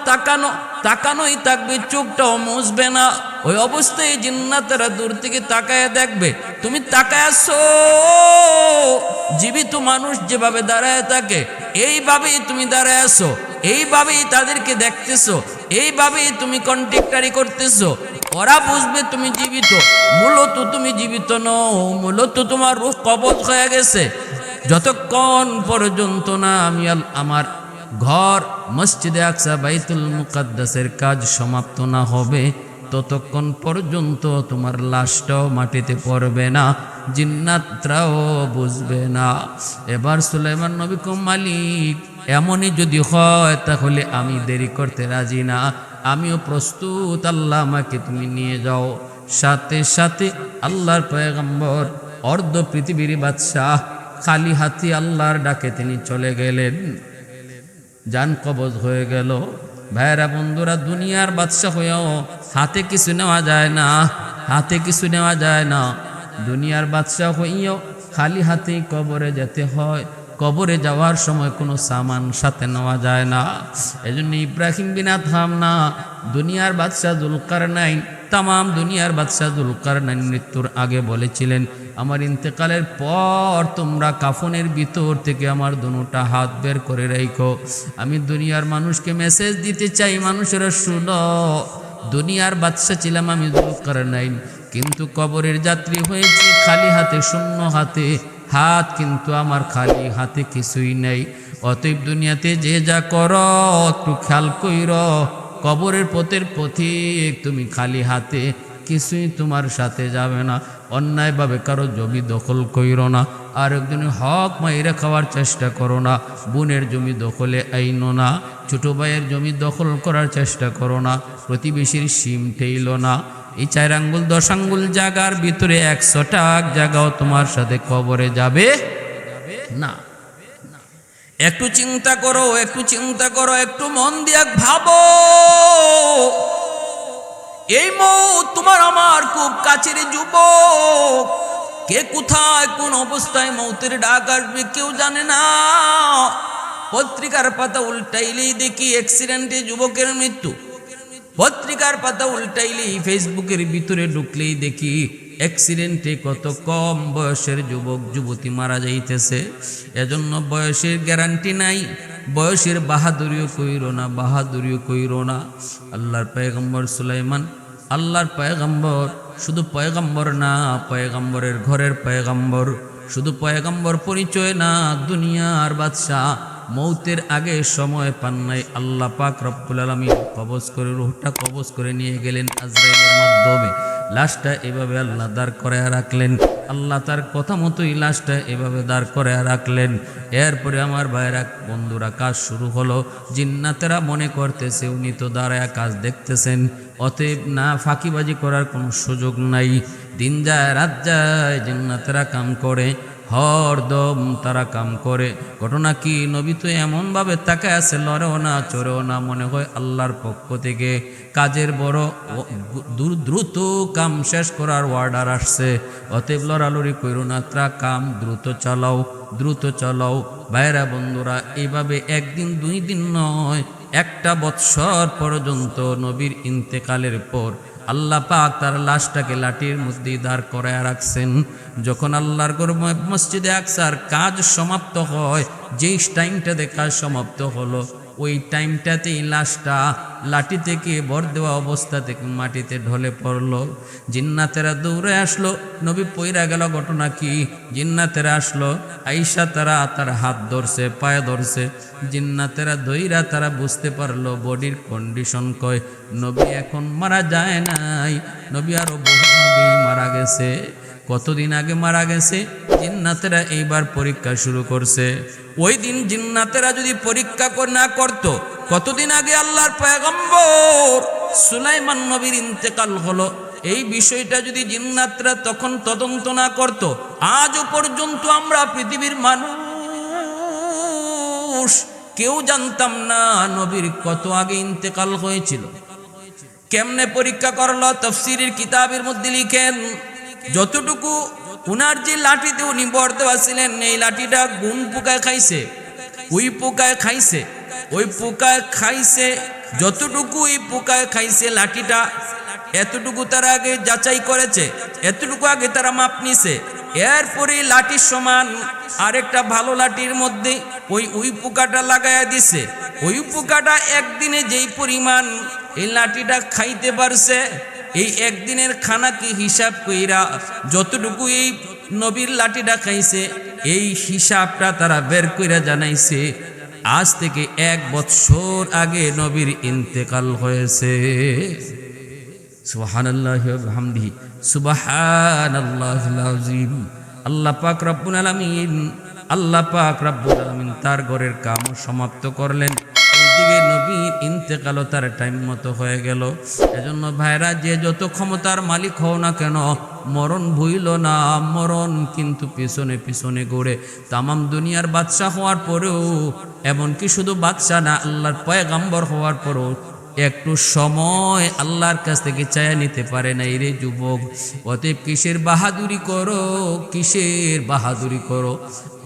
তাকানোই থাকবে, চোখটাও মুছবে না। ওই অবস্থায় জিন্নাতেরা দূর থেকে তাকায় দেখবে তুমি তাকায় আছো। জীবিত মানুষ যেভাবে দাঁড়ায় থাকে এইভাবেই তুমি দাঁড়ায় আছো, এইভাবেই তাদেরকে দেখতেছো, এইভাবেই তুমি কন্ট্রাক্টারি করতেছো। ওরা বুঝবে তুমি জীবিত, মূলত তুমি জীবিত নও, মূলত তোমার রূহ কবজ হয়ে গেছে। যতক্ষণ পর্যন্ত না আমি আমার ঘর মসজিদে আকসা বাইতুল মুকাদ্দাসের কাজ সমাপ্ত না হবে ততক্ষণ পর্যন্ত তোমার লাশটাও মাটিতে পড়বে না, জিন্নাতরাও বুঝবে না। এবার সুলাইমান নবী কো, মালিক এমনই যদি হয় তাহলে আমি দেরি করতে রাজি না, আমিও প্রস্তুত, আল্লাহ আমাকে তুমি নিয়ে যাও। সাথে সাথে আল্লাহর পয়গম্বর অর্ধ পৃথিবীর বাদশাহ খালি হাতি আল্লাহর ডাকে তিনি চলে গেলেন, জান কবজ হয়ে গেল। ভাইরা বন্ধুরা, দুনিয়ার বাদশা হয়েও হাতে কিছু নেওয়া যায় না, হাতে কিছু নেওয়া যায় না। দুনিয়ার বাদশা হইও খালি হাতে কবরে যেতে হয়, কবরে যাওয়ার সময় কোনো সামান সাথে নেওয়া যায় না। এজন্য ইব্রাহিম বিন আদহাম না, দুনিয়ার বাদশা যুলকারনাইন, তামাম দুনিয়ার বাদশা যুলকারনাইন মৃত্যুর আগে বলেছিলেন, আমার ইন্তেকালের পর তোমরা কাফনের ভিতর থেকে আমার দুটা হাত বের করে রাখো। আমি দুনিয়ার মানুষকে মেসেজ দিতে চাই, মানুষেরা শুনো, দুনিয়ার বাদশা ছিলাম আমি যুলকারনাইন, কিন্তু কবরের যাত্রী হয়েছি খালি হাতে, শূন্য হাতে, হাত কিন্তু আমার খালি হাতে কিছুই নেই। অতএব দুনিয়াতে যে যা করো একটু খেয়াল কইর, কবরের পথের পথিক তুমি খালি হাতে, কিছুই তোমার সাথে যাবে না। অন্যায়ভাবে কারো জমি দখল কইরো না, আর একজনের হক মাইরা খাওয়ার চেষ্টা করো না, বোনের জমি দখলে আইনো না, ছোট ভাইয়ের জমি দখল করার চেষ্টা করো না, প্রতিবেশীর সিম ঠেইল না। এই 4 আঙ্গুল 10 আঙ্গুল জায়গার ভিতরে 100টা জায়গাও তোমার সাথে কবরে যাবে না। একটু চিন্তা করো, একটু চিন্তা করো, একটু মন দিয়ে ভাবো, এই মৌত তোমার আমার খুব কাছের যুবক, কে কোথায় কোন অবস্থায় মৌতের ডাক আসবে কেউ জানে না। পত্রিকার পাতা উল্টাইলেই দেখি অ্যাক্সিডেন্টে যুবকের মৃত্যু, পত্রিকার পাতা উল্টাইলেই ফেসবুকের ভিতরে ঢুকলেই দেখি অ্যাক্সিডেন্টে কত কম বয়সের যুবক যুবতী মারা যাইতেছে। এজন্য বয়সের গ্যারান্টি নাই, বয়সের বাহাদুরিও কইরো না, বাহাদুরিও কইরো না। আল্লাহর পয়গম্বর সুলাইমান, আল্লাহর পয়গম্বর, শুধু পয়গম্বর না, পয়গম্বরের ঘরের পয়গম্বর, শুধু পয়গম্বর পরিচয় না, দুনিয়ার বাদশাহ, মৌতের আগে সময় পান নাই, আল্লাহ পাক রব্বুল আলামিন কবজ করে রূহটা কবজ করে নিয়ে গেলেন আজরাইলের মাধ্যমে। লাশটা এভাবে আল্লাহ দাঁড় করে রাখলেন, আল্লাহ তার কথা মতোই লাশটা এভাবে দাঁড় করে রাখলেন। এরপরে আমার ভাইরা বন্ধুরা কাজ শুরু হলো। জিন্নাতেরা মনে করতেছে উনি তো দাঁড়ায় কাজ দেখতেছেন, অতএব না ফাঁকিবাজি করার কোনো সুযোগ নাই। দিন যায় রাত যায়, জিন্নাতেরা কাম করে, হরদম তারা কাম করে। ঘটনা কি, নবী তো এমনভাবে তাকায় আছে, লড়েও না চড়েও না, মনে হয় আল্লাহর পক্ষ থেকে কাজের বড় দ্রুত কাম শেষ করার অর্ডার আসছে। অতএব লড়ালড়ি করো না, তা কাম দ্রুত চালাও, দ্রুত চালাও। ভাইরা বন্ধুরা, এইভাবে একদিন দুই দিন নয়, 1 বৎসর পর্যন্ত নবীর ইন্তেকালের পর আল্লাহ পাক তার লাশটাকে লাঠির মধ্যে দাঁড় করায় রাখছেন। যখন আল্লাহর ঘর মসজিদে আকসার কাজ সমাপ্ত হয়, যেই টাইমটাতে কাজ সমাপ্ত হলো, ওই টাইমটাতেই লাশটা লাঠি থেকে ভর দেওয়া অবস্থা থেকে মাটিতে ঢলে পড়লো। জিন্নাতেরা দৌড়ে আসলো, নবী পইরা গেল। ঘটনা কি, জিন্নাতেরা আসলো, আইসা তারা তার হাত ধরছে, পায়ে ধরছে। জিন্নাতেরা দইরা তারা বুঝতে পারলো বডির কন্ডিশন কয় নবী এখন মারা যায় নাই, নবী আরো বহু আগেই মারা গেছে। কতদিন আগে মারা গেছে? জিন্নাতেরা এইবার পরীক্ষা শুরু করছে। ওই দিন জিন্নাতেরা যদি পরীক্ষা না করত, কতদিন আগে আল্লাহর পয়গম্বর সুলাইমান নবীর ইন্তেকাল হলো, এই বিষয়টা যদি জিন্নাতরা তখন তদন্ত না করত, আজও পর্যন্ত আমরা পৃথিবীর মানুষ কেউ জানতাম না নবীর কত আগে ইন্তেকাল হয়েছিল। কেমনে পরীক্ষা করলো? তাফসীরের কিতাবের মধ্যে লিখেন, যতটুকু উনার যে লাঠিতে উনি বর দেওয়া ছিলেন, এই লাঠিটা গুণ পোকায় খাইছে, ওই পোকায় খাইছে, ওই পোকায় খাইছে, যতটুকু ওই পোকায় খাইছে লাঠিটা, এতটুকু তারা আগে যাচাই করেছে, এতটুকু আগে তারা মাপ নিছে। এরপরে লাঠির সমান আরেকটা ভালো লাঠির মধ্যে ওই পোকাটা লাগাইয়া দিছে। ওই পোকাটা একদিনে যেই পরিমাণ এই লাঠিটা খাইতে পারছে, এই একদিনের খানা কি হিসাব কইরা যতটুকু এই নবীর লাঠিটা খাইছে, এই হিসাবটা তারা বের কইরা জানাইছে আজ থেকে 1 বৎসর আগে নবীর ইন্তেকাল হয়েছে। সুবহানাল্লাহি ওয়া বিহামদিহি, সুবহানাল্লাহিল আযীম। আল্লাহ পাক রব্বুল আলামিন, আল্লাহ পাক রব্বুল আলামিন তার ঘরের কাম সমাপ্ত করলেন। এইদিকে নবীর ইন্তেকালও তার টাইম মতো হয়ে গেল। এজন্য ভাইরা, যে যত ক্ষমতার মালিক হও না কেন, মরণ ভুইল না। মরণ কিন্তু পিছনে পিছনে ঘুরে। তামাম দুনিয়ার বাদশাহ হওয়ার পরেও, এমনকি শুধু বাদশাহ না, আল্লাহর পয়গম্বর হওয়ার পরেও একটু সময় আল্লাহর কাছ থেকে চায়া নিতে পারে না রে যুবক। অতএব কিসের বাহাদুরি করো, কিসের বাহাদুরি করো?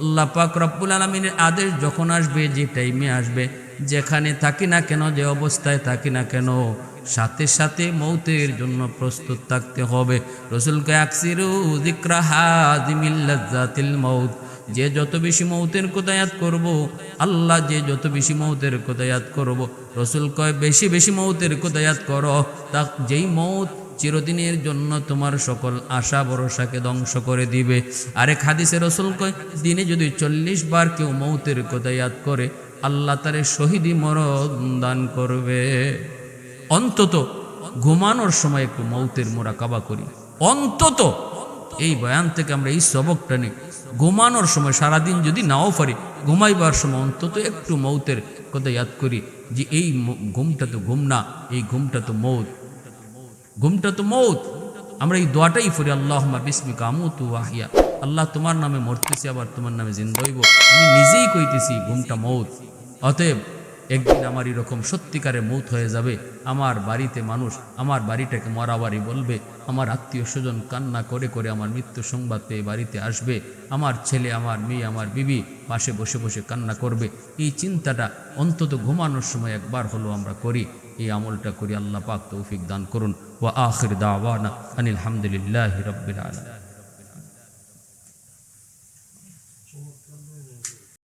আল্লাহ পাক রব্বুল আলামিনের আদেশ যখন আসবে, যে টাইমে আসবে, যেখানে থাকি না কেন, যে অবস্থায় থাকি না কেন, সাথে সাথে মৌতের জন্য প্রস্তুত থাকতে হবে। রাসূলকে আকসিরু যিকরা হাযিমিল লাযযাতিল মাউত, যে যত বেশি মৌতের কথা ইয়াদ করব, আল্লাহ যে যত বেশি মৌতের কথা ইয়াদ করব, রাসূল কয় বেশি বেশি মৌতের কথা ইয়াদ করো, তা যেই মৌত চিরদিনের জন্য তোমার সকল আশা ভরসাকে ধ্বংস করে দিবে। আরেক হাদিসে রাসূল কয়, দিনে যদি 40 বার কেউ মৌতের কথা ইয়াদ করে, আল্লাহ তারে শহীদি মরণ দান করবে। অন্তত ঘুমানোর সময় একটু মৌতের মোরাকাবা করি। অন্তত এই বয়ান থেকে আমরা এই সবকটা নিই, ঘুমানোর সময়, সারাদিন যদি নাও পারি, ঘুমাইবার সময় অন্তত একটু মৌতের কথা ইয়াদ করি, যে এই ঘুমটা তো ঘুম না, এই ঘুমটা তো মৌত, ঘুমটা তো মৌত। আমরা এই দোয়াটাই পড়ি, আল্লাহুম্মা বিসমিকা আমুতু ওয়া আহইয়া, আল্লাহ তোমার নামে মরতেছি, আবার তোমার নামে জিন্দা হইব। আমি নিজেই কইতেছি ঘুমটা মৌত। অতএব একদিন আমার এরকম সত্যিকারে মৌত হয়ে যাবে। আমার বাড়িতে মানুষ আমার বাড়িটাকে মরা বাড়ি বলবে, আমার আত্মীয় স্বজন কান্না করে করে আমার মৃত্যু সংবাদ পেয়ে বাড়িতে আসবে, আমার ছেলে, আমার মেয়ে, আমার বিবি পাশে বসে বসে কান্না করবে। এই চিন্তাটা অন্তত ঘুমানোর সময় একবার হলো আমরা করি, এই আমলটা করি। আল্লাহ পাক তৌফিক দান করুন। ওয়া আখির দাওয়ানা আনিল হামদুলিল্লাহি রাব্বিল আলামিন।